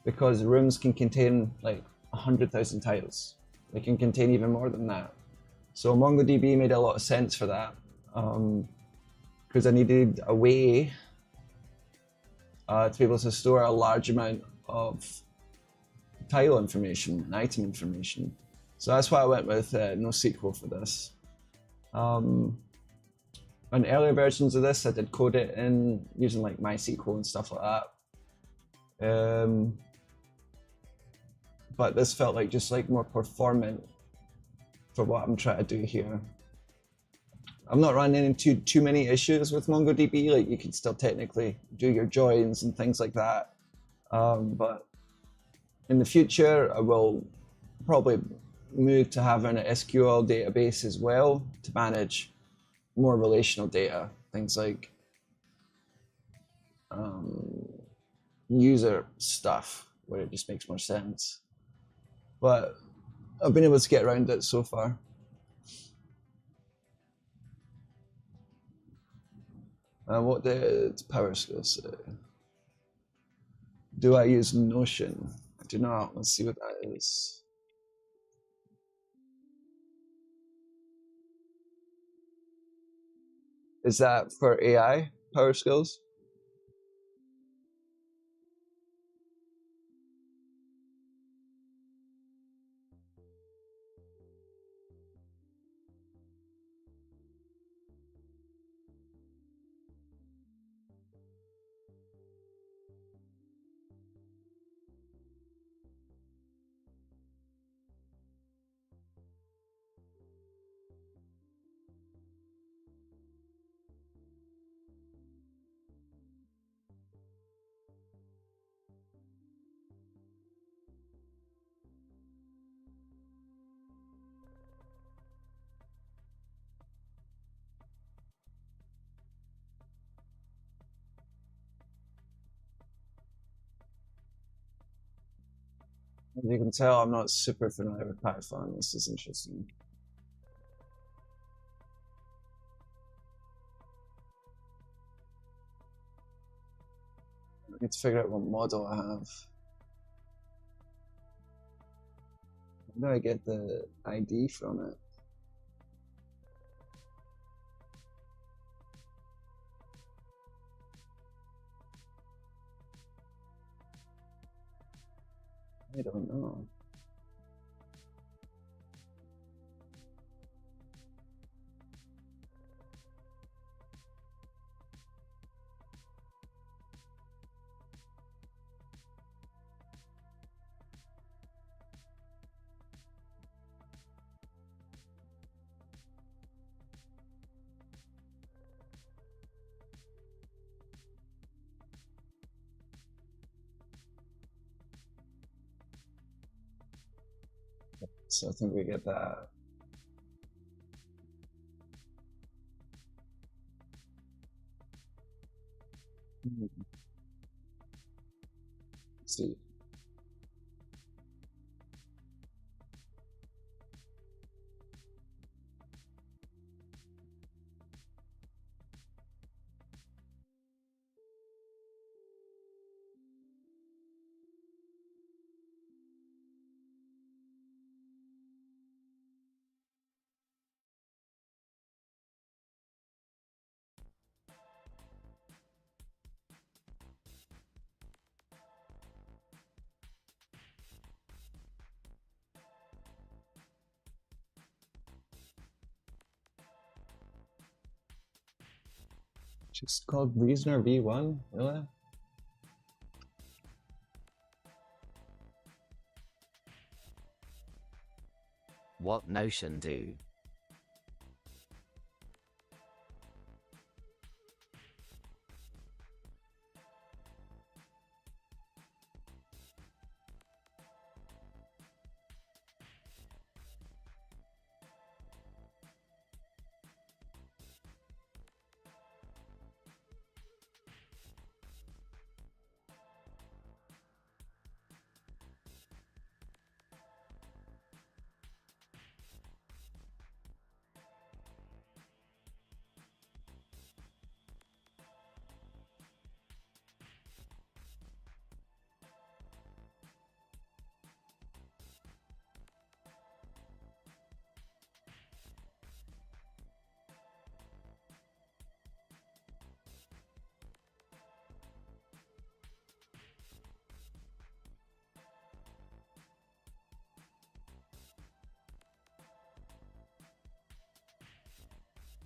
because rooms can contain like 100,000 tiles. They can contain even more than that. So MongoDB made a lot of sense for that because I needed a way to be able to store a large amount of tile information and item information. So that's why I went with NoSQL for this. On earlier versions of this, I did code it in using like MySQL and stuff like that. But this felt like just like more performant for what I'm trying to do here. I'm not running into too many issues with MongoDB. Like you can still technically do your joins and things like that. But in the future, I will probably move to having an SQL database as well to manage more relational data, things like user stuff, where it just makes more sense. But I've been able to get around it so far. What did PowerSchool say? Do I use Notion? I do not. Let's see what that is. Is that for AI, PowerSkills? As you can tell, I'm not super familiar with Python. This is interesting. I need to figure out what model I have. How do I get the ID from it? I don't know. So I think we get that. Let's see. Just called Reasoner V1? Really? What Notion do?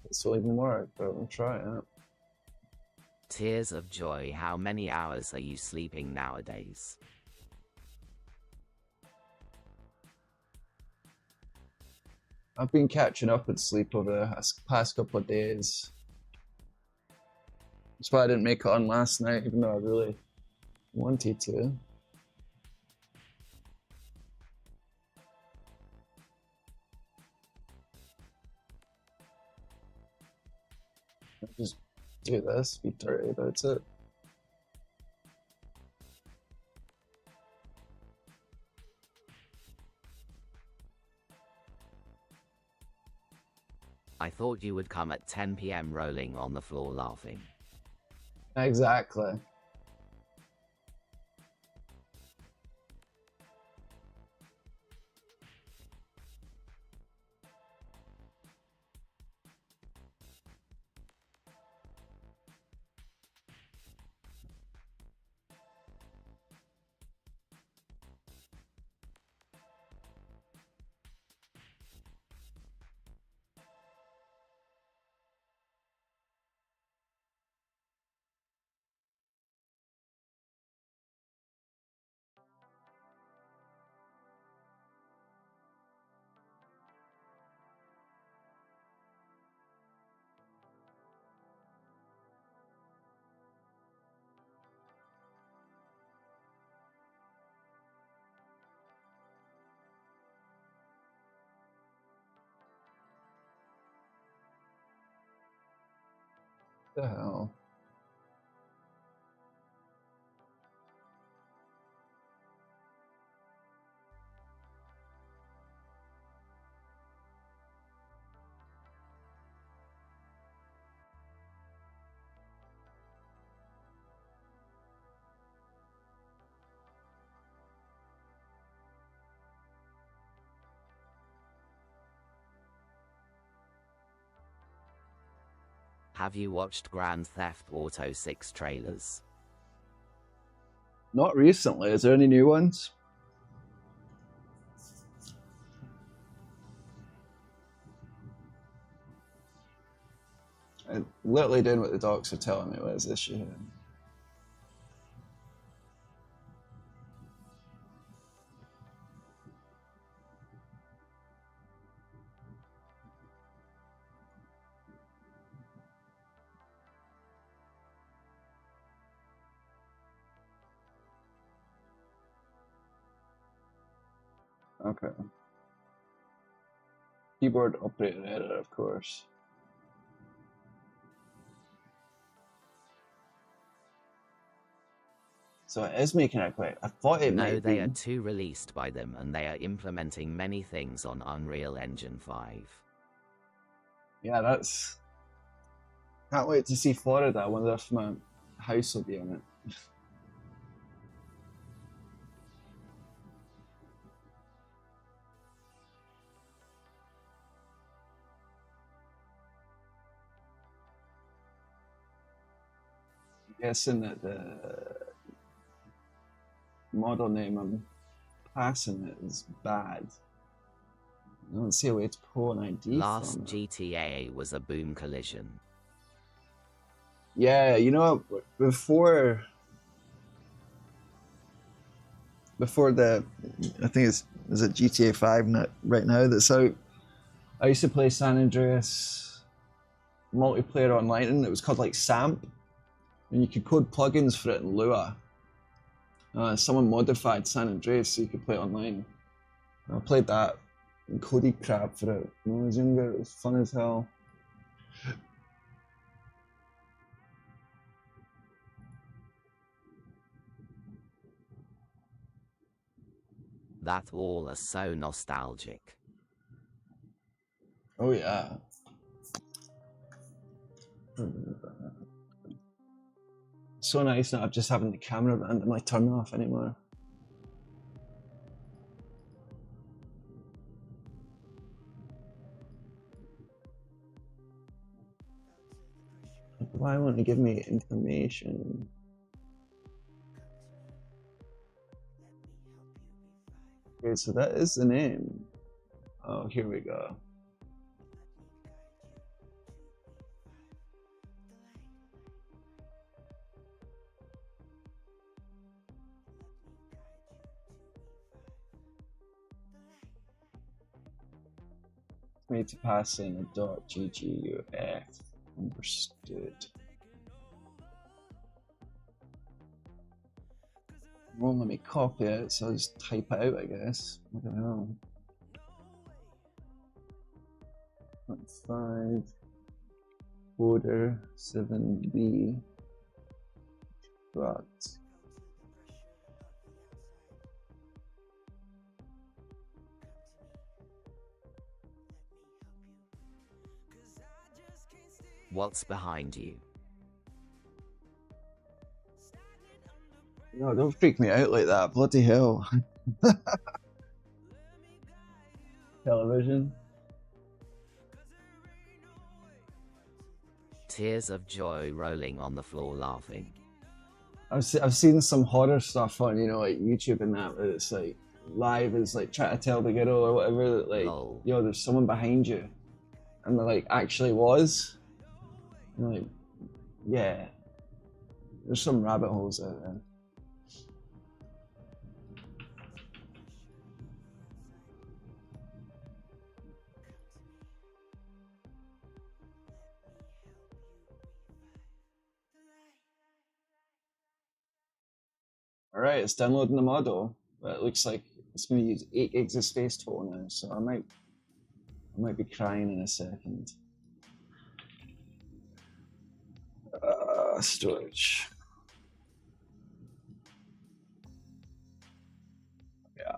This will even work, but we'll try it. Tears of joy. How many hours are you sleeping nowadays? I've been catching up with sleep over the past couple of days. That's why I didn't make it on last night, even though I really wanted to. Just do this, be dirty, that's it. I thought you would come at 10 PM rolling on the floor laughing. Exactly. What the hell? Have you watched Grand Theft Auto 6 trailers? Not recently. Is there any new ones? I'm literally doing what the docs are telling me. What is this shit? Okay. Keyboard operator error, of course. So it is making it quick. I thought it No, might they be. are too released by them and they are implementing many things on Unreal Engine 5. Yeah, that's. Can't wait to see Florida. I wonder if my house will be in it. I'm guessing that the model name I'm passing it is bad. I don't see a way to pull an ID Last from it. GTA was a boom collision. Yeah, you know, before the, I think is it GTA 5 right now that's out. I used to play San Andreas multiplayer online, and it was called like SAMP, and you could code plugins for it in Lua. Someone modified San Andreas so you could play it online. And I played that and coded crap for it when I was younger. It was fun as hell. That all is so nostalgic. Oh yeah. So nice not just having the camera randomly turn off anymore. Why won't you give me information? Okay, so that is the name. Oh, here we go. Need to pass in a .gguf. Understood. Won't let me copy it, so I'll just type it out, I guess. I don't know. 5 border 7b dot. What's behind you? No, don't freak me out like that. Bloody hell. Television. Tears of joy rolling on the floor laughing. I've seen some horror stuff on, you know, like YouTube and that, where it's like live is like trying to tell the girl or whatever that like, Lol. yo, there's someone behind you, and there like actually was. And like, yeah, there's some rabbit holes out there. All right, it's downloading the model, but it looks like it's going to use 8 gigs of space total now, so I might be crying in a second. Storage. Yeah.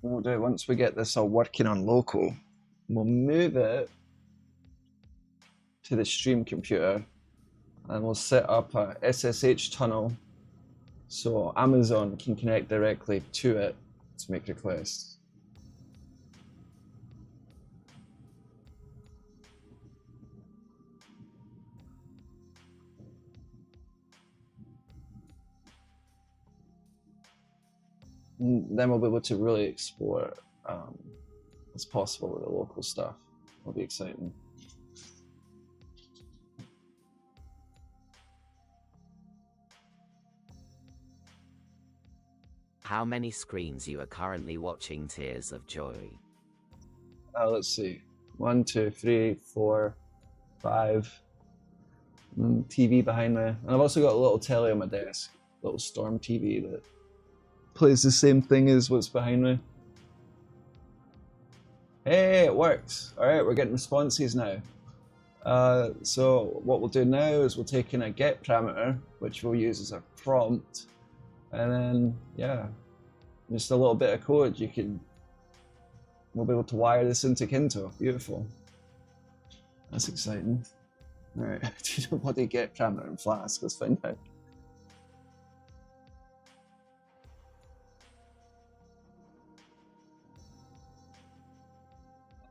We'll do, once we get this all working on local, we'll move it to the stream computer, and we'll set up a SSH tunnel so Amazon can connect directly to it to make requests. And then we'll be able to really explore what's possible with the local stuff. It'll be exciting. How many screens you are currently watching Tears of Joy? Let's see. 1, 2, 3, 4, 5. And TV behind me. And I've also got a little telly on my desk. Little Storm TV that plays the same thing as what's behind me. Hey, it works. All right, we're getting responses now. So what we'll do now is we'll take in a get parameter, which we'll use as a prompt. And then, yeah, just a little bit of code. We'll be able to wire this into Kynto. Beautiful. That's exciting. All right, do you know what they get parameter in Flask? Let's find out.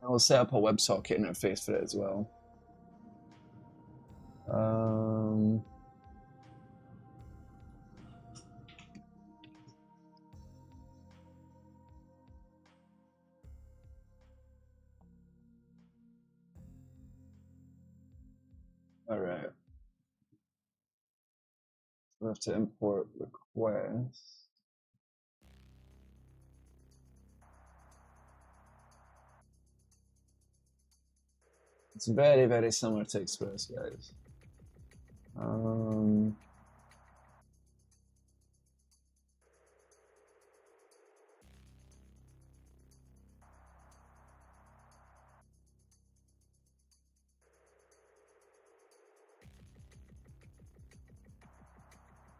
I'll set up a WebSocket interface for it as well. We have to import request. It's very, very similar to Express, guys.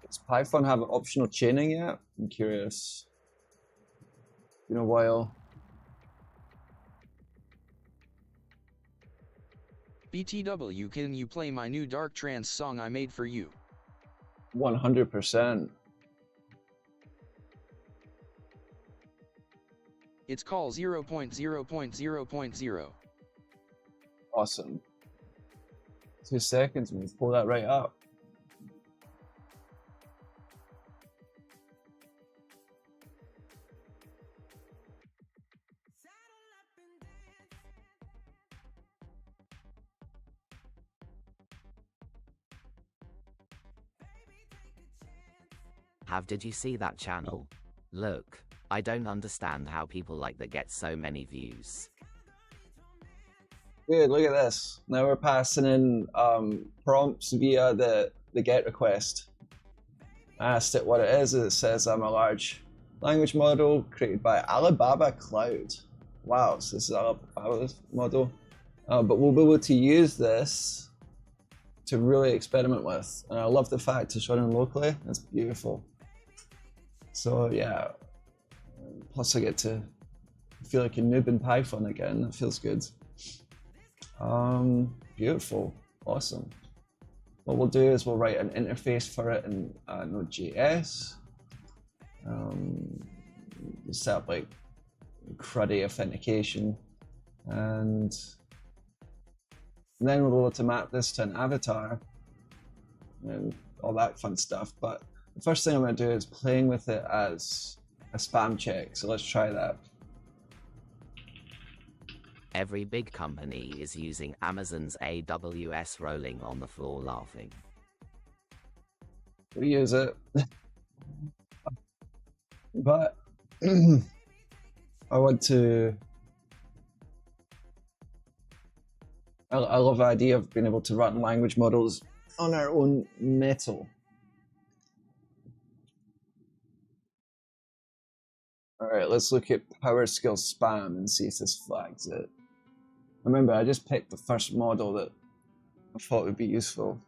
Does Python have optional chaining yet? I'm curious. Been a while. BTW, can you play my new dark trance song I made for you? 100%. It's called 0.0.0.0. Awesome. 2 seconds, and we pull that right up. Did you see that channel? Look, I don't understand how people like that get so many views. Good, look at this. Now we're passing in prompts via the GET request. I asked it what it is, and it says I'm a large language model created by Alibaba Cloud. Wow, so this is Alibaba's model. But we'll be able to use this to really experiment with. And I love the fact it's running locally. That's beautiful. So yeah, plus I get to feel like a noob in Python again. That feels good. Beautiful, awesome. What we'll do is we'll write an interface for it in Node.js. Set up like cruddy authentication, and then we'll be able to map this to an avatar and all that fun stuff. But the first thing I'm going to do is playing with it as a spam check. So let's try that. Every big company is using Amazon's AWS, rolling on the floor laughing. We use it. But I want to. I love the idea of being able to run language models on our own metal. All right, let's look at PowerShell spam and see if this flags it. Remember, I just picked the first model that I thought would be useful.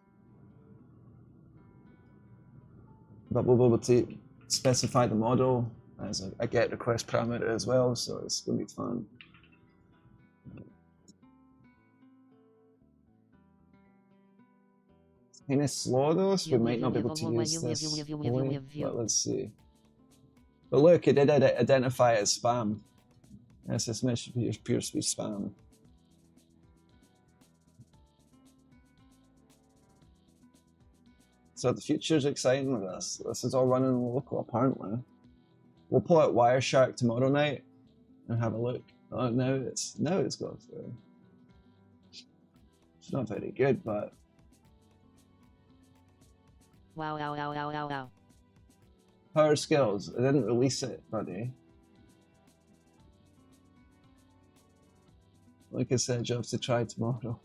But we'll be able to specify the model as a GET request parameter as well, so it's going to be fun. It's kind of slow though, so we might not be able to use this fully, but let's see. But look, it did identify it as spam. Yes, this message appears to be spam. So the future's exciting with this. This is all running local, apparently. We'll pull out Wireshark tomorrow night and have a look. Oh, now it's going through. It's not very good, but Wow. Power Skills. I didn't release it, buddy. Like I said, jobs to try tomorrow.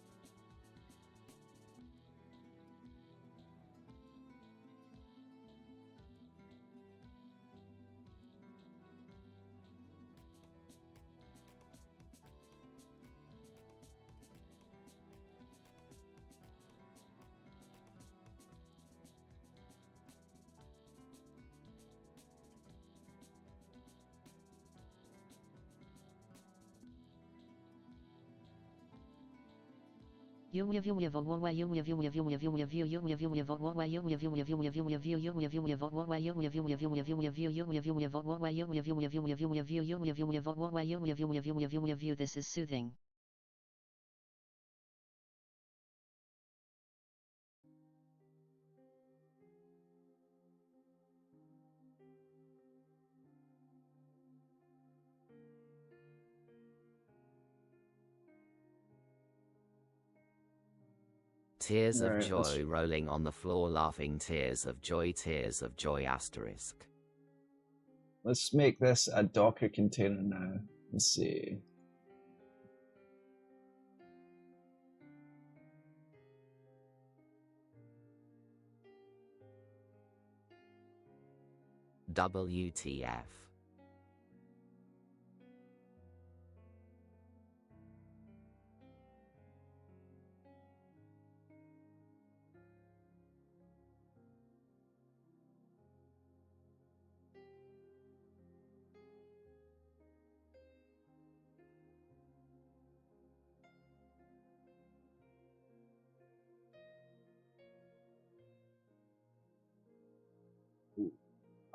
This is soothing. Tears of Right, let's- joy rolling on the floor, laughing tears of joy asterisk. Let's make this a Docker container now. Let's see. WTF.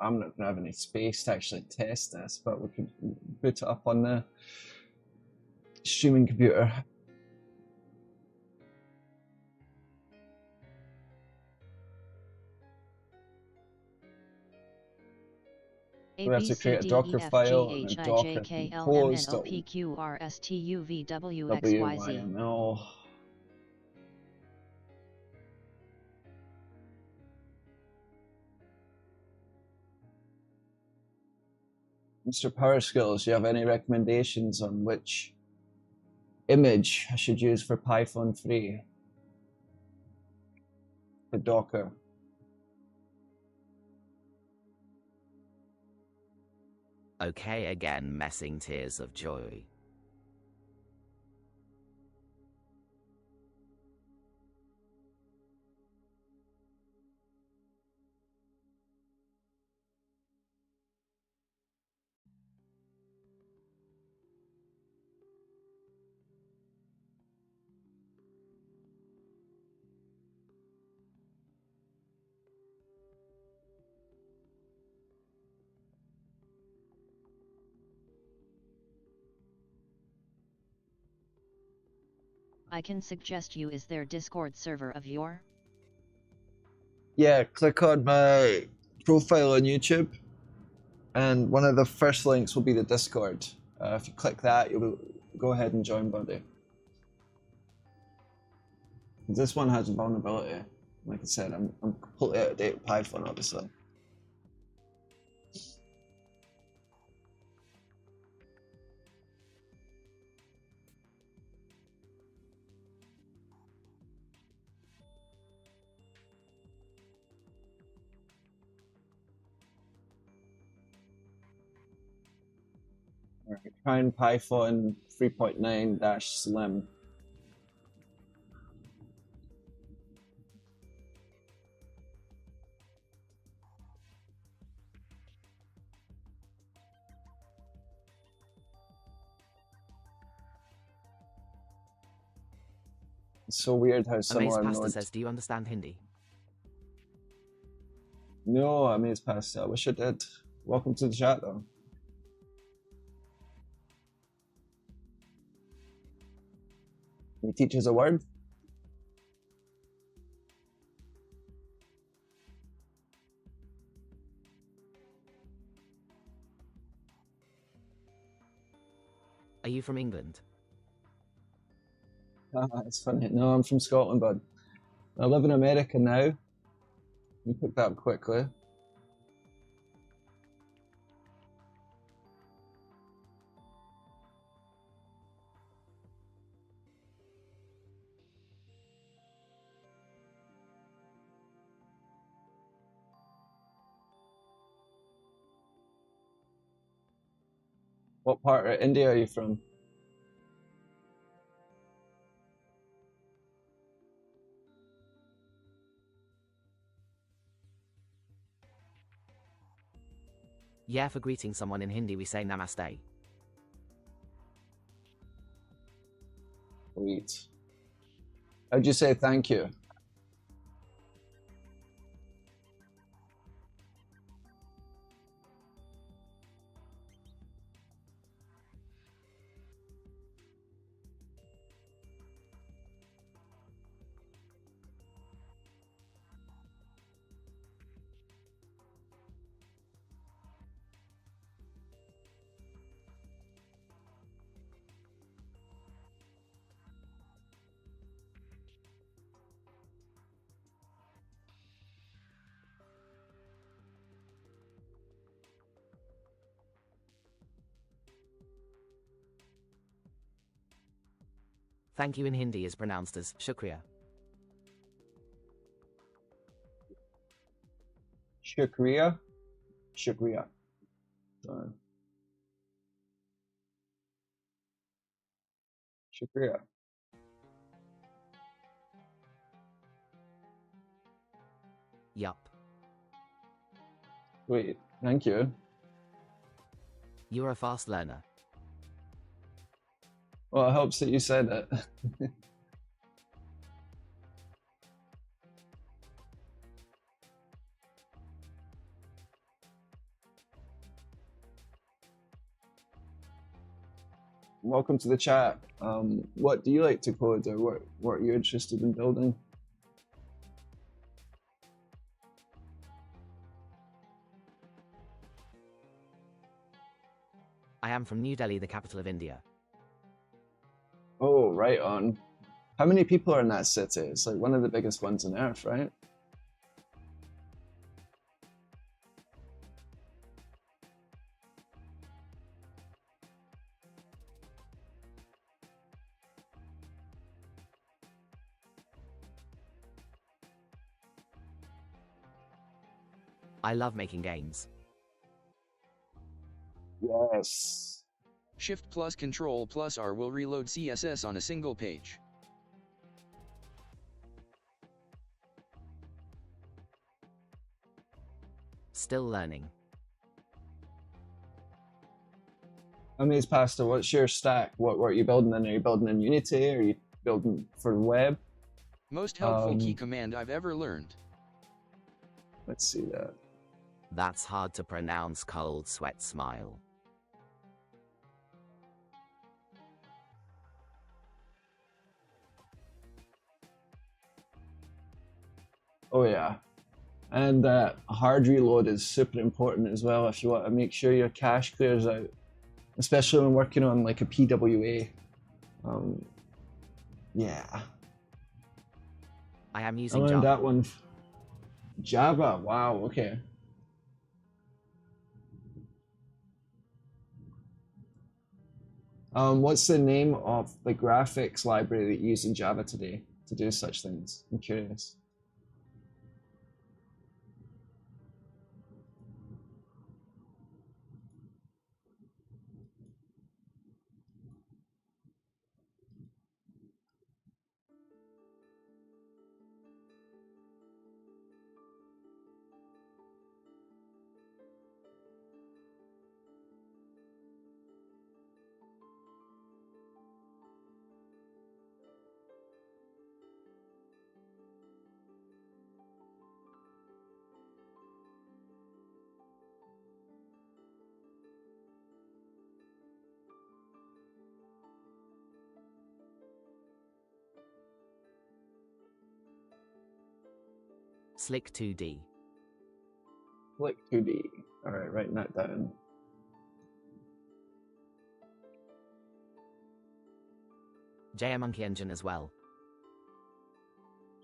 I'm not gonna have any space to actually test this, but we could boot it up on the streaming computer. We have to create a Docker file and a Docker compose.wyml. Mr. PowerSkills, do you have any recommendations on which image I should use for Python 3 for Docker? Okay, again, messing tears of joy. I can suggest you is there Discord server of your? Yeah, click on my profile on YouTube, and one of the first links will be the Discord. If you click that, you'll go ahead and join, buddy. This one has a vulnerability. Like I said, I'm completely out of date with Python, obviously. Alright, try and Python 3.9-slim. It's so weird how Amaze similar Pastor Node. says, do you understand Hindi? No, Amaze Pastor. I wish I did. Welcome to the chat, though. Can you teach us a word? Are you from England? It's funny. No, I'm from Scotland, bud. I live in America now. You picked that up quickly. What part of India are you from? Yeah, for greeting someone in Hindi we say namaste. Sweet. How'd you say thank you? Thank you in Hindi is pronounced as shukriya. Shukriya. Shukriya. Shukriya. Yup. Wait, thank you. You're a fast learner. Well, it helps that you said it. Welcome to the chat. What do you like to code, or what are you interested in building? I am from New Delhi, the capital of India. Oh, right on. How many people are in that city? It's like one of the biggest ones on earth, right? I love making games. Yes. Shift plus Control plus R will reload CSS on a single page. Still learning. Amaze Pasta, what's your stack? What are you building in? Are you building in Unity? Are you building for the web? Most helpful key command I've ever learned. Let's see that. That's hard to pronounce. Cold sweat smile. Oh yeah. And hard reload is super important as well if you want to make sure your cache clears out, especially when working on like a PWA. Yeah. I am I using learned Java. that one. Java, wow, okay. What's the name of the graphics library that you use in Java today to do such things? I'm curious. Slick 2D. Like 2D. All right, writing that down. JMonkey engine as well.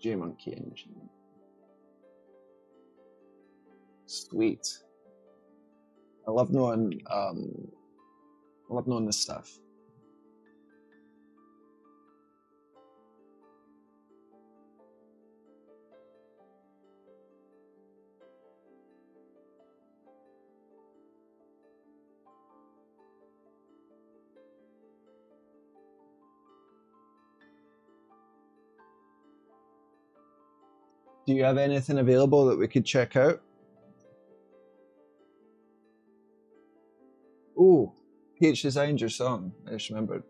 JMonkey engine. Sweet. I love knowing this stuff. Do you have anything available that we could check out? Ooh, Peach designed your song. I just remembered.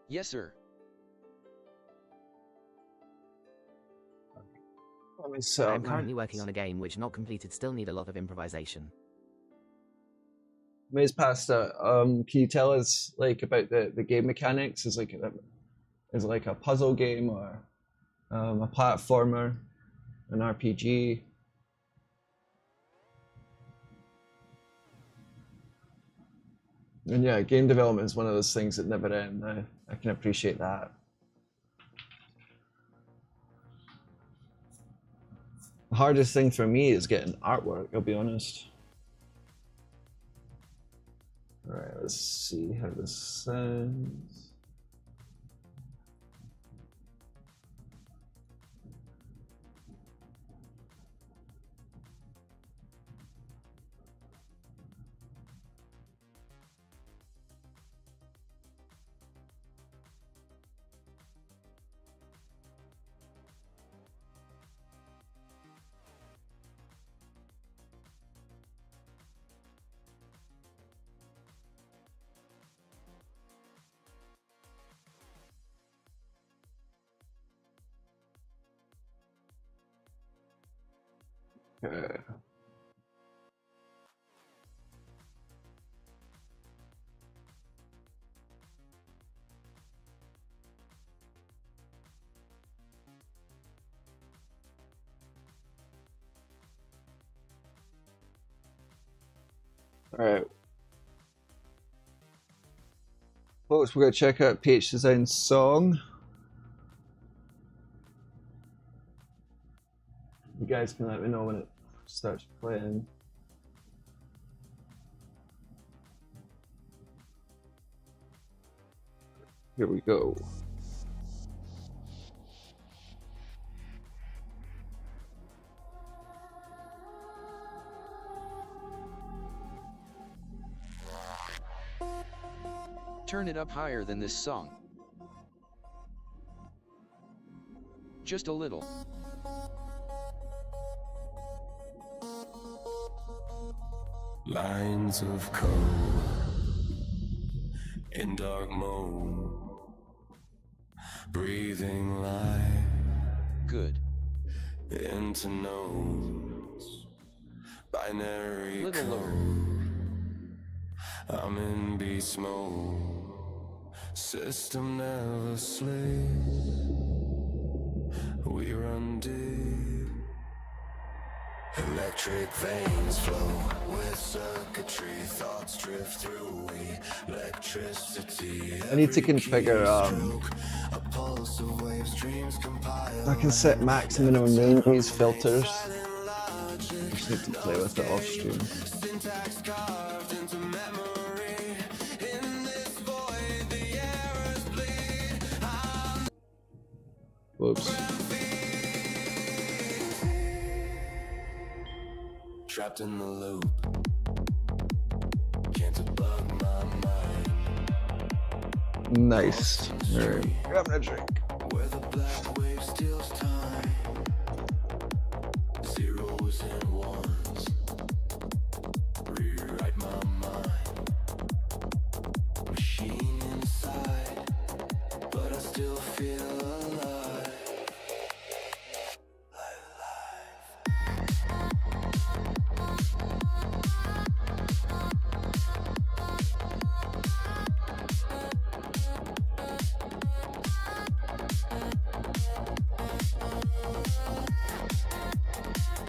Yes, sir. I am currently working on a game which not completed, still need a lot of improvisation. Maze Pasta, can you tell us like about the game mechanics? Is it like a puzzle game or a platformer, an RPG? And yeah, game development is one of those things that never end. I can appreciate that. The hardest thing for me is getting artwork, I'll be honest. All right, let's see how this sounds. Okay. All right. Folks, we're going to check out PH Design's song. You guys can let me know when it starts playing. Here we go. Turn it up higher than this song. Just a little. Lines of code in dark mode, breathing life Good. into nodes, binary Little lower. code. I'm in beast mode, system never sleeps. We run deep. Electric veins flow with circuitry, thoughts drift through electricity. I need to configure I can set max and minimum range filters. I just need to play with it off stream. Whoops. Trapped in the loop, can't debug my mind. Nice. Alright, grabbing a drink. Where the black wave steals time, zeros and ones, rewrite my mind. Machine inside, but I still feel alive.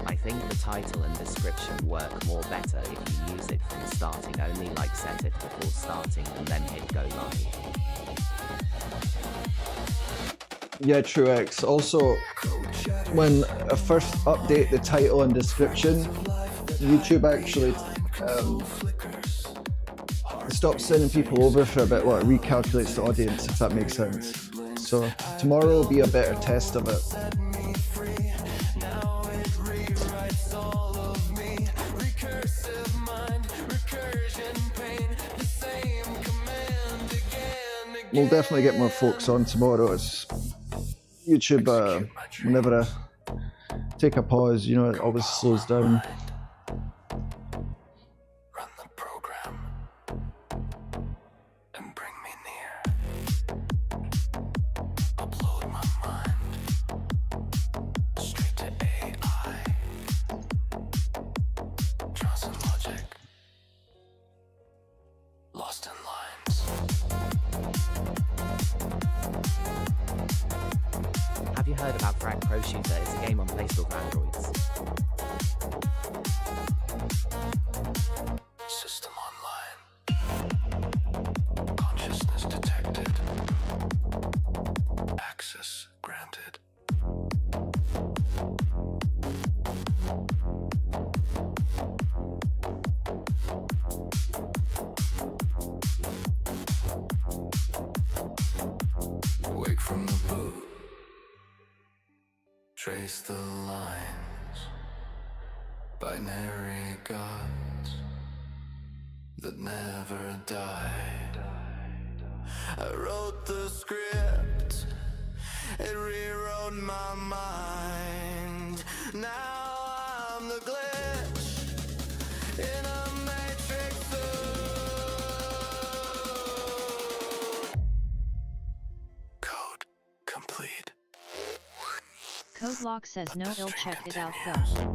I think the title and description work more better if you use it from starting only, like set it before starting and then hit go live. Yeah, Truex. Also, when I first update the title and description, YouTube actually stops sending people over for a bit while it recalculates the audience, if that makes sense. So tomorrow will be a better test of it. We'll definitely get more folks on tomorrow. It's YouTube, whenever I take a pause, you know, it always slows down. Run the program and bring me near. Upload my mind straight to AI. Trust and logic. Lost in lines. Have you heard about Frag Pro Shooter? It's a game on Play Store for Androids. System online. Trace the lines, binary gods that never died. I wrote the script, it rewrote my mind. Now I'm the glitch in a matrix of code complete. Code lock says no ill, check it out though.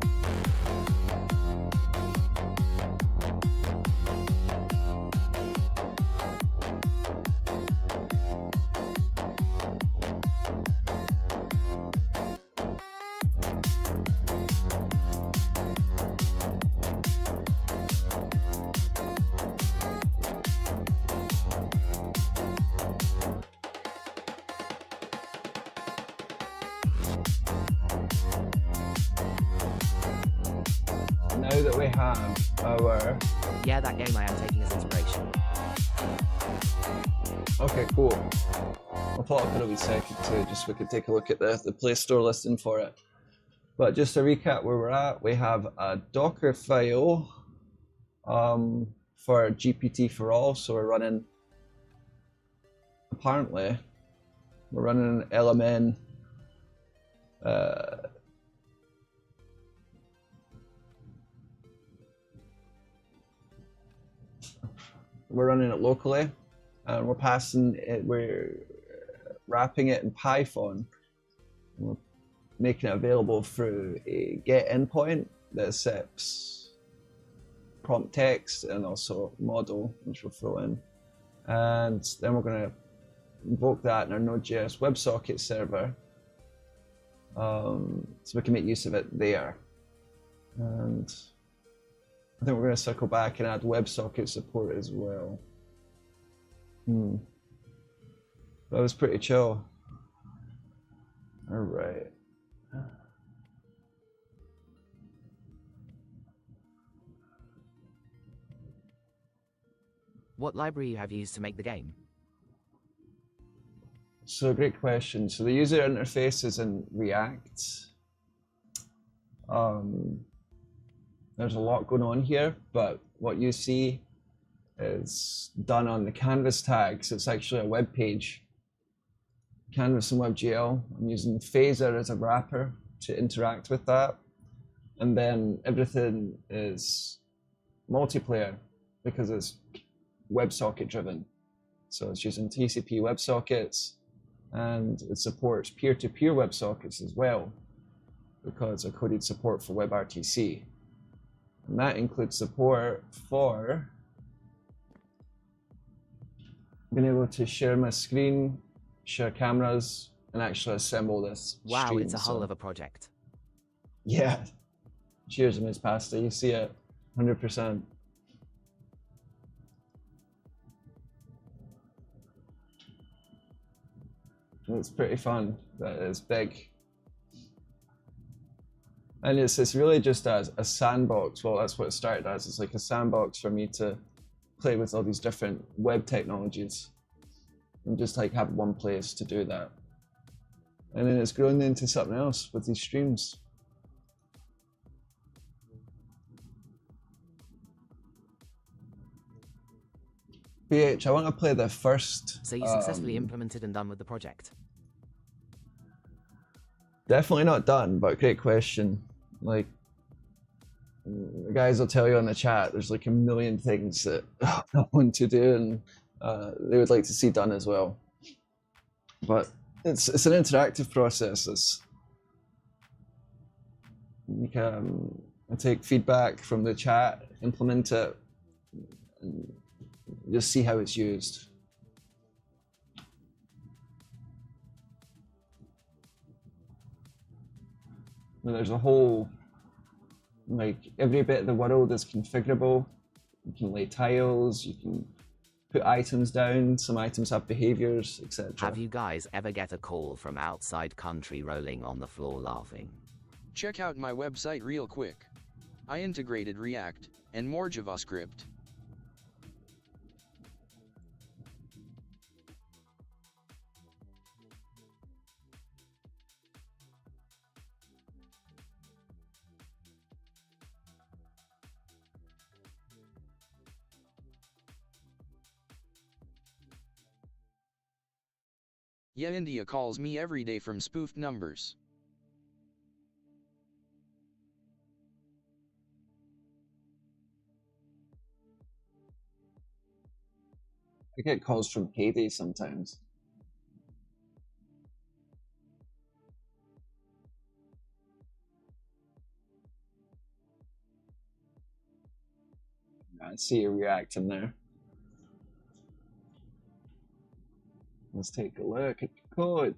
Now that we have our... Yeah, that game I am taking as inspiration. Okay, cool. I'll put up in a wee second too, just so we can take a look at the Play Store listing for it. But just to recap where we're at, we have a Docker file for GPT for all. So we're running, apparently, we're running an LMN we're running it locally, and we're passing it, we're wrapping it in Python. We're making it available through a get endpoint that accepts prompt text and also model, which we'll throw in. And then we're going to invoke that in our Node.js WebSockets server, so we can make use of it there. And I think we're going to circle back and add WebSocket support as well. That was pretty chill. All right. What library have you used to make the game? So great question. So the user interface is in React. There's a lot going on here, but what you see is done on the canvas tag. So it's actually a web page. Canvas and WebGL. I'm using Phaser as a wrapper to interact with that. And then everything is multiplayer because it's WebSocket driven. So it's using TCP WebSockets, and it supports peer-to-peer WebSockets as well because I coded support for WebRTC. And that includes support for being able to share my screen, share cameras, and actually assemble this Wow, stream. it's a hull of a project. Yeah. Cheers, Ms. Pasta. You see it 100%. It's pretty fun. That is big. And it's really just as a sandbox. Well, that's what it started as. It's like a sandbox for me to play with all these different web technologies and just like have one place to do that. And then it's grown into something else with these streams. BH, I want to play the first. So you successfully implemented and done with the project? Definitely not done, but great question. Like, the guys will tell you on the chat, there's like a million things that I want to do and they would like to see done as well. But it's an interactive process. It's, you can take feedback from the chat, implement it, and just see how it's used. And there's a whole, like every bit of the world is configurable. You can lay tiles, you can put items down, some items have behaviors, etc. Have you guys ever get a call from outside country rolling on the floor laughing? Check out my website real quick. I integrated React and more JavaScript. Yeah, India calls me every day from spoofed numbers. I get calls from Payday sometimes. I see you reacting there. Let's take a look at the code.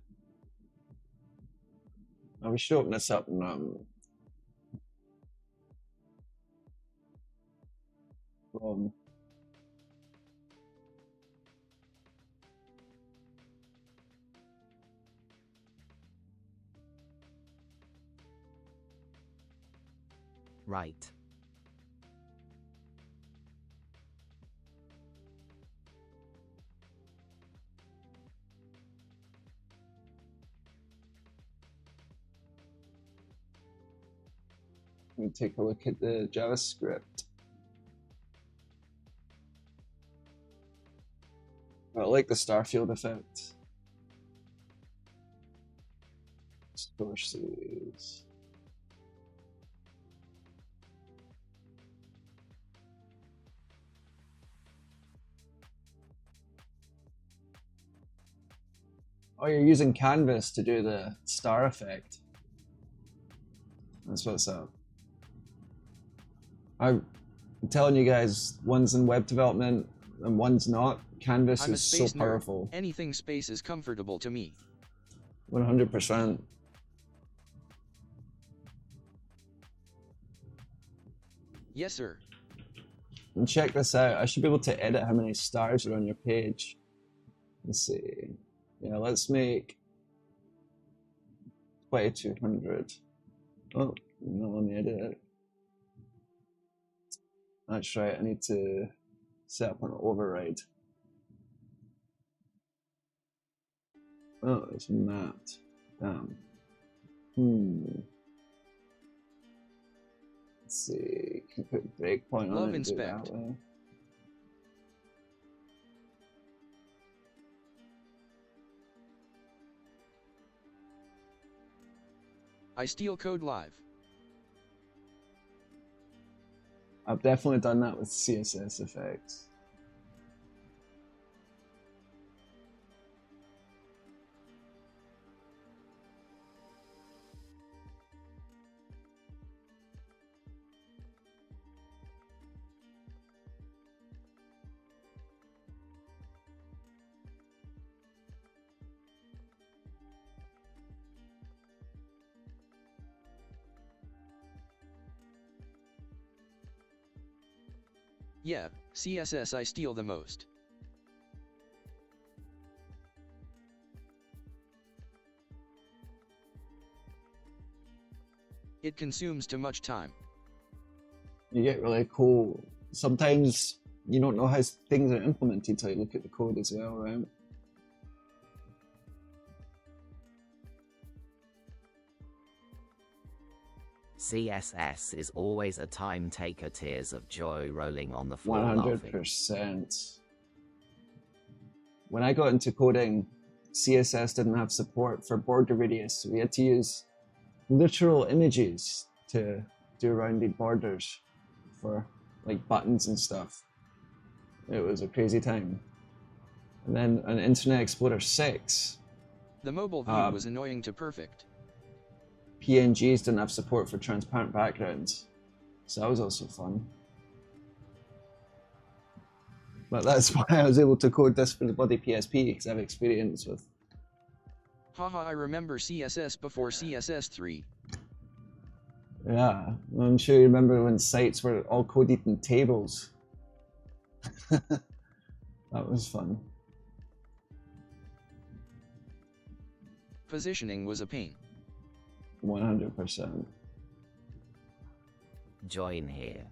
Now we should open this up and from Right. let me take a look at the JavaScript. I like the star field effect. Sources. Oh, you're using Canvas to do the star effect. That's what's up. I'm telling you guys, one's in web development and one's not. Canvas I'm is a so space nerd. powerful. Anything space is comfortable to me. 100%. Yes, sir. And check this out. I should be able to edit how many stars are on your page. Let's see. Yeah, let's make 2200. Oh, no, let me edit it. That's right, I need to set up an override. Oh, it's mapped. Damn. Let's see. Can put breakpoint on it and do it that way. I steal code live. I've definitely done that with CSS effects. Yeah, CSS I steal the most. It consumes too much time. You get really cool. Sometimes you don't know how things are implemented until you look at the code as well, right? CSS is always a time taker, tears of joy rolling on the floor. 100%. When I got into coding, CSS didn't have support for border radius, so we had to use literal images to do rounded borders for like buttons and stuff. It was a crazy time. And then on Internet Explorer 6, the mobile view was annoying to perfect. PNGs didn't have support for transparent backgrounds, so that was also fun. But that's why I was able to code this for the bloody PSP, because I have experience with. Haha, I remember CSS before CSS3. Yeah, I'm sure you remember when sites were all coded in tables. That was fun. Positioning was a pain. 100%. Join here.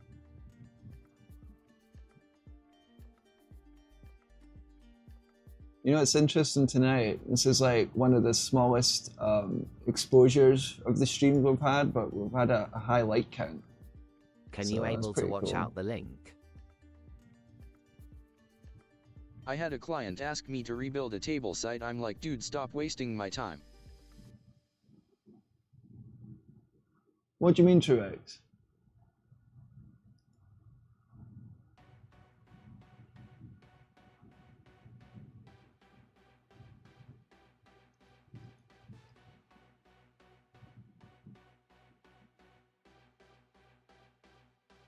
You know, it's interesting tonight. This is like one of the smallest exposures of the stream we've had, but we've had a high like count. Can So you that's able to pretty watch cool. out the link? I had a client ask me to rebuild a table site. I'm like, dude, stop wasting my time. What do you mean, Truex?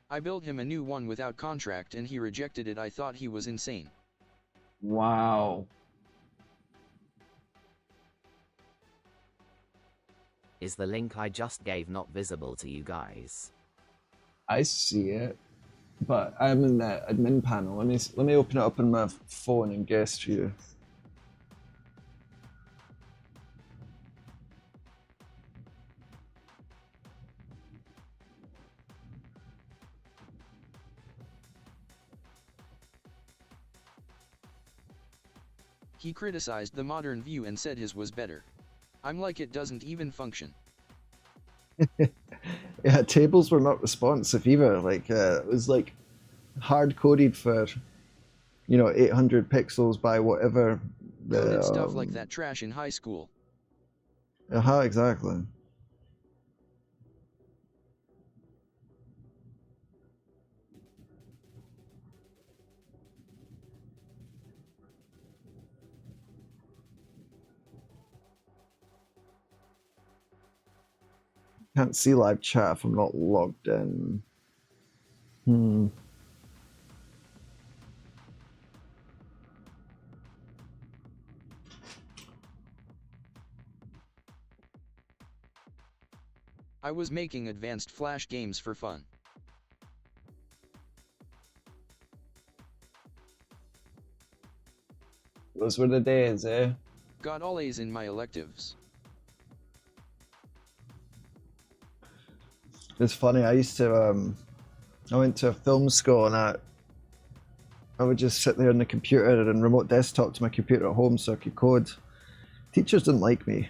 I built him a new one without contract and he rejected it. I thought he was insane. Wow. Is the link I just gave not visible to you guys? I see it, but I'm in the admin panel. Let me open it up on my phone and guest view. He criticized the modern view and said his was better. I'm like, it doesn't even function. Yeah, tables were not responsive either. Like it was like hard coded for, you know, 800 pixels by whatever. Coded stuff like that trash in high school. Exactly. Can't see live chat if I'm not logged in. I was making advanced Flash games for fun. Those were the days, eh? Got all A's in my electives. It's funny, I used to, I went to a film school and I would just sit there on the computer and remote desktop to my computer at home so I could code. Teachers didn't like me.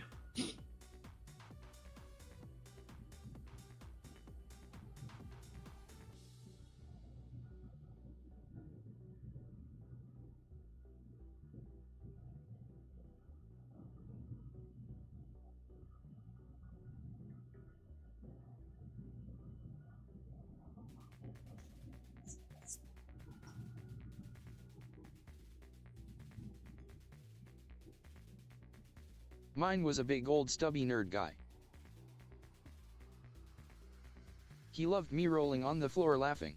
Mine was a big old stubby nerd guy. He loved me rolling on the floor laughing.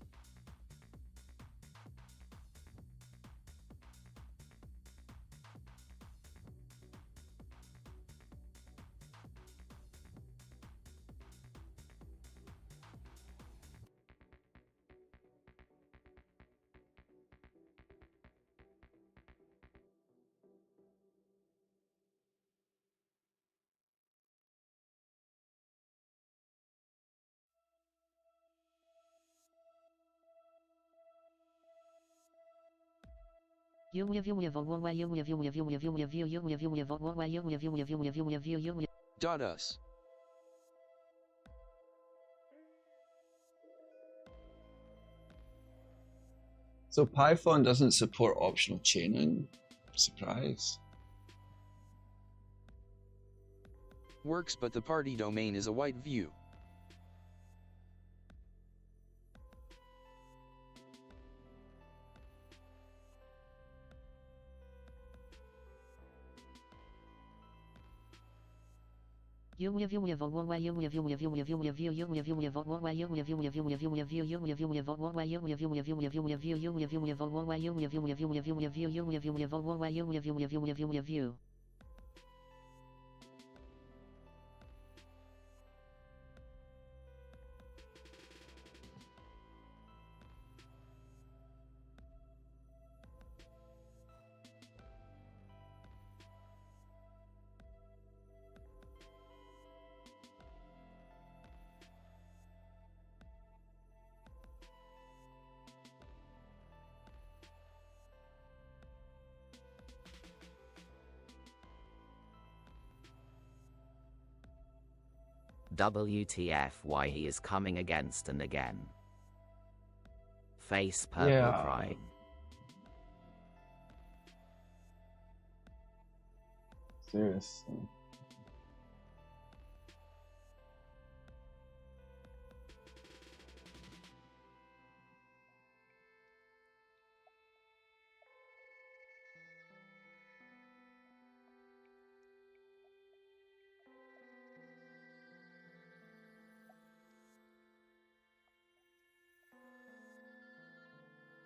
Us. So Python doesn't support optional chaining? Surprise. Works, but the party domain is a white view. WTF, why he is coming against and again. Face purple Yeah. crying. serious.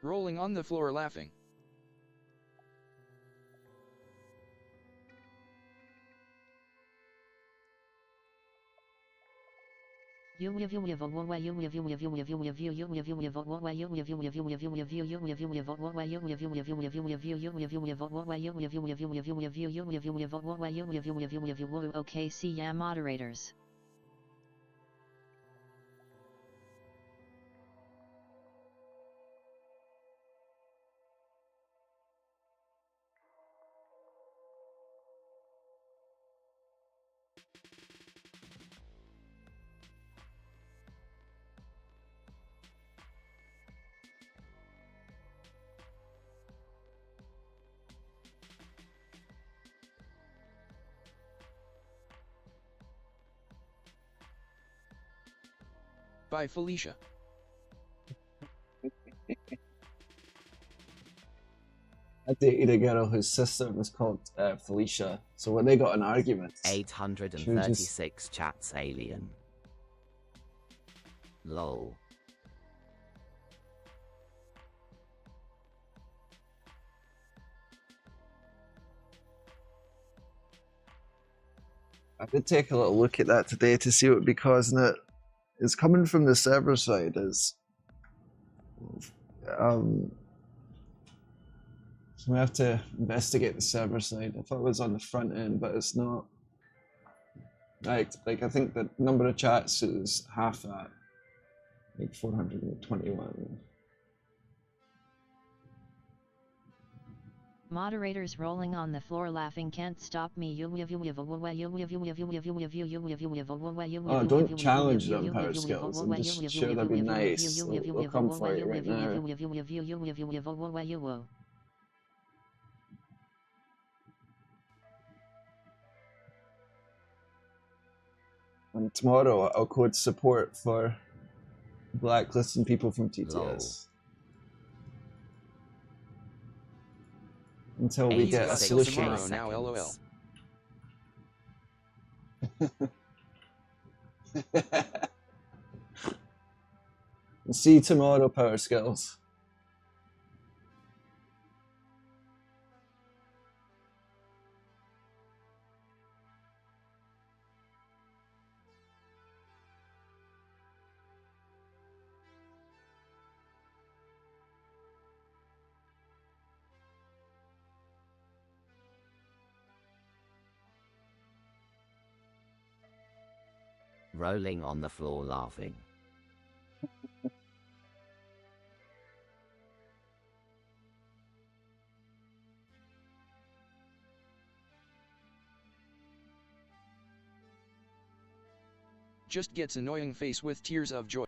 Rolling on the floor laughing. Okay, see ya moderators. By Felicia. I dated a girl whose sister was called Felicia, so when they got in arguments, 836 chats alien. Lol. I did take a little look at that today to see what would be causing it. It's coming from the server side. So we have to investigate the server side. I thought it was on the front end, but it's not. Like I think the number of chats is half that, like 421. Moderators rolling on the floor laughing can't stop me. Oh, don't challenge them, Power Skills, and just share that'd be nice. They'll come for you right now. And tomorrow I'll code support for blacklisting people from TTS. Until we get a solution. Tomorrow now, LOL. See you tomorrow, Power Skills. Rolling on the floor laughing. Just gets annoying face with tears of joy.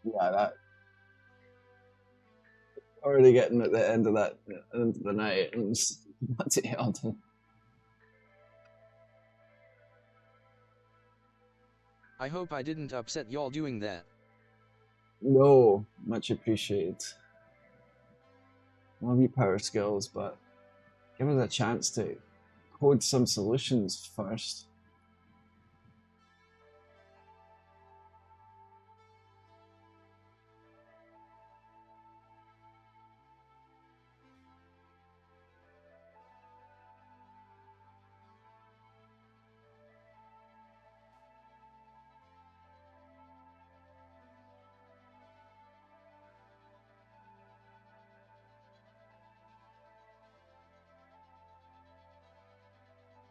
Yeah, that. Already getting at the end of that, end of the night, and what's it hell done? I hope I didn't upset y'all doing that. No, much appreciated. Love you, Power Skills, but give us a chance to code some solutions first.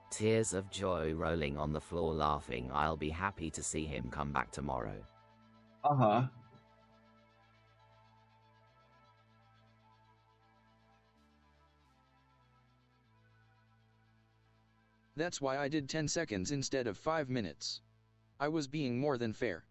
Tears of joy rolling on the floor laughing. I'll be happy to see him come back tomorrow. Uh-huh. That's why I did 10 seconds instead of 5 minutes. I was being more than fair.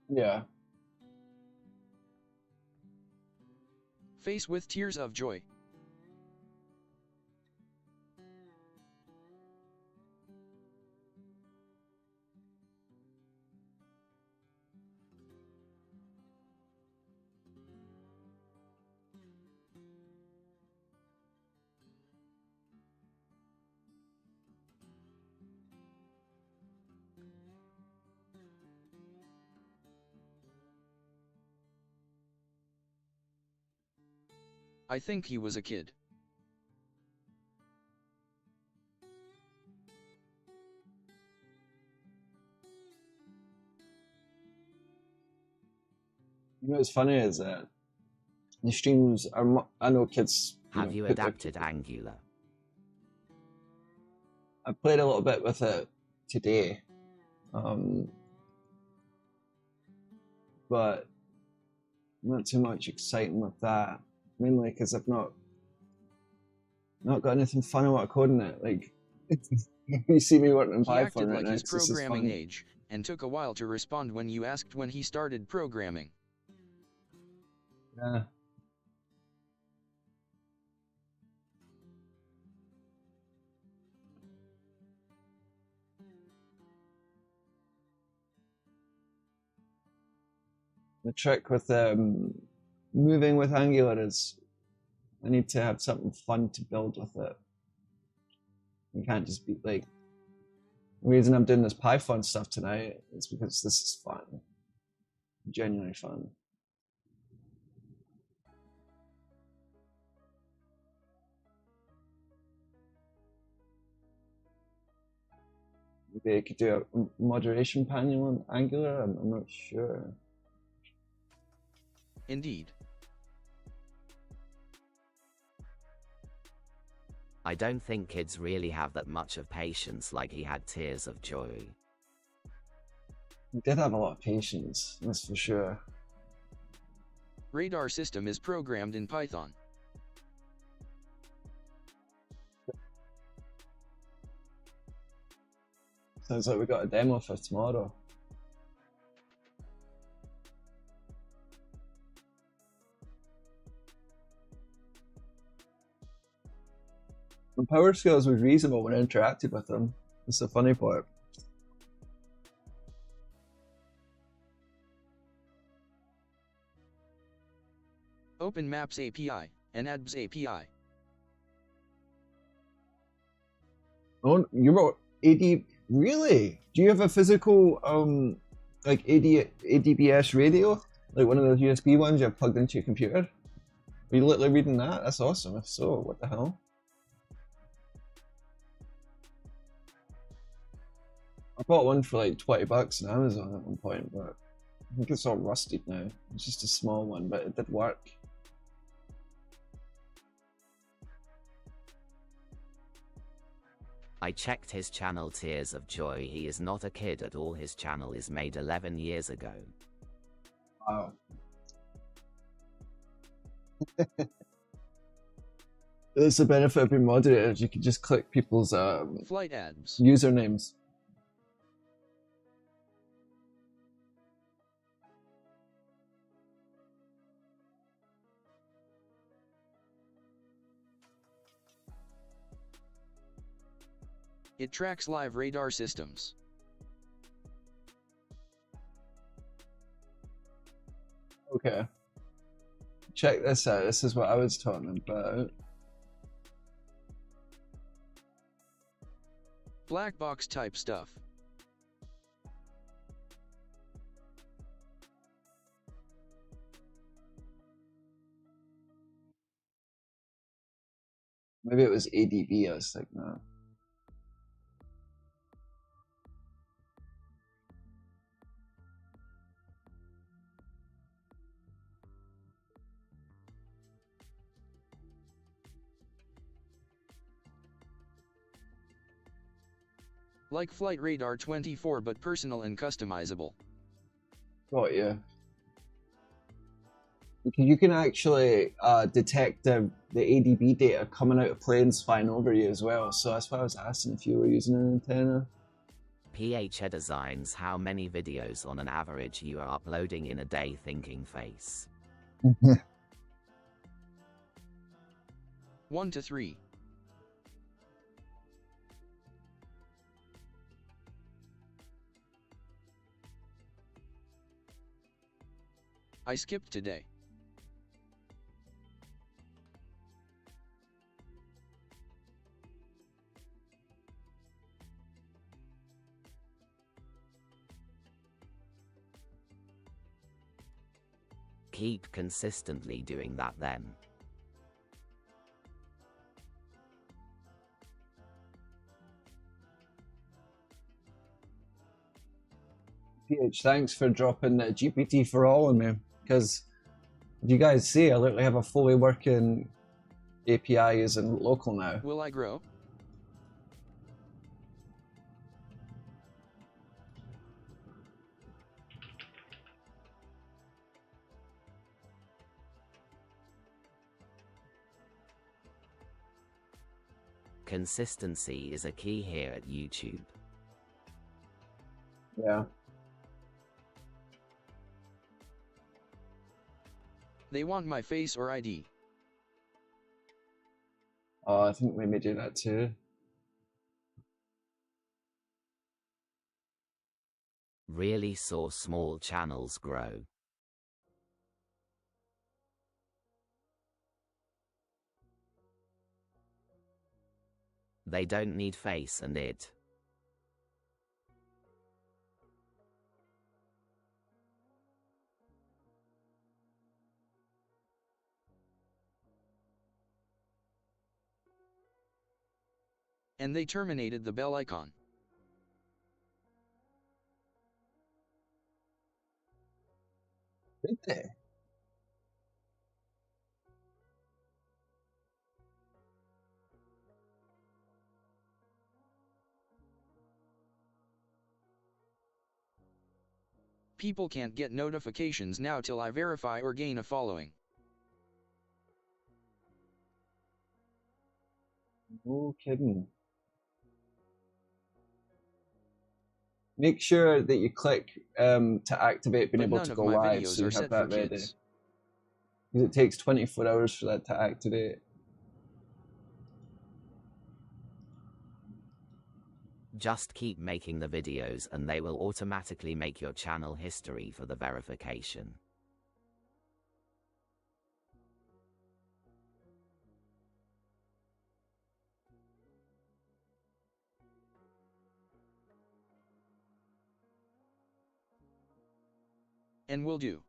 Yeah. Face with tears of joy. I think he was a kid. You know what's funny is that the streams are. I know kids. Have you put their- adapted Angular? I played a little bit with it today, but not too much exciting with that. Mainly because I've not got anything fun about coding it. Like, you see me working in He acted Python right like now. his This is programming fun. age, and took a while to respond when you asked when he started programming. Yeah. The trick with moving with Angular is I need to have something fun to build with it. You can't just be like, the reason I'm doing this Python stuff tonight is because this is fun. Genuinely fun. Maybe I could do a moderation panel on Angular, I'm not sure. Indeed. I don't think kids really have that much of patience like he had tears of joy. He did have a lot of patience, that's for sure. Radar system is programmed in Python. Sounds like we got a demo for tomorrow. The power scales was reasonable when I interacted with them. That's the funny part. Open Maps API, and ADBS API. Oh, you wrote AD, really? Do you have a physical like ADBS radio? Like one of those USB ones you have plugged into your computer? Are you literally reading that? That's awesome. If so, what the hell? I bought one for like 20 bucks on Amazon at one point, but I think it's all rusted now. It's just a small one, but it did work. I checked his channel Tears of Joy. He is not a kid at all. His channel is made 11 years ago. Wow. That's the benefit of being moderated. You can just click people's Flight ADBS. usernames. It tracks live radar systems. Okay. Check this out. This is what I was talking about. Black box type stuff. Maybe it was ADB, I was like, no. Like Flight Radar 24 but personal and customizable. Got you. You can actually detect the ADB data coming out of planes flying over you as well. So that's why I was asking if you were using an antenna. PH designs how many videos on an average you are uploading in a day, thinking face. 1 to 3. I skipped today. Keep consistently doing that then. PH, thanks for dropping GPT for all on me, because if you guys see, I literally have a fully working API using local now. Will I grow? Consistency is a key here at YouTube. Yeah. They want my face or ID. Oh, I think we may do that too. Really saw small channels grow. They don't need face and it. And they terminated the bell icon. Did they? People can't get notifications now till I verify or gain a following. No kidding. Make sure that you click to activate being But able none to of go my live, videos so you are have set that for ready. kids. Because it takes 24 hours for that to activate. Just keep making the videos and they will automatically make your channel history for the verification. And will do.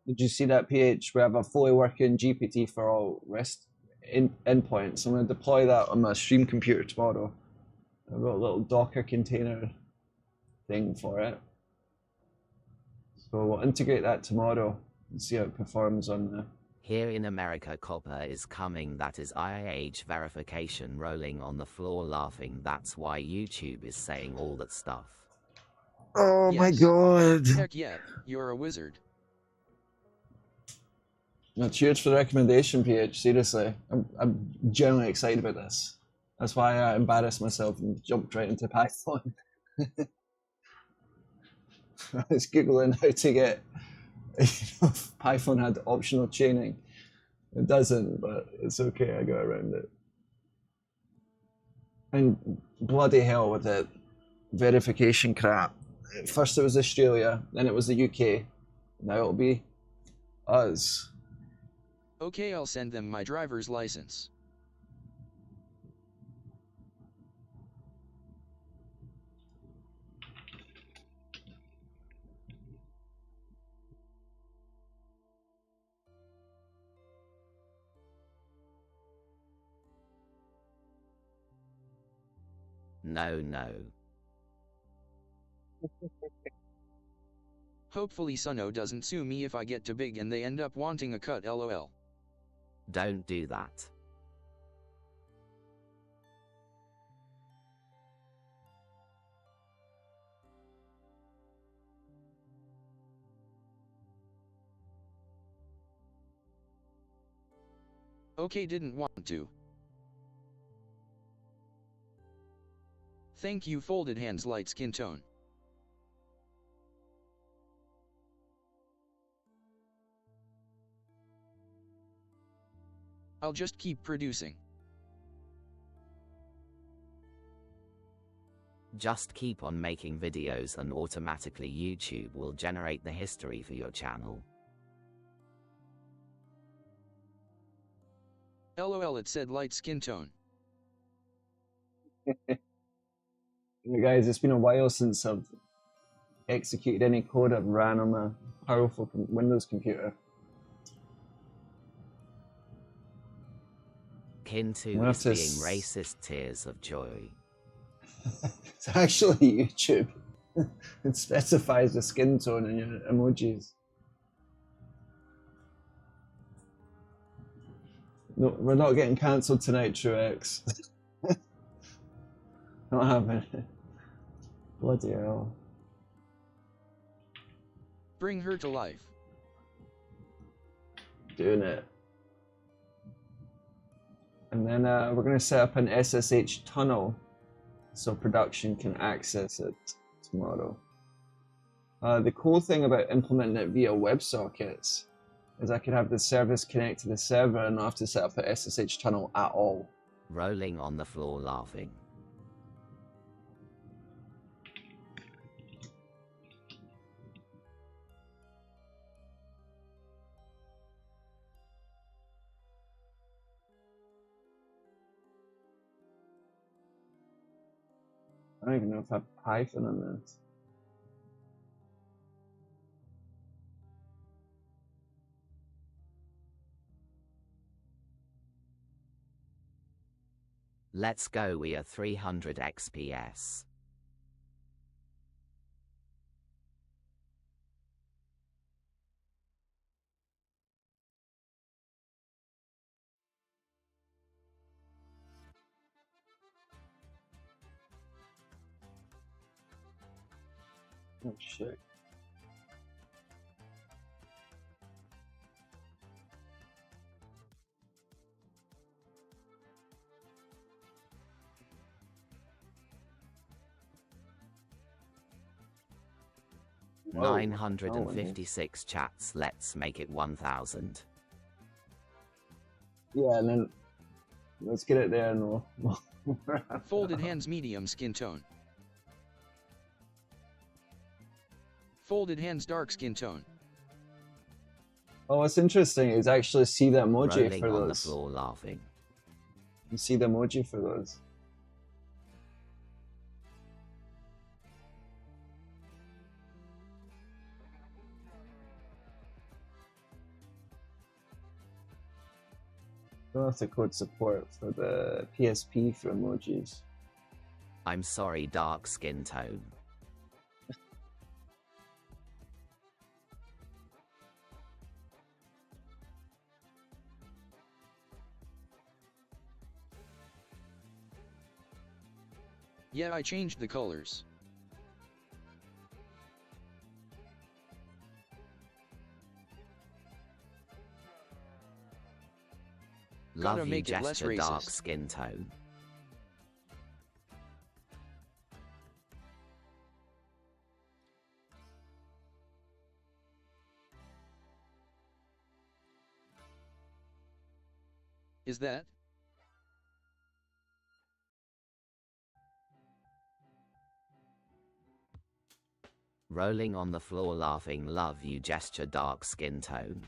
Did you see that, PH? We have a fully working GPT for all REST endpoints. I'm going to deploy that on my stream computer tomorrow. I wrote a little Docker container thing for it. So we'll integrate that tomorrow and see how it performs on the... Here in America, copper is coming. That is IIH verification, rolling on the floor laughing. That's why YouTube is saying all that stuff. Oh my Yes. god! Heck yeah, you're a wizard. No, cheers for the recommendation, PH. Seriously, I'm genuinely excited about this. That's why I embarrassed myself and jumped right into Python. I was Googling how to get, if Python had optional chaining. It doesn't, but it's okay, I got around it. And bloody hell with the verification crap. First it was Australia, then it was the UK. Now it'll be us. Okay, I'll send them my driver's license. No. Hopefully Suno doesn't sue me if I get too big and they end up wanting a cut, lol. Don't do that. Okay, didn't want to. Thank you, folded hands, light skin tone. I'll just keep producing. Just keep on making videos and automatically YouTube will generate the history for your channel. LOL, it said light skin tone. Hey guys, it's been a while since I've executed any code I've ran on a powerful Windows computer. Kynto is being racist tears of joy. It's actually YouTube. It specifies the skin tone in your emojis. No, we're not getting cancelled tonight, Truex. Not happening. Bloody hell. Bring her to life. Doing it. And then we're going to set up an SSH tunnel so production can access it tomorrow. The cool thing about implementing it via WebSockets is I could have the service connect to the server and not have to set up a SSH tunnel at all. Rolling on the floor laughing. I don't even know if I have Python on this. Let's go, we are 300 XPS. Oh shit. Whoa. 956 chats, let's make it 1000. Yeah, and then let's get it there and we'll Folded hands, medium skin tone. Folded hands, dark skin tone. Oh, what's interesting is actually see the emoji Rolling for on the those. floor laughing. You see the emoji for those. Don't have to code support for the PSP for emojis. I'm sorry, dark skin tone. Yeah, I changed the colors. Gotta Love you, make it less gesture, dark racist. skin tone. Is that? Rolling on the floor laughing, love you, gesture, dark skin tone.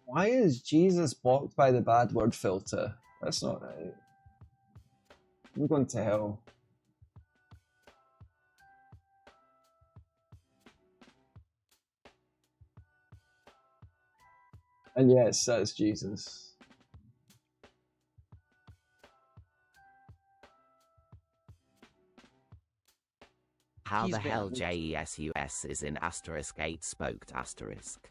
Why is Jesus blocked by the bad word filter? That's not right. I'm going to hell. And yes, that's Jesus. How He's the hell banned. JESUS is in asterisk 8 spoked asterisk.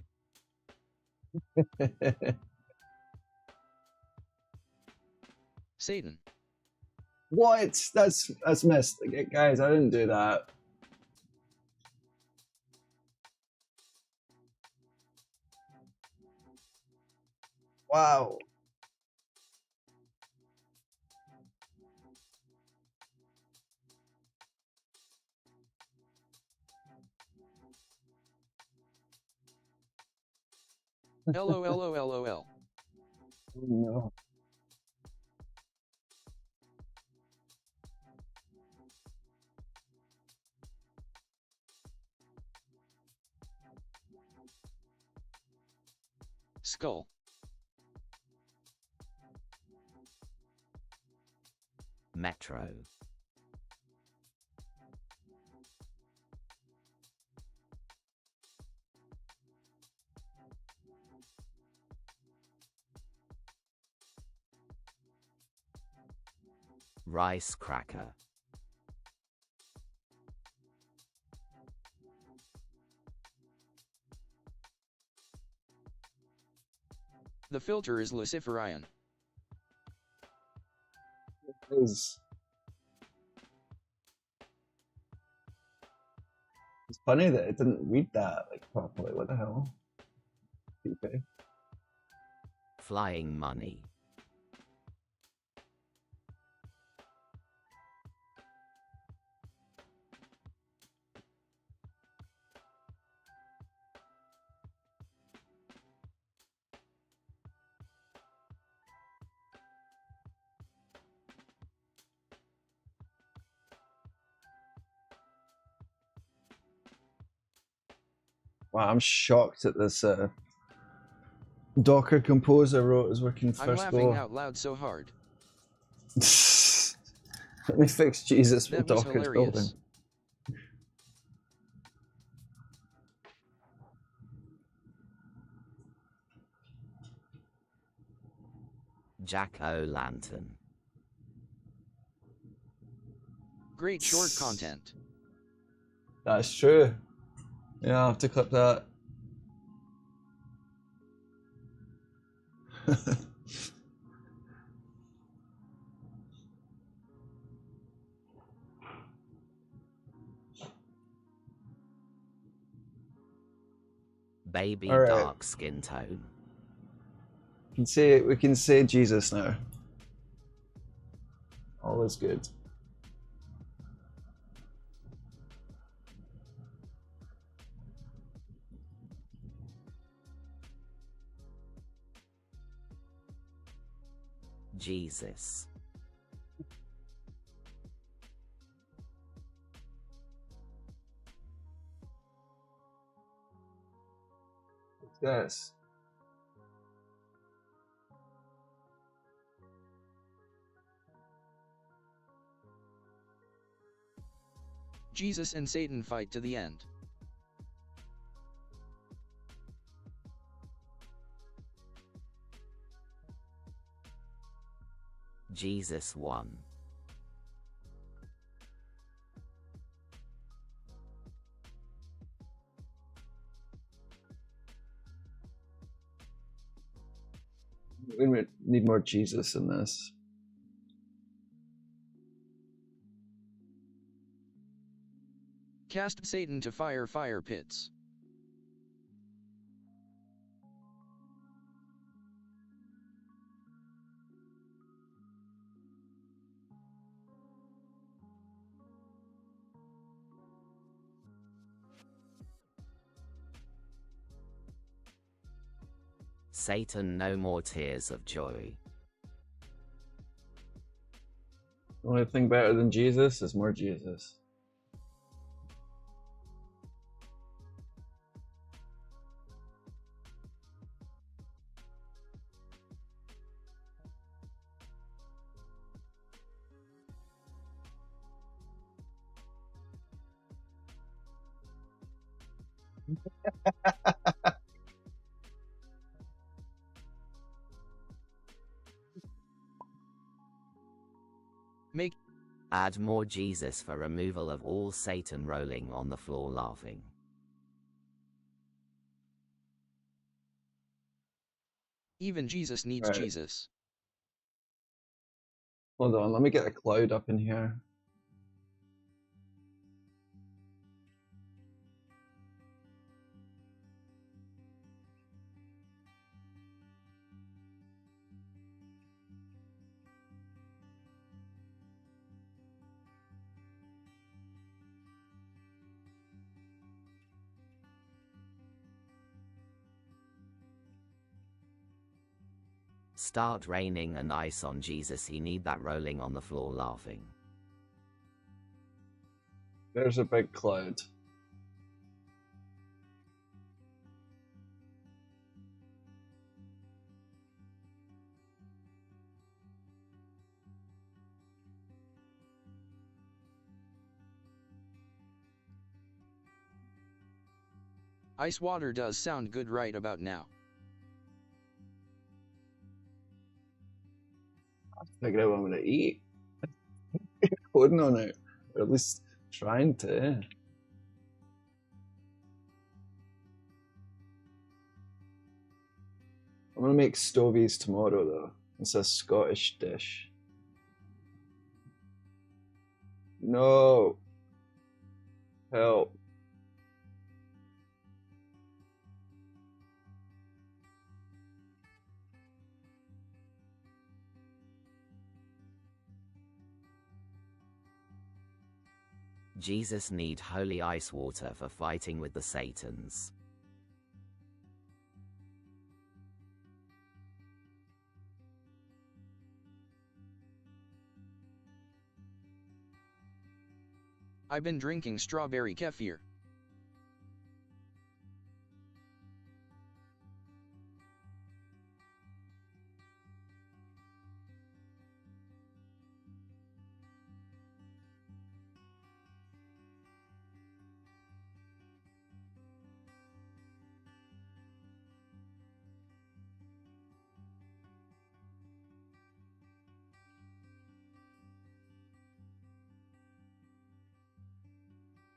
Satan. What? That's missed. Guys, I didn't do that. Wow. LOLOLOL. No. Skull. Metro. Rice cracker. The filter is Luciferian. It's funny that it didn't read that like properly. What the hell? Okay. Flying money. Wow, I'm shocked that this Docker Composer wrote is working I'm first laughing go. out loud so hard. Let me fix Jesus with That was Docker's hilarious. building. Jack-o'-lantern. Great short content. That's true. Yeah, I'll have to clip that. Baby All right. dark skin tone. We can say Jesus now. All is good. Jesus. Yes. Jesus and Satan fight to the end. Jesus won. We need more Jesus in this. Cast Satan to fire pits. Satan, no more tears of joy. The only thing better than Jesus is more Jesus. Make Add more Jesus for removal of all Satan rolling on the floor laughing. even Jesus needs Right. Jesus. Hold on, let me get a cloud up in here. Start raining and ice on Jesus. He need that rolling on the floor laughing. There's a big cloud. Ice water does sound good right about now. Figure out what I'm gonna eat. Coding on it, or at least trying to. I'm gonna make stovies tomorrow though. It's a Scottish dish. No. Help. Jesus need holy ice water for fighting with the Satans. I've been drinking strawberry kefir.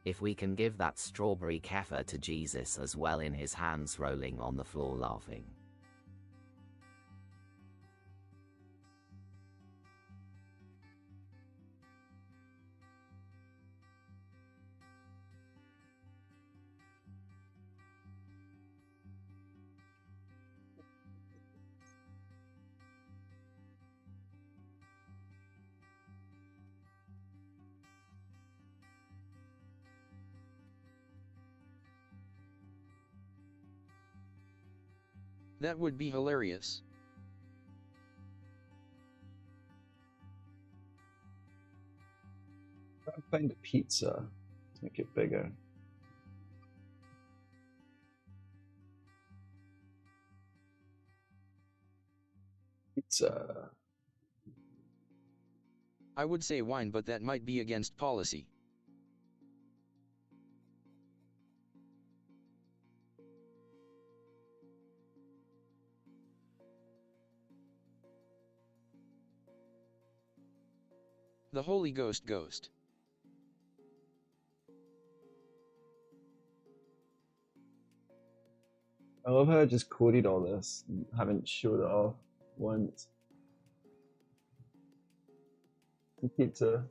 If we can give that strawberry kefir to Jesus as well, in his hands rolling on the floor laughing. That would be hilarious. I'll find a pizza to make it bigger. Pizza. I would say wine, but that might be against policy. The Holy Ghost ghost. I love how I just coded all this and haven't showed it off once. Pizza.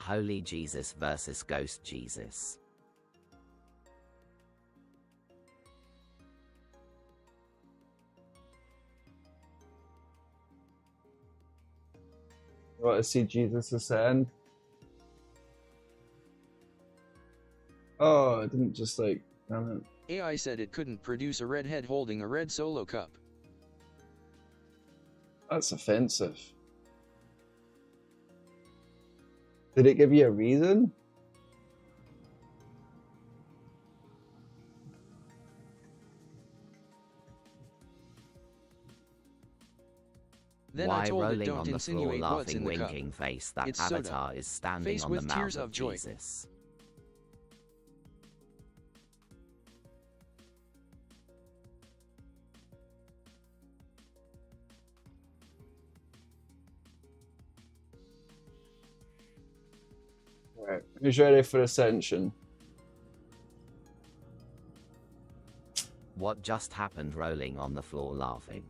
Holy Jesus versus Ghost Jesus. You want to see Jesus ascend? Oh, it didn't just like, damn it. AI said it couldn't produce a redhead holding a red solo cup. That's offensive. Did it give you a reason? Then Why I told it, rolling don't on the floor insinuate what's laughing in the cup. winking face? That It's soda. avatar is standing Face on with the mouth tears of of joy. Jesus. Alright, who's ready for Ascension? What just happened rolling on the floor laughing?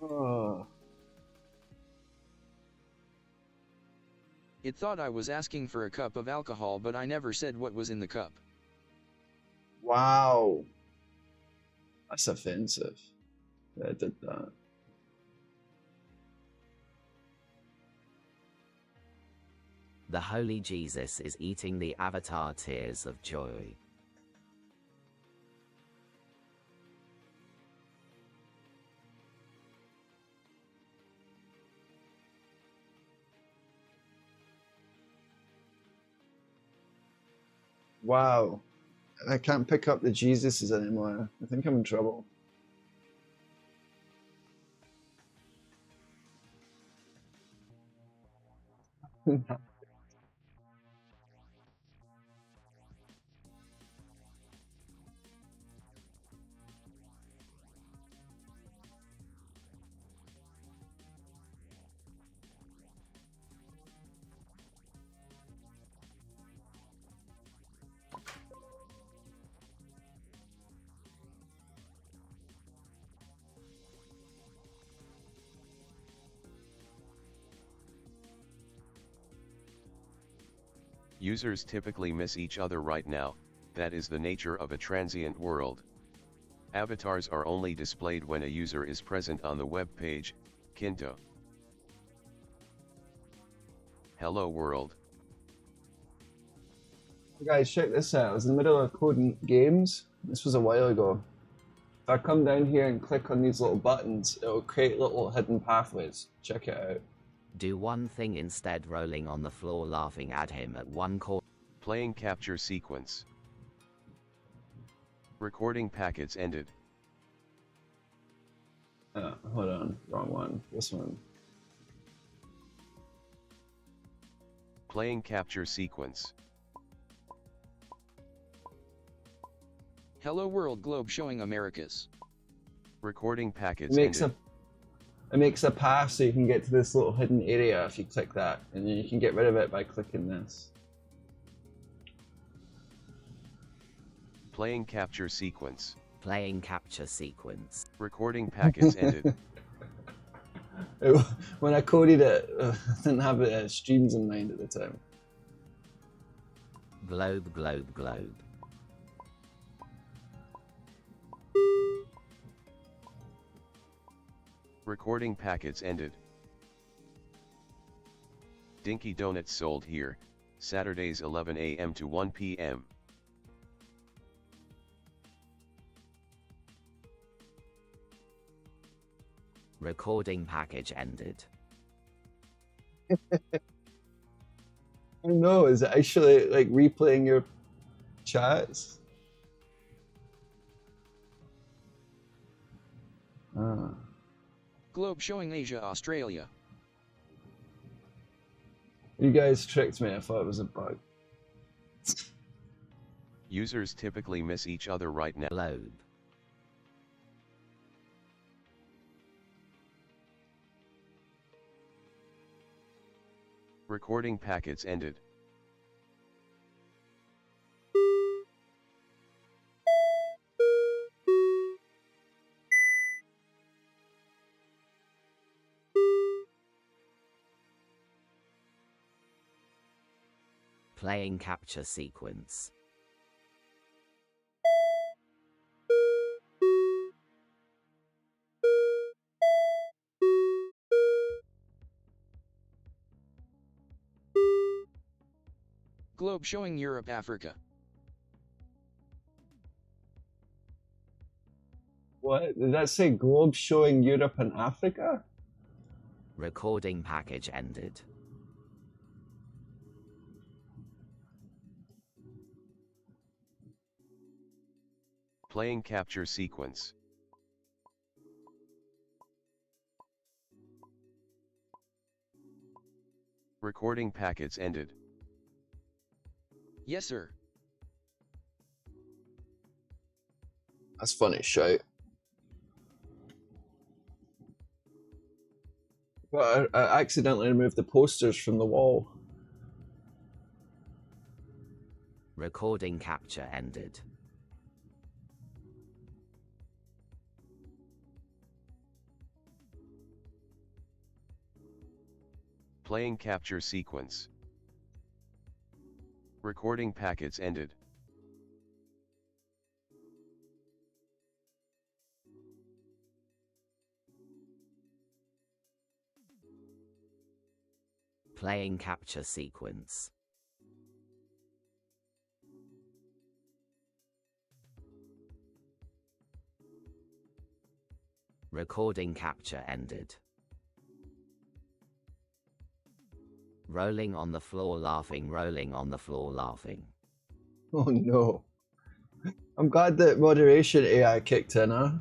Oh. It thought I was asking for a cup of alcohol, but I never said what was in the cup. Wow. That's offensive. I did that. The holy Jesus is eating the avatar tears of joy. Wow. I can't pick up the Jesuses anymore. I think I'm in trouble. Users typically miss each other right now, that is the nature of a transient world. Avatars are only displayed when a user is present on the web page, Kynto. Hello world. Guys, check this out. I was in the middle of coding games. This was a while ago. If I come down here and click on these little buttons, it'll create little hidden pathways. Check it out. Do one thing instead, rolling on the floor laughing at him at one corner. Playing capture sequence. Recording packets ended. Hold on, wrong one. This one. Playing capture sequence. Hello world globe showing Americas. Recording packets ended. It makes a path so you can get to this little hidden area if you click that, and then you can get rid of it by clicking this. Playing capture sequence. Playing capture sequence. Recording packets ended. When I coded it, I didn't have streams in mind at the time. Globe, globe, globe. Recording packets ended. Dinky Donuts sold here, Saturdays 11 a.m. to 1 p.m. Recording package ended. I know, is it actually like replaying your chats? Globe showing Asia, Australia. You guys tricked me, I thought it was a bug. Users typically miss each other right now. Globe. Recording packets ended. Playing capture sequence. Globe showing Europe, Africa. What? Did that say globe showing Europe and Africa? Recording package ended. Playing capture sequence. Recording packets ended. Yes, sir. That's funny shout. But I accidentally removed the posters from the wall. Recording capture ended. Playing capture sequence. Recording packets ended. Playing capture sequence. Recording capture ended. Rolling on the floor laughing, rolling on the floor laughing. Oh no. I'm glad that moderation AI kicked in, huh?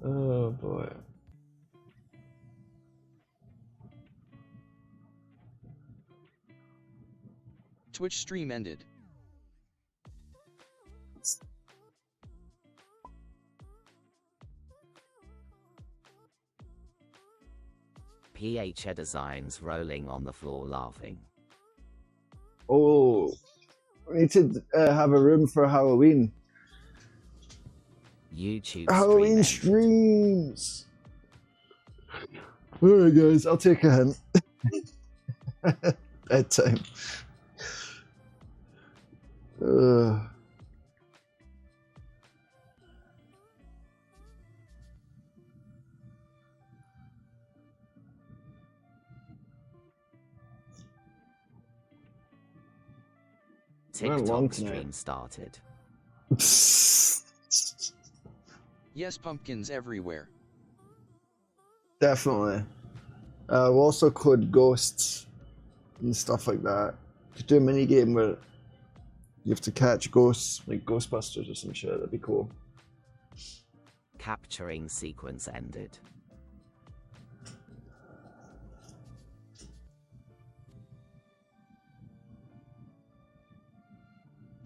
Oh boy. Twitch stream ended. PH designs rolling on the floor laughing. Oh, we need to have a room for Halloween. YouTube Halloween streams. Alright guys, I'll take a hint. Bedtime. TikTok stream started. Yes, pumpkins everywhere. Definitely. We'll also code ghosts and stuff like that. Could do a mini game where you have to catch ghosts, like Ghostbusters or some shit. That'd be cool. Capturing sequence ended.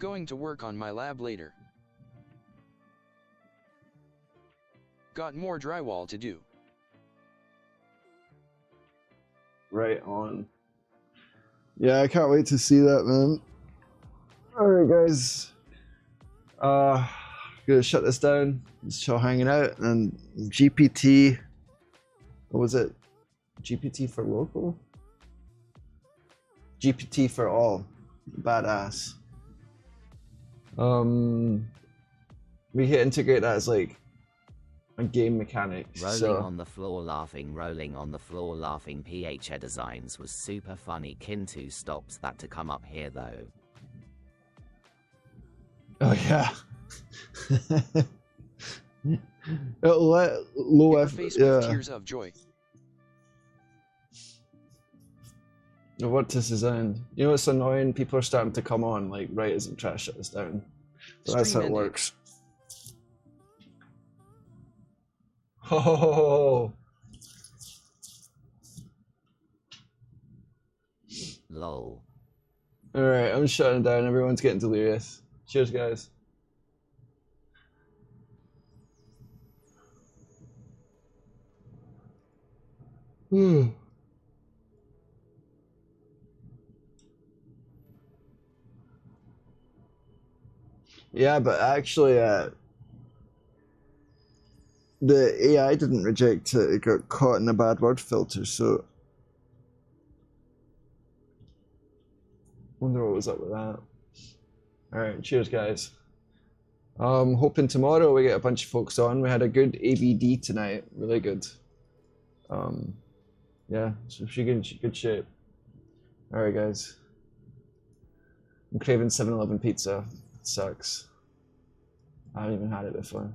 Going to work on my lab later. Got more drywall to do. Right on. Yeah, I can't wait to see that, man. Alright guys. Gonna shut this down. Just chill hanging out, and GPT, what was it? GPT for local? GPT for all. Badass. We can integrate that as like a game mechanic. Rolling on the floor laughing, rolling on the floor laughing. PH designs was super funny. Kynto stops that to come up here though. Oh yeah. It'll let low Your face with tears of joy. What this is in. You know what's annoying? People are starting to come on like right as I'm trying to shut this down. So that's how it works. Oh. Lol. Alright, I'm shutting down. Everyone's getting delirious. Cheers, guys. Yeah, but actually, the AI didn't reject it. It got caught in a bad word filter, so wonder what was up with that. Alright, cheers guys. Hoping tomorrow we get a bunch of folks on. We had a good ABD tonight, really good. Yeah, so she in good shape. Alright guys. I'm craving 7-Eleven pizza. It sucks. I haven't even had it before.